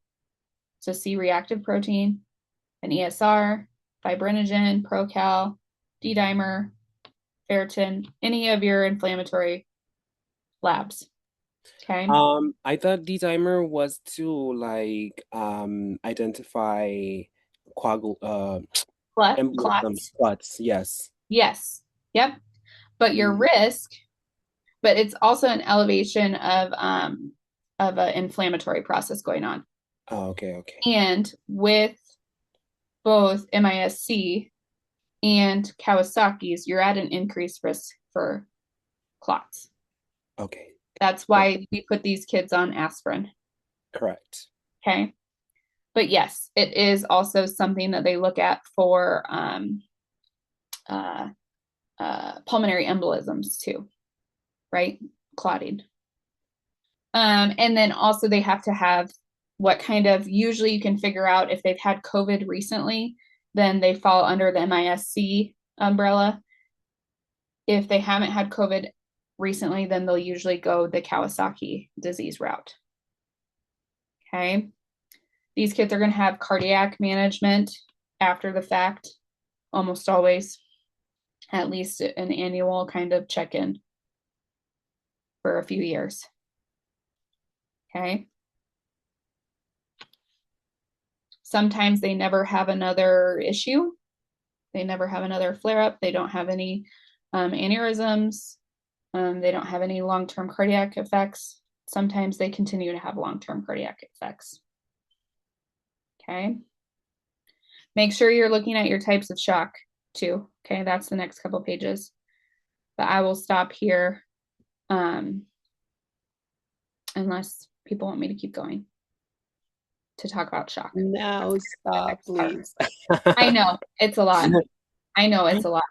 so C-reactive protein, an ESR, fibrinogen, procal, D-dimer, ferritin, any of your inflammatory labs. Okay. I thought D-dimer was to like identify Clots. Clots, yes. Yes. Yep. But your risk, but it's also an elevation of an inflammatory process going on. Oh, okay. And with both MISC and Kawasaki's, you're at an increased risk for clots. Okay. That's why we put these kids on aspirin. Correct. Okay. But yes, it is also something that they look at for pulmonary embolisms too, right? Clotting. And then also they have to have what kind of, usually you can figure out if they've had COVID recently, then they fall under the MISC umbrella. If they haven't had COVID recently, then they'll usually go the Kawasaki disease route. Okay. These kids are going to have cardiac management after the fact, almost always, at least an annual kind of check-in for a few years. Okay. Sometimes they never have another issue. They never have another flare-up. They don't have any aneurysms. They don't have any long-term cardiac effects. Sometimes they continue to have long-term cardiac effects. Okay. Make sure you're looking at your types of shock too. Okay, that's the next couple pages. But I will stop here unless people want me to keep going to talk about shock. No, stop, please. I know, it's a lot. I know it's a lot.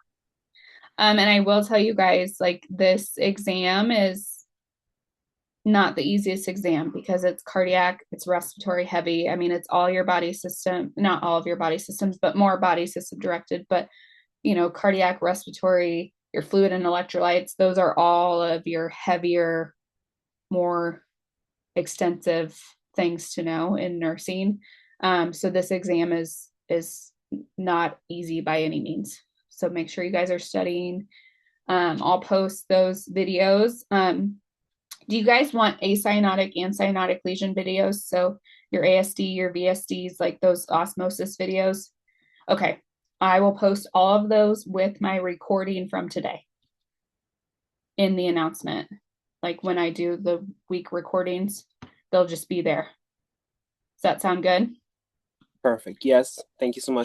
And I will tell you guys, like, this exam is not the easiest exam because it's cardiac, it's respiratory heavy. I mean, it's all your body system, not all of your body systems, but more body system directed. But, you know, cardiac, respiratory, your fluid and electrolytes, those are all of your heavier, more extensive things to know in nursing. So this exam is not easy by any means. So make sure you guys are studying. I'll post those videos. Do you guys want acyanotic and cyanotic lesion videos? So your ASD, your VSDs, like those osmosis videos? Okay, I will post all of those with my recording from today in the announcement. Like when I do the week recordings, they'll just be there. Does that sound good? Perfect. Yes. Thank you so much.